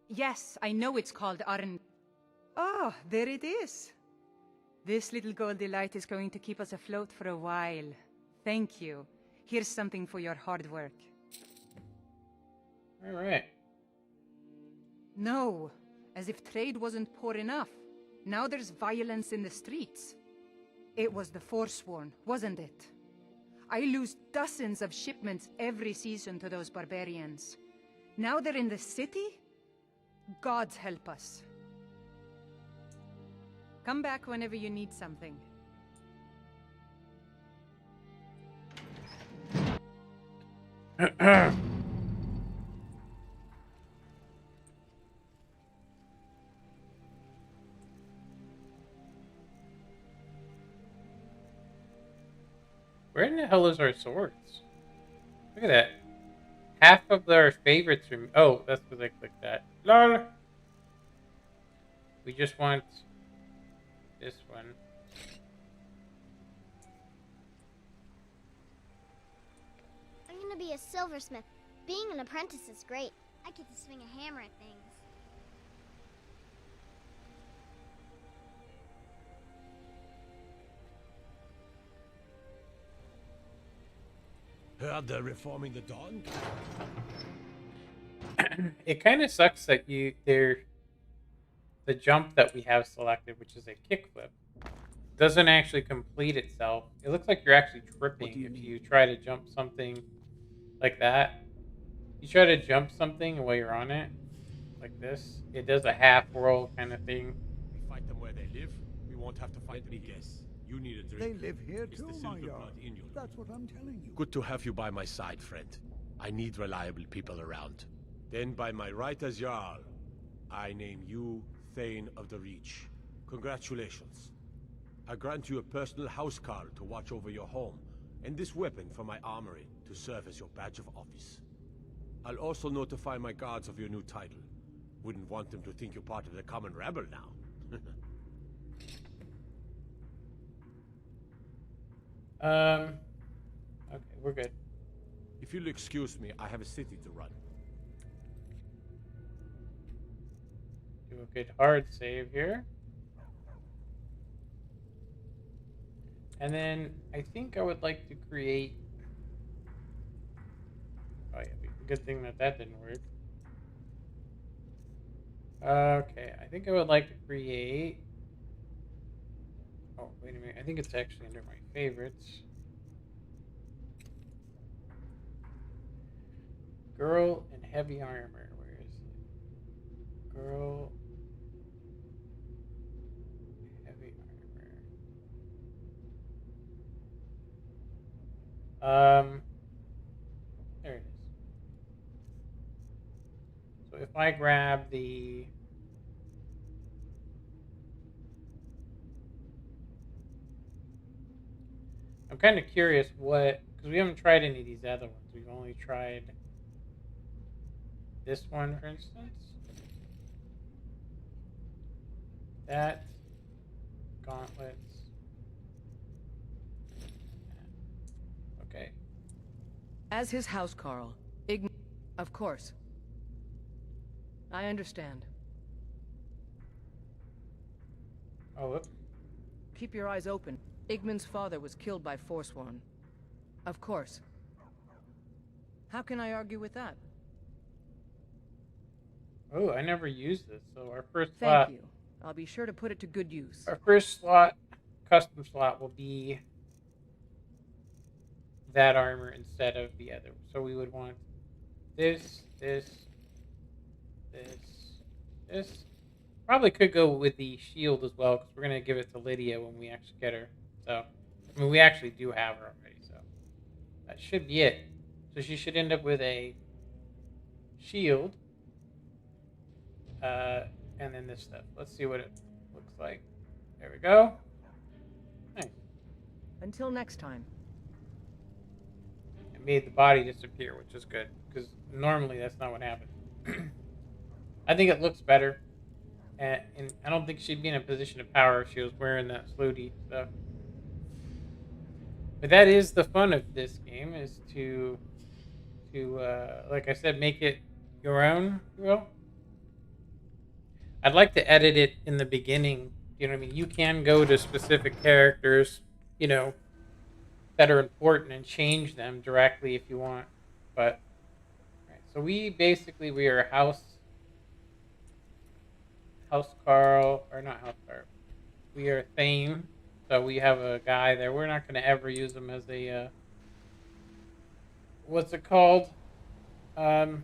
Yes, I know it's called Arn... Oh, there it is. This little goldy light is going to keep us afloat for a while. Thank you. Here's something for your hard work. Alright. No, as if trade wasn't poor enough. Now there's violence in the streets. It was the Forsworn, wasn't it? I lose dozens of shipments every season to those barbarians. Now they're in the city? Gods help us. Come back whenever you need something. Where in the hell is our swords? Look at that. Half of their favorites are... Oh, that's because I clicked that. LOL! We just want this one. I'm gonna be a silversmith. Being an apprentice is great. I get to swing a hammer at things. Heard they're reforming the Dawn? It kind of sucks that the jump that we have selected, which is a kickflip, doesn't actually complete itself. It looks like you're actually tripping if you try to jump something like that. You try to jump something while you're on it, like this. It does a half roll kind of thing. We fight them where they live. We won't have to fight them. Let me guess. You need a drink. They live here It's too, the my silver Jarl. blood in you. That's what I'm telling you. Good to have you by my side, friend. I need reliable people around. Then by my right as Jarl, I name you Thane of the Reach. Congratulations. I grant you a personal housecarl to watch over your home, and this weapon from my armory to serve as your badge of office. I'll also notify my guards of your new title. Wouldn't want them to think you're part of the common rabble now. Okay, we're good. If you'll excuse me, I have a city to run. Do a good hard save here. And then I think I would like to create... Oh yeah, good thing that didn't work. Okay, I think I would like to create... Oh, wait a minute. I think it's actually under my favorites. Girl in heavy armor. Where is it? Girl... heavy armor. There it is. So if I grab the... I'm kind of curious what... Because we haven't tried any of these other ones. We've only tried this one, for instance. That. Gauntlets. Okay. As his housecarl, of course. I understand. Oh, whoops. Keep your eyes open. Igmund's father was killed by Forsworn. Of course. How can I argue with that? Oh, I never used this, so our first Thank you. I'll be sure to put it to good use. Our first slot, custom slot, will be that armor instead of the other. So we would want this, this, this, this. Probably could go with the shield as well, because we're going to give it to Lydia when we actually get her. So, I mean, we actually do have her already, so that should be it. So she should end up with a shield. And then this stuff. Let's see what it looks like. There we go. Nice. Until next time. It made the body disappear, which is good, because normally that's not what happens. I think it looks better. And I don't think she'd be in a position of power if she was wearing that floaty stuff. But that is the fun of this game, is to like I said, make it your own, if you will. I'd like to edit it in the beginning. You know what I mean? You can go to specific characters, you know, that are important and change them directly if you want. But, right, so we are House Carl, or not House Carl. We are Thane. So we have a guy there. We're not going to ever use him as a, what's it called? And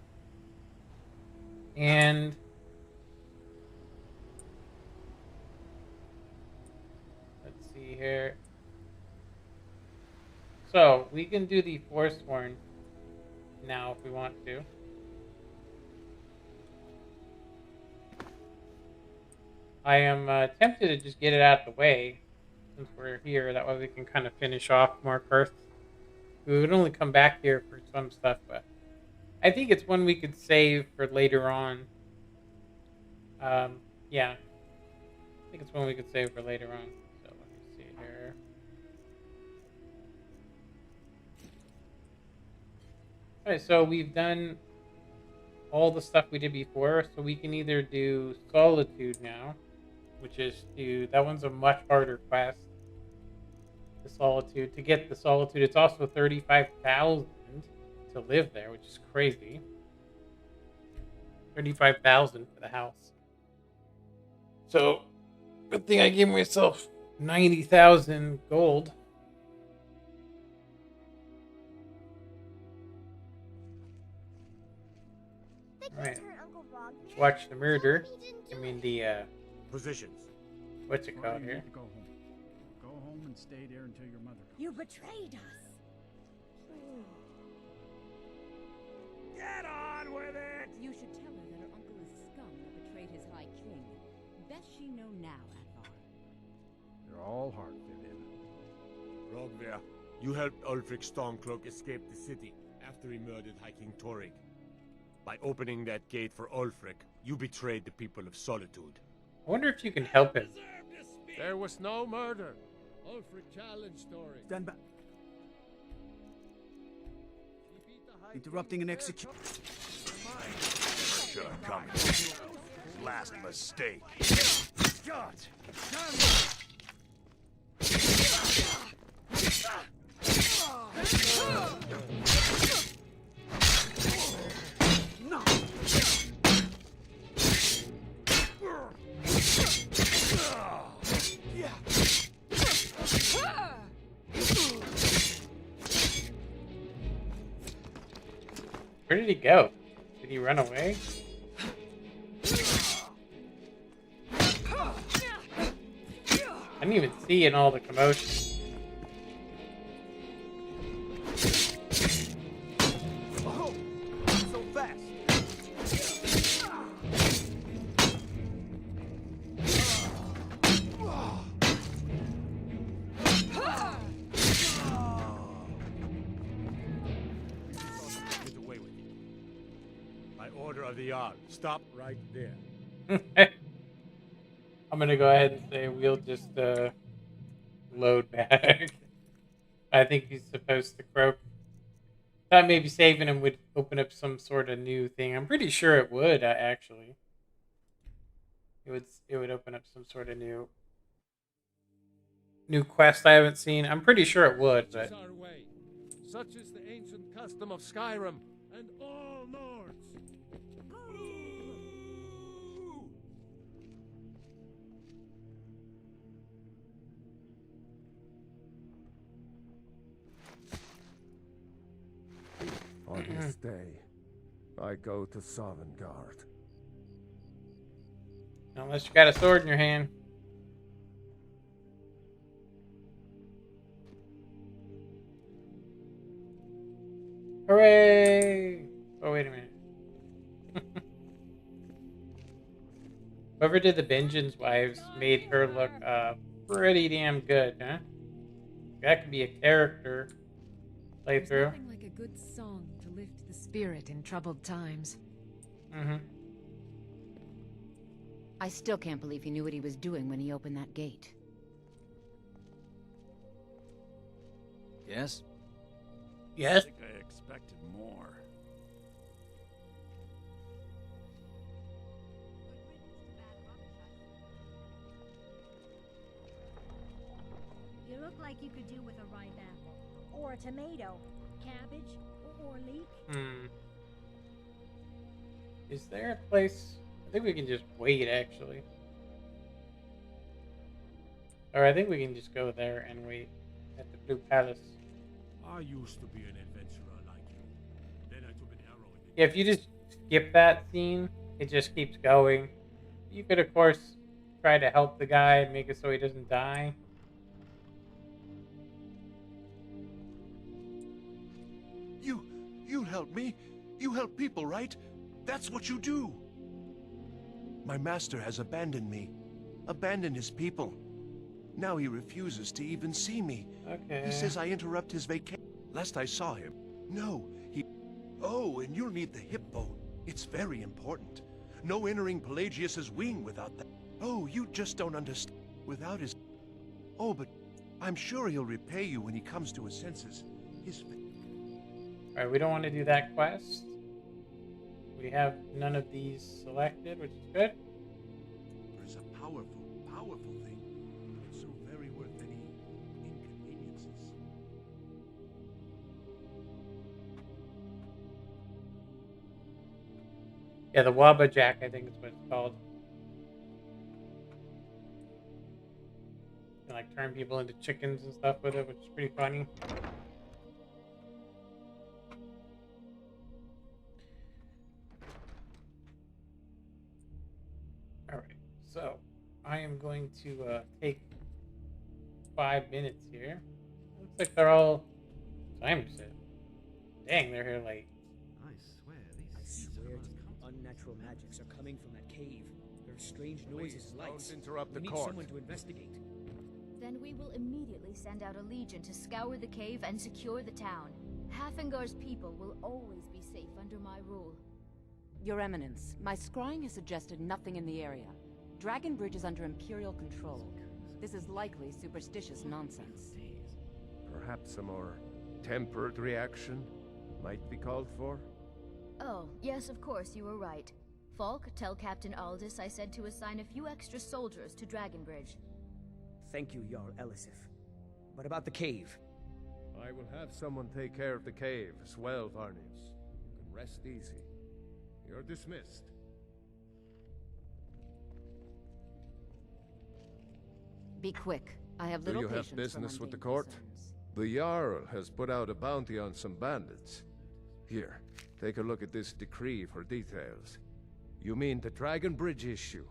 let's see here. So we can do the Forsworn now if we want to. I am tempted to just get it out of the way since we're here. That way we can kind of finish off more Earth. We would only come back here for some stuff, but I think it's one we could save for later on. Yeah. I think it's one we could save for later on. So let me see here. Alright, so we've done all the stuff we did before, so we can either do Solitude now, which is that one's a much harder quest. The Solitude. To get the Solitude, it's also 35,000 to live there, which is crazy. 35,000 for the house. So, good thing I gave myself 90,000 gold. Alright. Let's watch the murder. I mean the Positions. What's it called here? Go home. Go home and stay there until your mother comes. You betrayed us. Get on with it! You should tell her that her uncle is scum that betrayed his high king. Best she know now, Advar. They're all hard fit in. Rogver, you helped Ulfric Stormcloak escape the city after he murdered High King Torrig. By opening that gate for Ulfric, you betrayed the people of Solitude. I wonder if you can help him. There was no murder. Ulfric challenged Torrig. Stand back. Interrupting an execution. Should have come. Last mistake. God. No. Where did he go? Did he run away? I didn't even see in all the commotion. Oh, so fast. Get away with it. By order of the Jarl, stop right there. I'm gonna go ahead and say we'll just load back. I think he's supposed to croak. Thought maybe saving him would open up some sort of new thing. I'm pretty sure it would actually. It would open up some sort of new quest I haven't seen. I'm pretty sure it would, but Our way. Such is the ancient custom of Skyrim and all Nords. This day, I go to Sovngarde. Unless you got a sword in your hand. Hooray! Oh, wait a minute. Whoever did the Vengeance Wives made her look pretty damn good, huh? That could be a character There's playthrough. nothing like a good song to lift the spirit in troubled times. Mm-hmm. I still can't believe he knew what he was doing when he opened that gate. Yes? Yes? I think I expected more. You look like you could do with a ripe apple. Or a tomato. Cabbage. Or leek. Is there a place? I think we can just wait, actually. Or I think we can just go there and wait at the Blue Palace. I used to be an adventurer like you. Then I took an arrow in the... Yeah, if you just skip that scene, it just keeps going. You could, of course, try to help the guy and make it so he doesn't die. You help me. You help people, right? That's what you do. My master has abandoned me. Abandoned his people. Now he refuses to even see me. Okay. He says I interrupt his vacation. Last I saw him. No, he... Oh, and you'll need the hip bone. It's very important. No entering Pelagius's wing without that. Oh, you just don't understand. Without his... Oh, but I'm sure he'll repay you when he comes to his senses. His... Alright, we don't want to do that quest. We have none of these selected, which is good. It's a powerful thing. It's so very worth any inconveniences. Yeah, the Wabba Jack, I think is what it's called. You can, like, turn people into chickens and stuff with it, which is pretty funny. Alright, so I am going to take 5 minutes here. Looks like they're all time set. Dang, they're here late. I swear unnatural magics are coming from that cave. There are strange noises and lights. Don't interrupt the We need court. someone to investigate. Then we will immediately send out a legion to scour the cave and secure the town. Hafingar's people will always be safe under my rule. Your Eminence, my scrying has suggested nothing in the area. Dragon Bridge is under Imperial control. This is likely superstitious nonsense. Perhaps a more tempered reaction might be called for? Oh, yes, of course, you were right. Falk, tell Captain Aldous I said to assign a few extra soldiers to Dragon Bridge. Thank you, Jarl Elisif. What about the cave? I will have someone take care of the cave as well, Varnius. You can rest easy. You're dismissed. Be quick. I have Do little you patience have for business with the mundane court? concerns. The Jarl has put out a bounty on some bandits. Here, take a look at this decree for details. You mean the Dragon Bridge issue?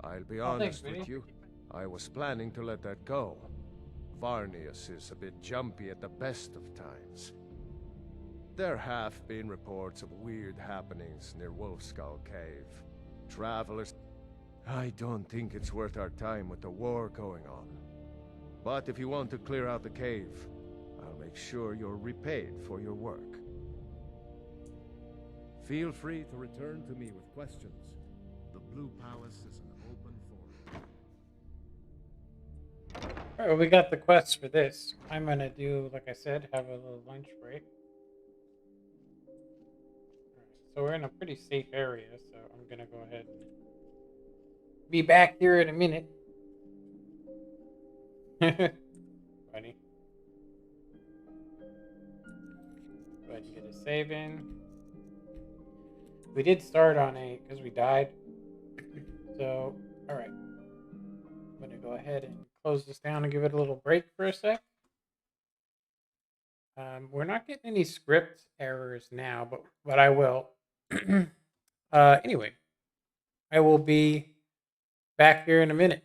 I'll be honest thanks, with you. I was planning to let that go. Varnius is a bit jumpy at the best of times. There have been reports of weird happenings near Wolfskull Cave. Travelers... I don't think it's worth our time with the war going on. But if you want to clear out the cave, I'll make sure you're repaid for your work. Feel free to return to me with questions. The Blue Palace is an open forum. Alright, well, we got the quests for this. I'm gonna do, like I said, have a little lunch break. Alright, so we're in a pretty safe area, so I'm gonna go ahead and be back here in a minute. Funny. Go ahead and get a save in. We did start on a, because we died. So, alright. I'm going to go ahead and close this down and give it a little break for a sec. We're not getting any script errors now, but I will. Anyway, I will be back here in a minute.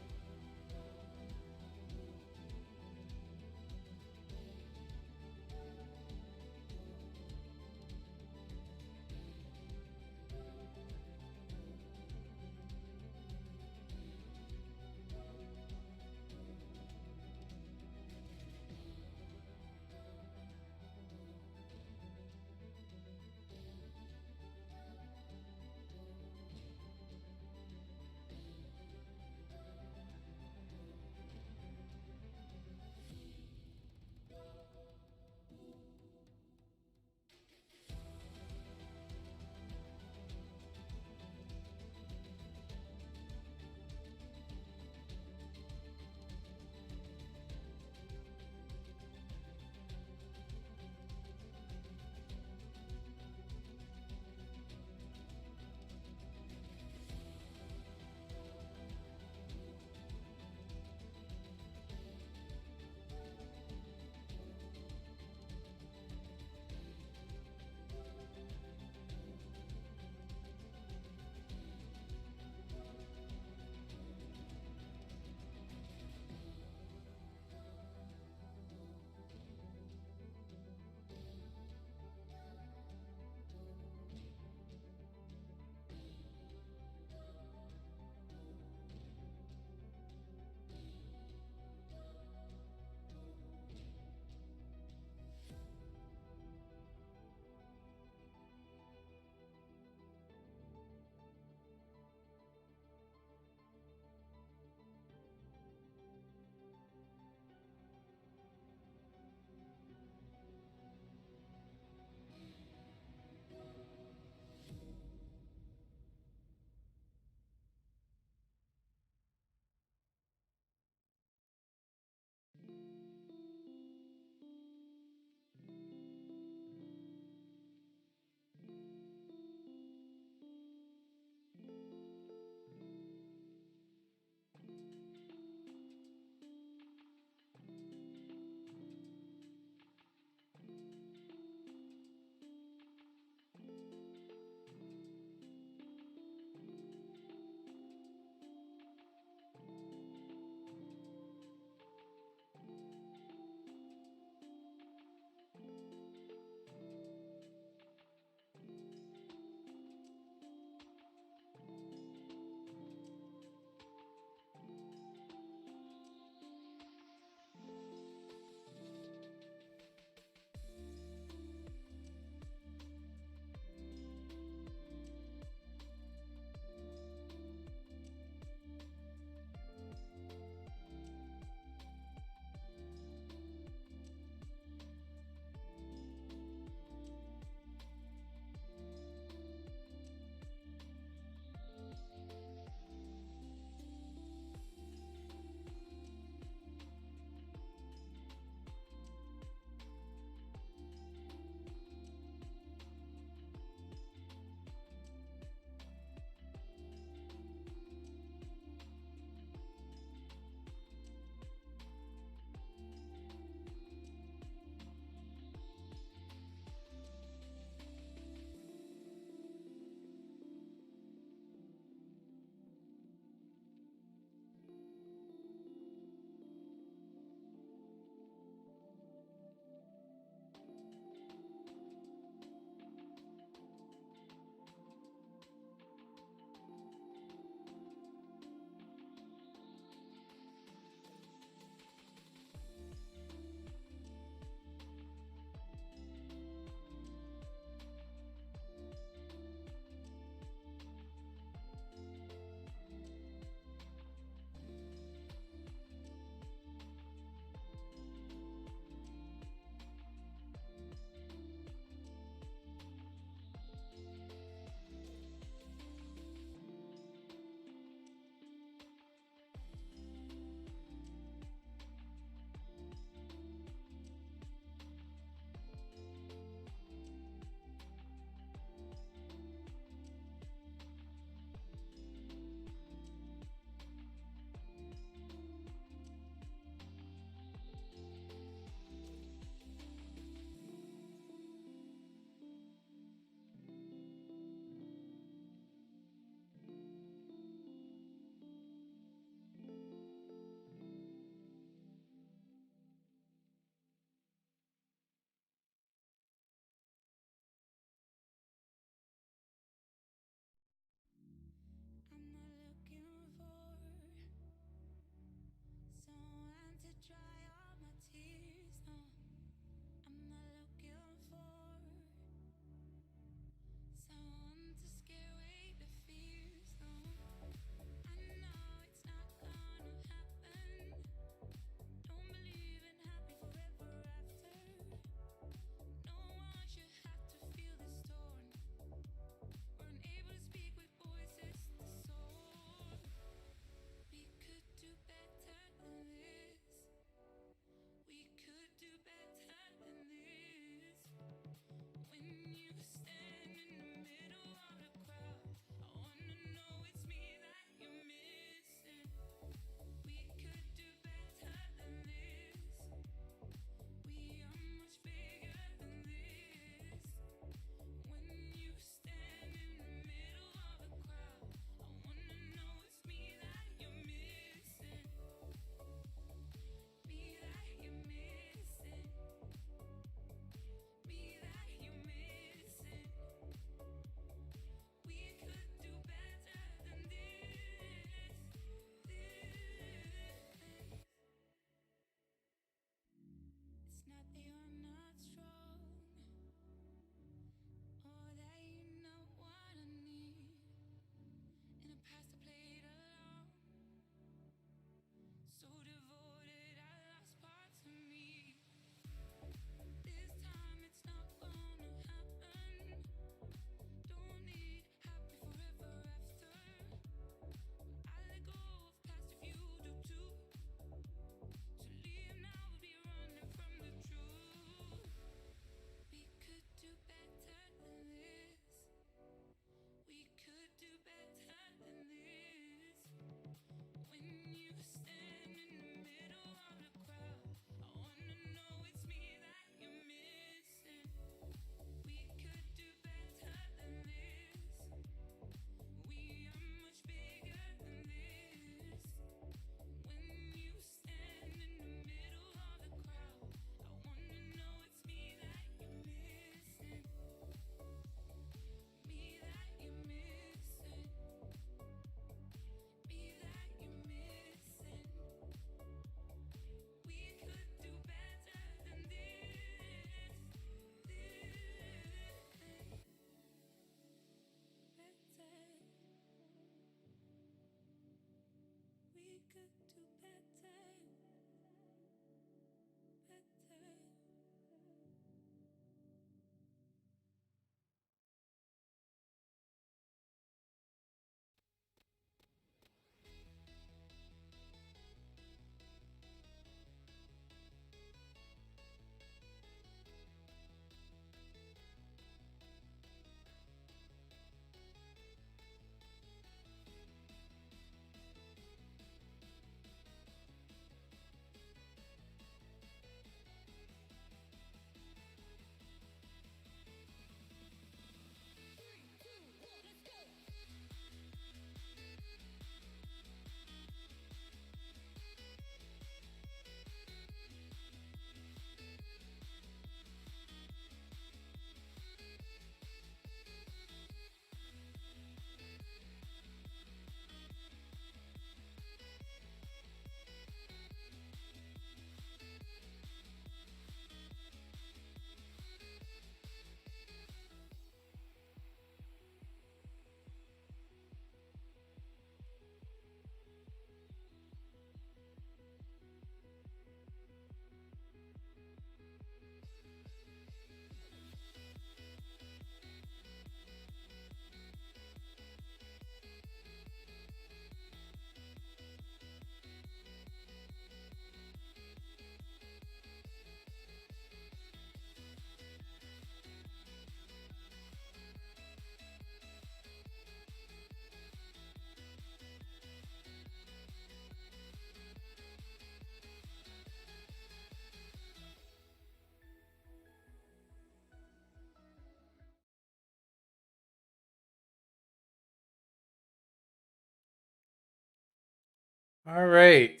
All right.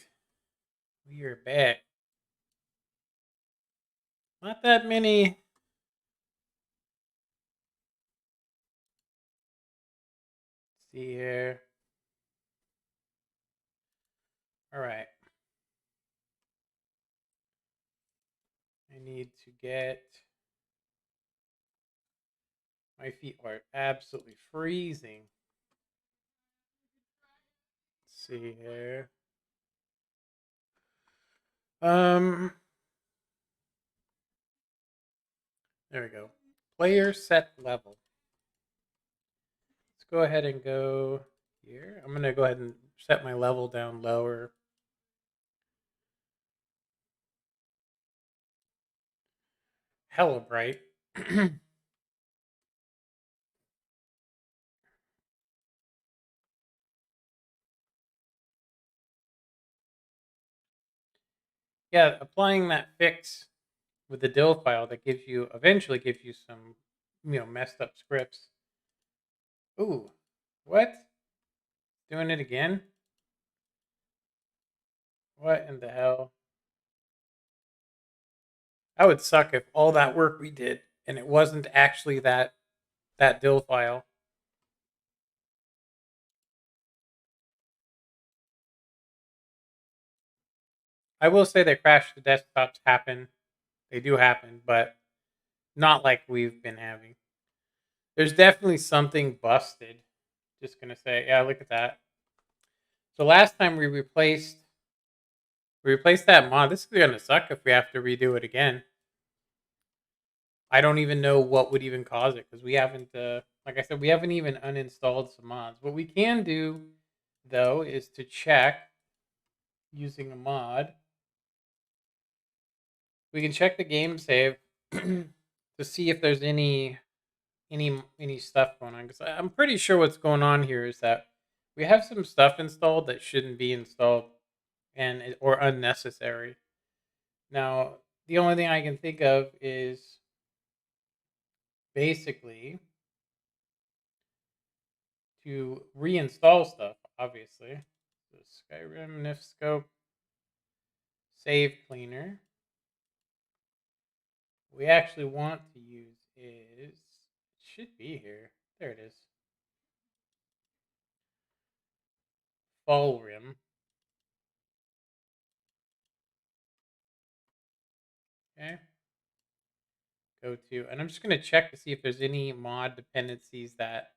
We are back. Not that many. Let's see here. All right. I need to get. My feet are absolutely freezing. Let's see here. There we go. Player set level. Let's go ahead and go here. I'm going to go ahead and set my level down lower. Hella bright. Yeah, applying that fix with the dill file that gives you eventually gives you some messed up scripts. Ooh, what? Doing it again? What in the hell? That would suck if all that work we did and it wasn't actually that dill file. I will say that crash to desktops happen. They do happen, but not like we've been having. There's definitely something busted. Just gonna say, yeah, look at that. So last time we replaced that mod. This is gonna suck if we have to redo it again. I don't even know what would even cause it because we haven't, like I said, we haven't even uninstalled some mods. What we can do though is to check using a mod. We can check the game save to see if there's any stuff going on. Because I'm pretty sure what's going on here is that we have some stuff installed that shouldn't be installed or unnecessary. Now, the only thing I can think of is basically to reinstall stuff, obviously. So Skyrim NIF scope save cleaner. What we actually want to use is, it should be here. There it is. Fulrim. Okay. Go to, and I'm just going to check to see if there's any mod dependencies that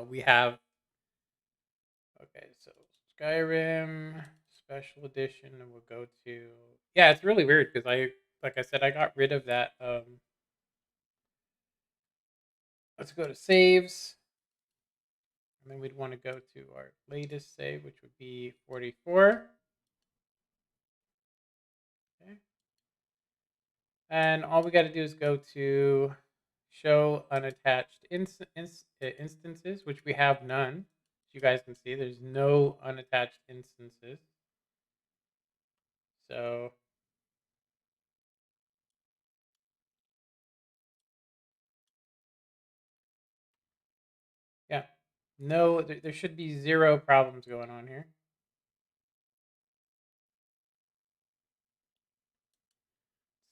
we have. Okay, so Skyrim Special Edition, and we'll go to, yeah, it's really weird because like I said, I got rid of that. Let's go to saves. And then we'd want to go to our latest save, which would be 44. Okay. And all we got to do is go to show unattached instances, which we have none. As you guys can see, there's no unattached instances. So yeah, no, there should be zero problems going on here.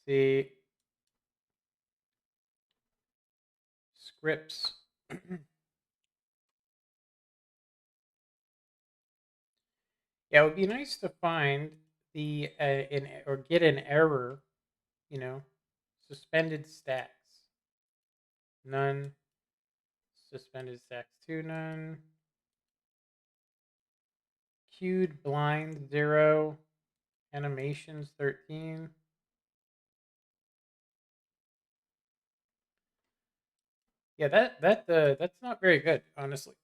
See, scripts. Yeah, it would be nice to find the or get an error, suspended stacks. None. Suspended stacks 2, none. Queued blind 0. Animations 13. Yeah, that's not very good, honestly.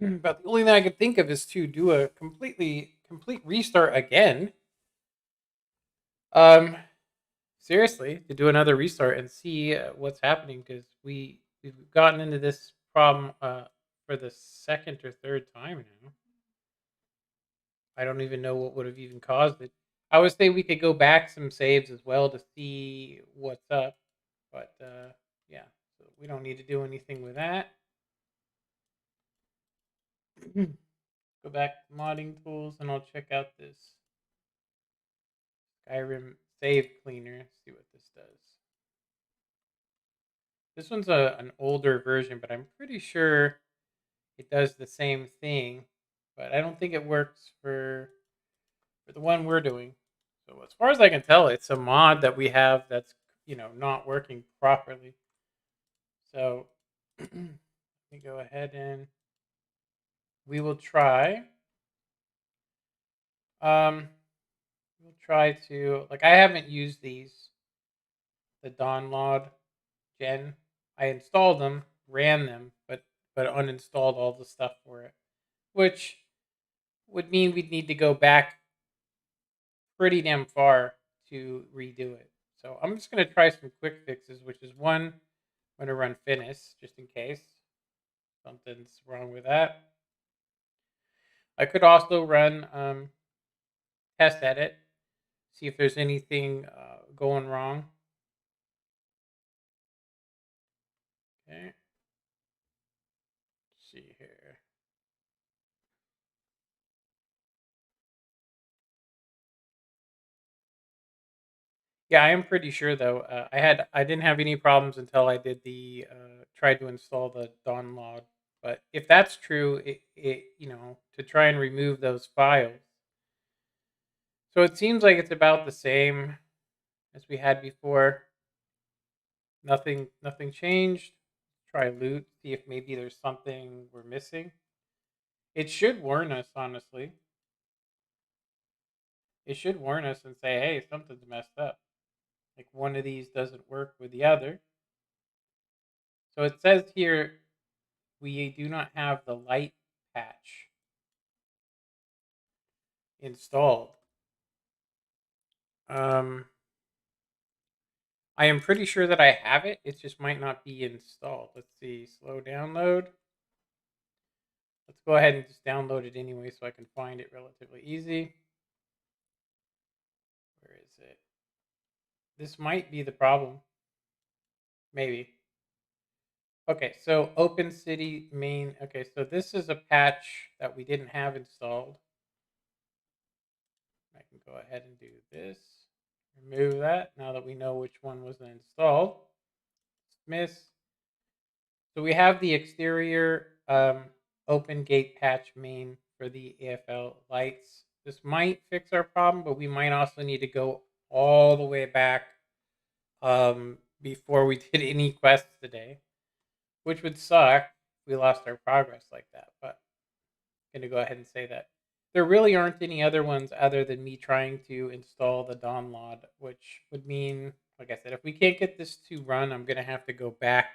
But the only thing I could think of is to do a complete restart again. Seriously, to do another restart and see what's happening, because we've gotten into this problem for the second or third time now. I don't even know what would have even caused it. I would say we could go back some saves as well to see what's up, but yeah, so we don't need to do anything with that. Go back to modding tools and I'll check out this Skyrim save cleaner. See what this does. This one's an older version, but I'm pretty sure it does the same thing. But I don't think it works for the one we're doing. So as far as I can tell, it's a mod that we have that's not working properly. So let me go ahead and we will try. We'll try to I haven't used the download gen. I installed them, ran them, but uninstalled all the stuff for it, which would mean we'd need to go back pretty damn far to redo it. So I'm just going to try some quick fixes, which is one, I'm going to run finis just in case something's wrong with that. I could also run test edit, see if there's anything going wrong. Okay. Let's see here. Yeah, I am pretty sure though. I didn't have any problems until I did the tried to install the download. But if that's true, it to try and remove those files. So it seems like it's about the same as we had before. Nothing changed. Try loot, see if maybe there's something we're missing. It should warn us, honestly. It should warn us and say, hey, something's messed up. Like one of these doesn't work with the other. So it says here we do not have the light patch installed. I am pretty sure that I have it. It just might not be installed. Let's see. Slow download. Let's go ahead and just download it anyway so I can find it relatively easy. Where is it? This might be the problem. Maybe. Okay, so Open City main. Okay, so this is a patch that we didn't have installed. I can go ahead and do this. Remove that now that we know which one was installed. Dismiss. So we have the exterior open gate patch main for the AFL lights. This might fix our problem, but we might also need to go all the way back before we did any quests today, which would suck if we lost our progress like that. But I'm going to go ahead and say that there really aren't any other ones other than me trying to install the download, which would mean, like I said, if we can't get this to run, I'm going to have to go back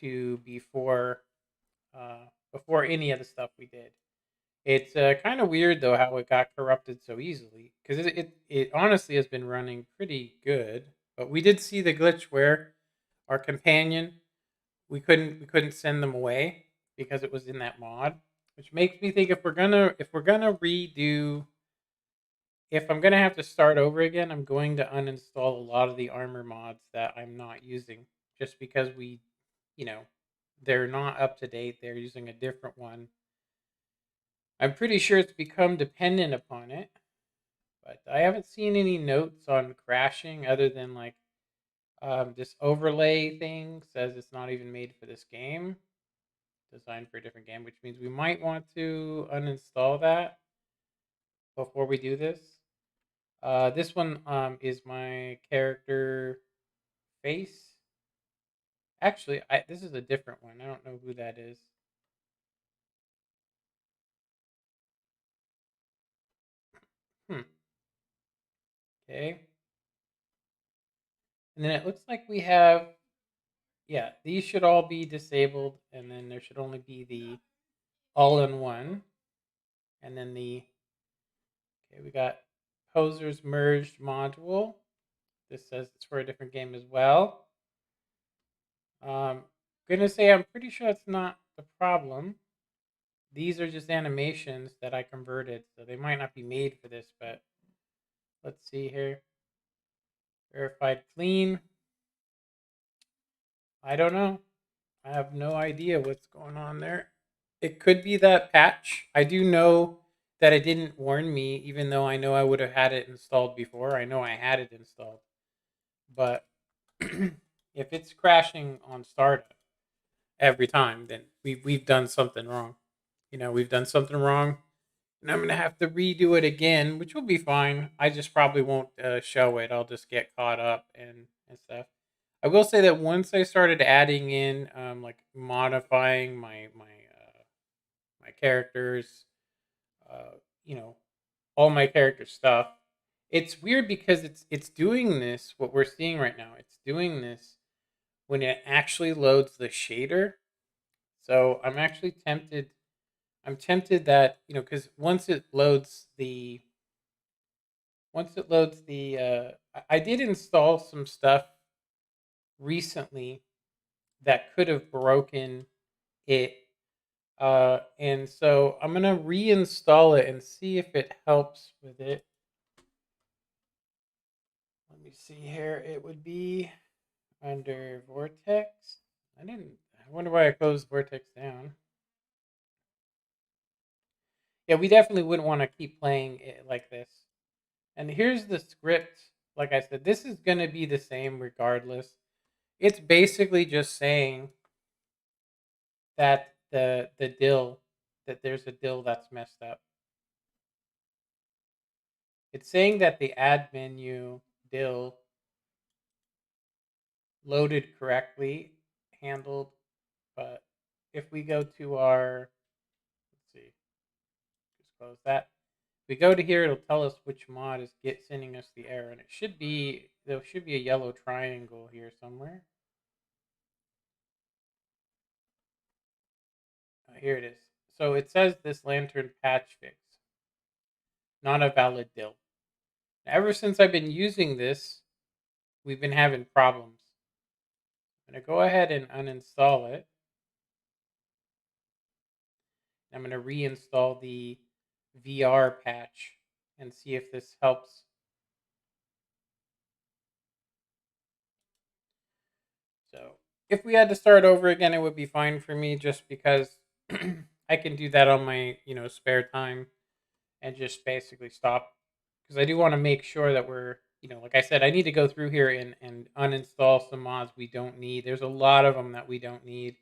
to before any of the stuff we did. It's kind of weird though how it got corrupted so easily, because it honestly has been running pretty good. But we did see the glitch where our companion we couldn't send them away because it was in that mod, which makes me think if we're gonna redo, if I'm gonna have to start over again, I'm going to uninstall a lot of the armor mods that I'm not using, just because they're not up to date. They're using a different one. I'm pretty sure it's become dependent upon it, but I haven't seen any notes on crashing other than this overlay thing says it's not even made for this game, designed for a different game, which means we might want to uninstall that before we do this. This one is my character face. Actually, this is a different one. I don't know who that is. Okay. And then it looks like we have, yeah, these should all be disabled, and then there should only be the all-in-one. And then okay, we got Poser's merged module. This says it's for a different game as well. Gonna say I'm pretty sure that's not the problem. These are just animations that I converted, so they might not be made for this, but let's see here. Verified clean. I don't know. I have no idea what's going on there. it could be that patch. I do know that it didn't warn me, even though I know I would have had it installed before. I know I had it installed. But if it's crashing on startup every time, then we've done something wrong. We've done something wrong, and I'm gonna have to redo it again, which will be fine. I just probably won't show it. I'll just get caught up and stuff. I will say that once I started adding in, like modifying my characters, uh, you know, all my character stuff. It's weird because it's doing this. What we're seeing right now, it's doing this when it actually loads the shader. So I'm actually tempted. I'm tempted that because once it loads the I did install some stuff recently that could have broken it. And so I'm gonna reinstall it and see if it helps with it. Let me see here. It would be under Vortex. I wonder why I closed Vortex down. Yeah, we definitely wouldn't want to keep playing it like this. And here's the script. Like I said, this is going to be the same regardless. It's basically just saying that that there's a dill that's messed up. It's saying that the add menu dill loaded correctly, handled, but if we go to our, let's see, just close that. If we go to here, it'll tell us which mod is sending us the error, and there should be a yellow triangle here somewhere. Here it is. So it says this lantern patch fix, not a valid dill. Ever since I've been using this, we've been having problems. I'm going to go ahead and uninstall it. I'm going to reinstall the VR patch and see if this helps. So if we had to start over again, it would be fine for me just because I can do that on my, spare time and just basically stop. Because I do want to make sure that we're, like I said, I need to go through here and uninstall some mods we don't need. There's a lot of them that we don't need.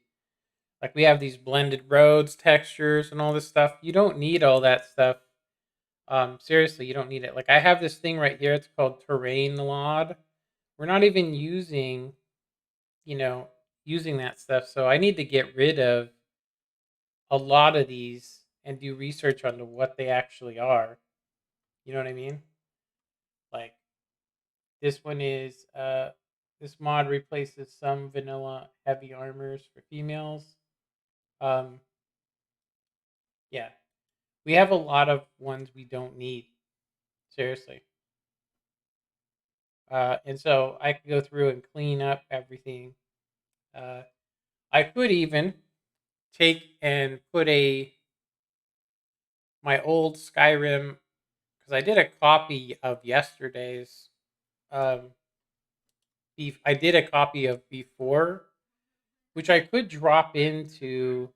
Like we have these blended roads, textures, and all this stuff. You don't need all that stuff. Seriously, you don't need it. Like I have this thing right here. It's called terrain mod. We're not even using that stuff. So I need to get rid of a lot of these and do research onto what they actually are. You know what I mean? Like this one is this mod replaces some vanilla heavy armors for females. Um yeah. We have a lot of ones we don't need. Seriously. And so I could go through and clean up everything. I could even take and put my old Skyrim, because I did a copy of yesterday's. Um, I did a copy of before, which I could drop into.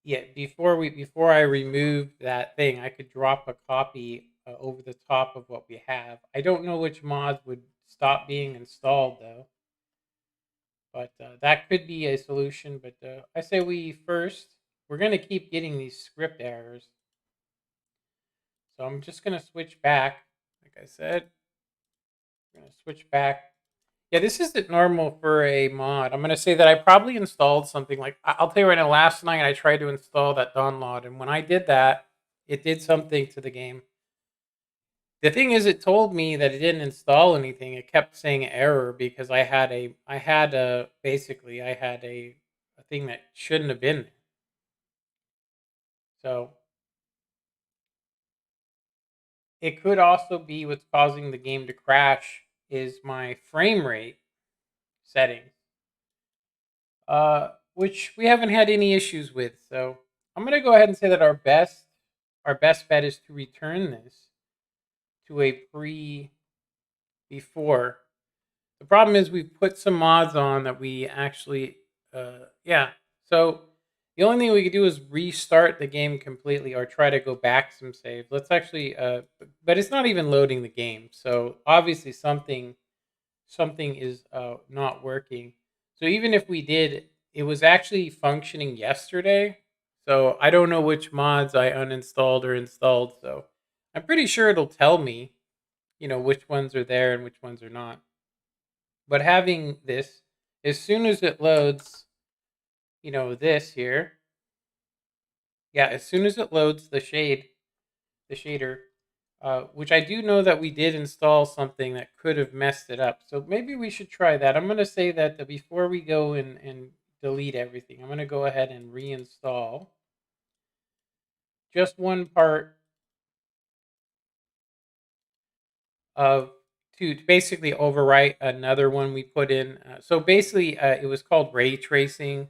Yeah, before I removed that thing, I could drop a copy over the top of what we have. I don't know which mods would stop being installed though, but that could be a solution. But I say we're gonna keep getting these script errors. So I'm just going to switch back. Like I said, I'm going to switch back. Yeah, this isn't normal for a mod. I'm going to say that I probably installed something like, I'll tell you right now, last night I tried to install that download. And when I did that, it did something to the game. The thing is, it told me that it didn't install anything. It kept saying error because I had a thing that shouldn't have been there. So it could also be what's causing the game to crash is my frame rate settings, which we haven't had any issues with. So I'm going to go ahead and say that our best bet is to return this to a before. The problem is we've put some mods on that we actually, yeah. So The only thing we could do is restart the game completely or try to go back some saves. Let's actually, but it's not even loading the game. So obviously something is not working. So even if we did, it was actually functioning yesterday. So I don't know which mods I uninstalled or installed. So I'm pretty sure it'll tell me, which ones are there and which ones are not. But having this, as soon as it loads, this here, yeah, as soon as it loads the shader, which I do know that we did install something that could have messed it up. So maybe we should try that. I'm going to say that before we go and delete everything, I'm going to go ahead and reinstall just one part of to basically overwrite another one we put in. So basically, it was called ray tracing.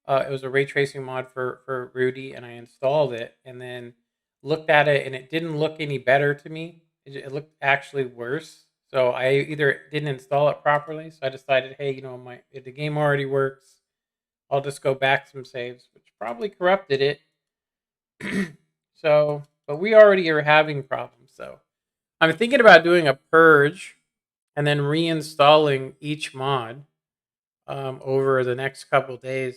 It was a ray tracing mod for Rudy, and I installed it and then looked at it, and it didn't look any better to me. It looked actually worse. So I either didn't install it properly, so I decided, hey, if the game already works, I'll just go back some saves, which probably corrupted it. So, but we already are having problems. So I'm thinking about doing a purge and then reinstalling each mod over the next couple days.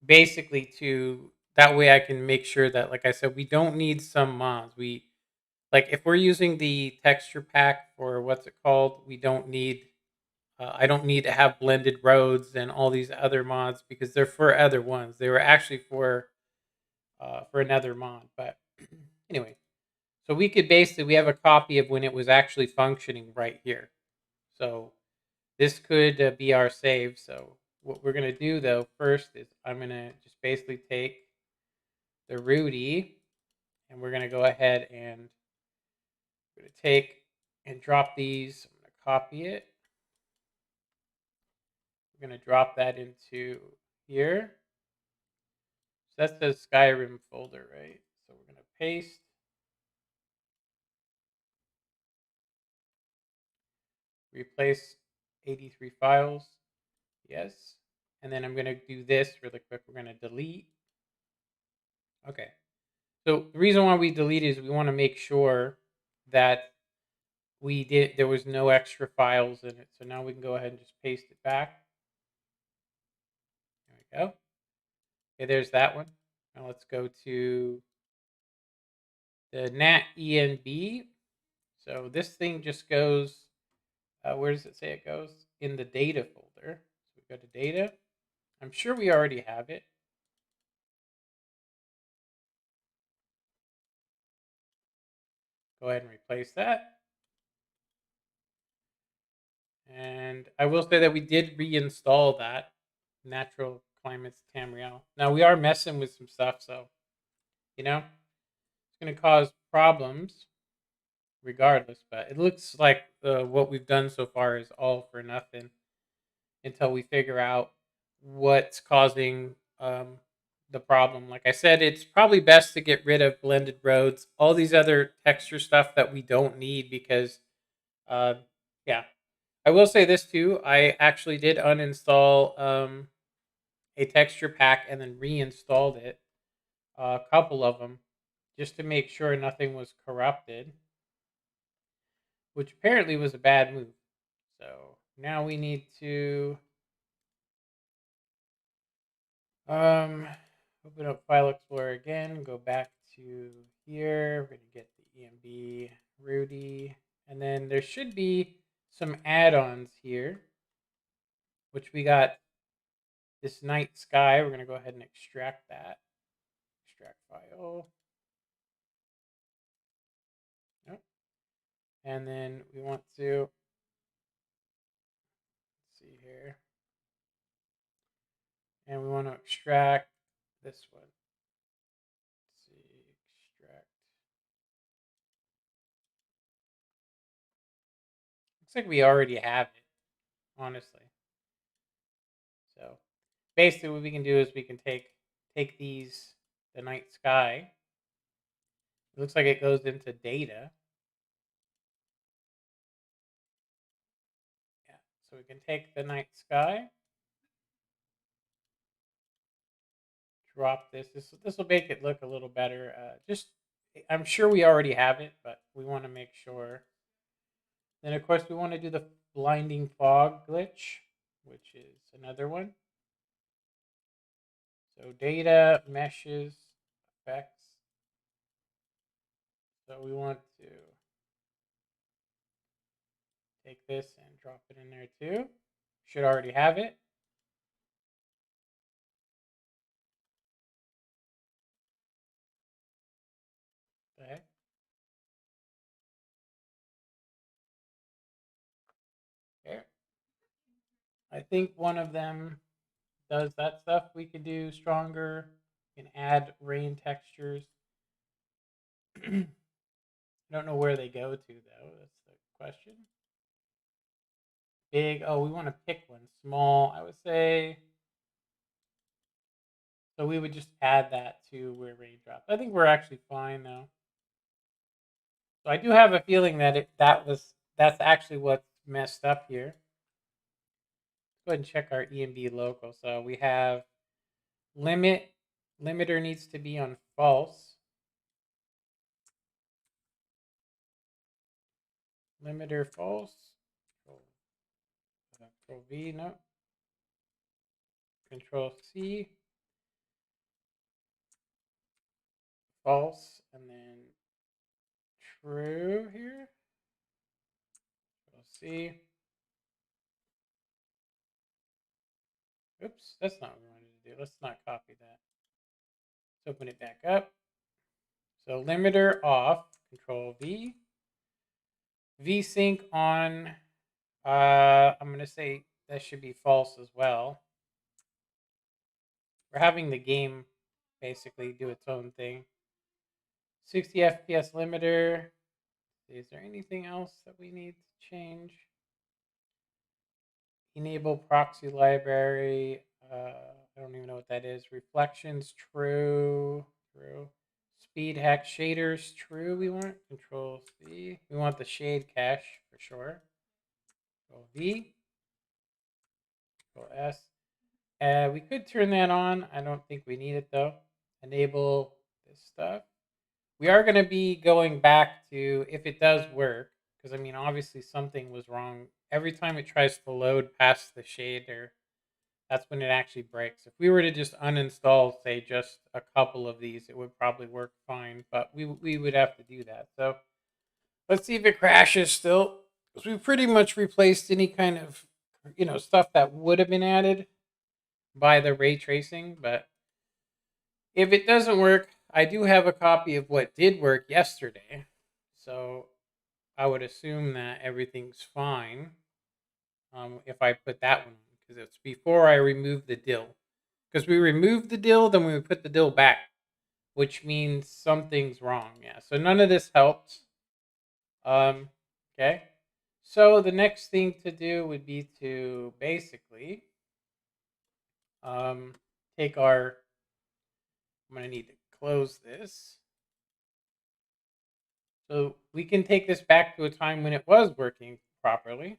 Basically, to that way I can make sure that, like I said, we don't need some mods. We like if we're using the texture pack for what's it called, we don't need. I don't need to have blended roads and all these other mods because they're for other ones. They were actually for another mod, but anyway. So we have a copy of when it was actually functioning right here. So this could be our save. So what we're going to do though first is I'm going to just basically take the Rudy and we're going to go ahead and we're going to take and drop these. I'm going to copy it. We're going to drop that into here. So that's the Skyrim folder, right? So we're going to paste. Replace 83 files. Yes. And then I'm going to do this really quick. We're going to delete. Okay. So the reason why we delete is we want to make sure that there was no extra files in it. So now we can go ahead and just paste it back. There we go. Okay, there's that one. Now let's go to the NAT ENB. So this thing just goes, where does it say it goes? In the data folder. So we go to data. I'm sure we already have it. Go ahead and replace that. And I will say that we did reinstall that Natural Climates Tamriel. Now we are messing with some stuff, so it's going to cause problems regardless. But it looks like what we've done so far is all for nothing until we figure out what's causing the problem. Like I said, it's probably best to get rid of blended roads, all these other texture stuff that we don't need because, yeah. I will say this too. I actually did uninstall a texture pack and then reinstalled it, a couple of them, just to make sure nothing was corrupted, which apparently was a bad move. So now we need to open up File Explorer again, go back to here. We're going to get the EMB Rudy, and then there should be some add-ons here, which we got this night sky. We're going to go ahead and extract that. Extract file. Yep. And then we want to, let's see here. And we want to extract this one. Let's see, extract. Looks like we already have it, honestly. So basically what we can do is we can take these, the night sky. It looks like it goes into data. Yeah, so we can take the night sky. drop this. This will make it look a little better. I'm sure we already have it, but we want to make sure. Then of course we want to do the blinding fog glitch, which is another one. So data, meshes, effects. So we want to take this and drop it in there too. Should already have it. Okay. There. I think one of them does that stuff. We could do stronger. We can add rain textures. I don't know where they go to though. That's the question. Big. Oh, we want to pick one. Small. I would say. So we would just add that to where rain drops. I think we're actually fine though. So I do have a feeling that that's actually what's messed up here. Let's go ahead and check our EMB local. So we have limiter needs to be on false. Limiter false. Control V, no. Control C. False, and then true here. Control C. Oops, that's not what we wanted to do. Let's not copy that. Let's open it back up. So limiter off, Control V. VSync on, I'm going to say that should be false as well. We're having the game basically do its own thing. 60 FPS limiter. Is there anything else that we need to change? Enable proxy library. I don't even know what that is. Reflections, true. Speed hack shaders, true. We want Control C. We want the shade cache for sure. Control V. Control S. We could turn that on. I don't think we need it though. Enable this stuff. We are going to be going back to if it does work, because I mean, obviously something was wrong. Every time it tries to load past the shader, that's when it actually breaks. If we were to just uninstall, say, just a couple of these, it would probably work fine, but we would have to do that. So let's see if it crashes still. Because we pretty much replaced any kind of, stuff that would have been added by the ray tracing, but if it doesn't work, I do have a copy of what did work yesterday. So I would assume that everything's fine if I put that one on, because it's before I remove the dill. Because we removed the dill, then we put the dill back, which means something's wrong. Yeah, so none of this helped. Okay. So the next thing to do would be to basically take our, I'm going to need to close this. So we can take this back to a time when it was working properly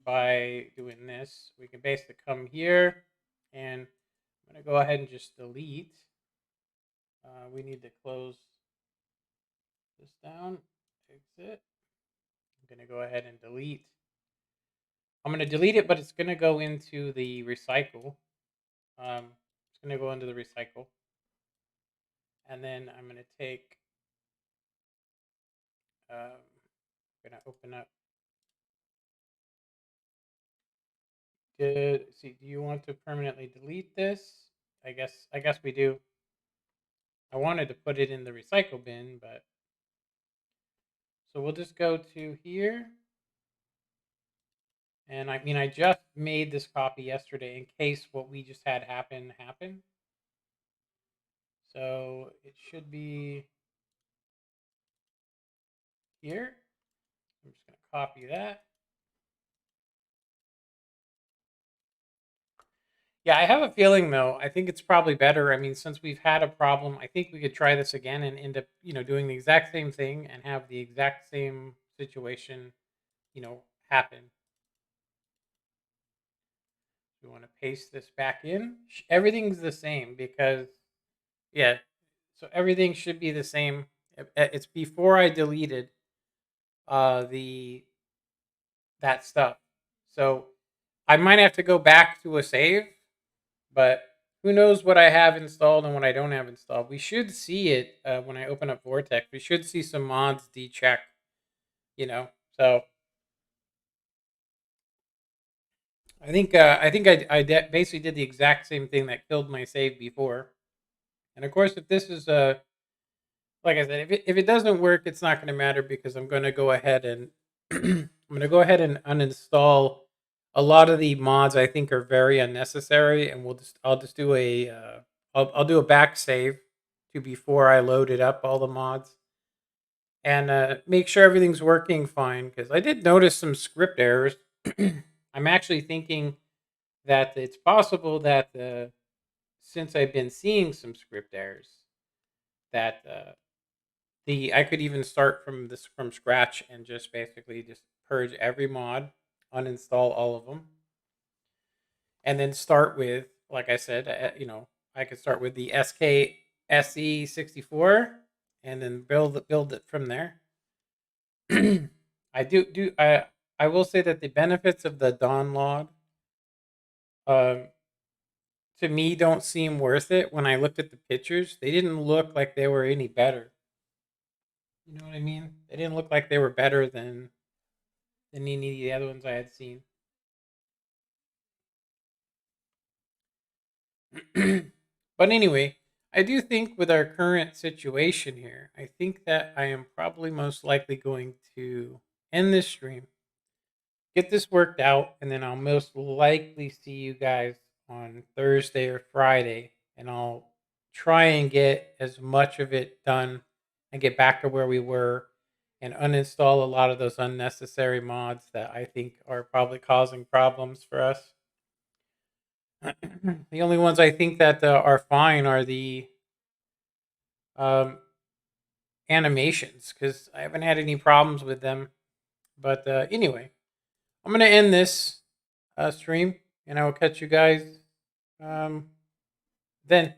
by doing this. We can basically come here and I'm going to go ahead and just delete. We need to close this down, exit. I'm going to go ahead and delete. I'm going to delete it, but it's going to go into the recycle. It's going to go into the recycle. And then I'm going to take, I'm going to open up. Do you want to permanently delete this? I guess we do. I wanted to put it in the recycle bin, but so we'll just go to here. And I mean, I just made this copy yesterday in case what we just had happen. So it should be here. I'm just going to copy that. Yeah, I have a feeling though, I think it's probably better. I mean, since we've had a problem, I think we could try this again and end up, doing the exact same thing and have the exact same situation, happen. We want to paste this back in. Everything's the same because Yeah. So everything should be the same. It's before I deleted the that stuff. So I might have to go back to a save, but who knows what I have installed and what I don't have installed. We should see it when I open up Vortex. We should see some mods decheck, So I think I basically did the exact same thing that killed my save before. And of course, if this is like I said, if it doesn't work, it's not going to matter because I'm going to go ahead and I'm going to go ahead and uninstall a lot of the mods I think are very unnecessary, and I'll just do I'll do a back save to before I loaded up all the mods and make sure everything's working fine because I did notice some script errors. I'm actually thinking that it's possible that since I've been seeing some script errors, that I could even start from scratch and just basically just purge every mod, uninstall all of them, and then start with, like I said, I could start with the SE 64 and then build it from there. I will say that the benefits of the Dawn log, um, to me, don't seem worth it. When I looked at the pictures, they didn't look like they were any better. You know what I mean? They didn't look like they were better than any of the other ones I had seen. But anyway, I do think with our current situation here, I think that I am probably most likely going to end this stream, get this worked out, and then I'll most likely see you guys on Thursday or Friday, and I'll try and get as much of it done and get back to where we were and uninstall a lot of those unnecessary mods that I think are probably causing problems for us. The only ones I think that are fine are the um, animations because I haven't had any problems with them. But anyway, I'm going to end this stream and I will catch you guys then.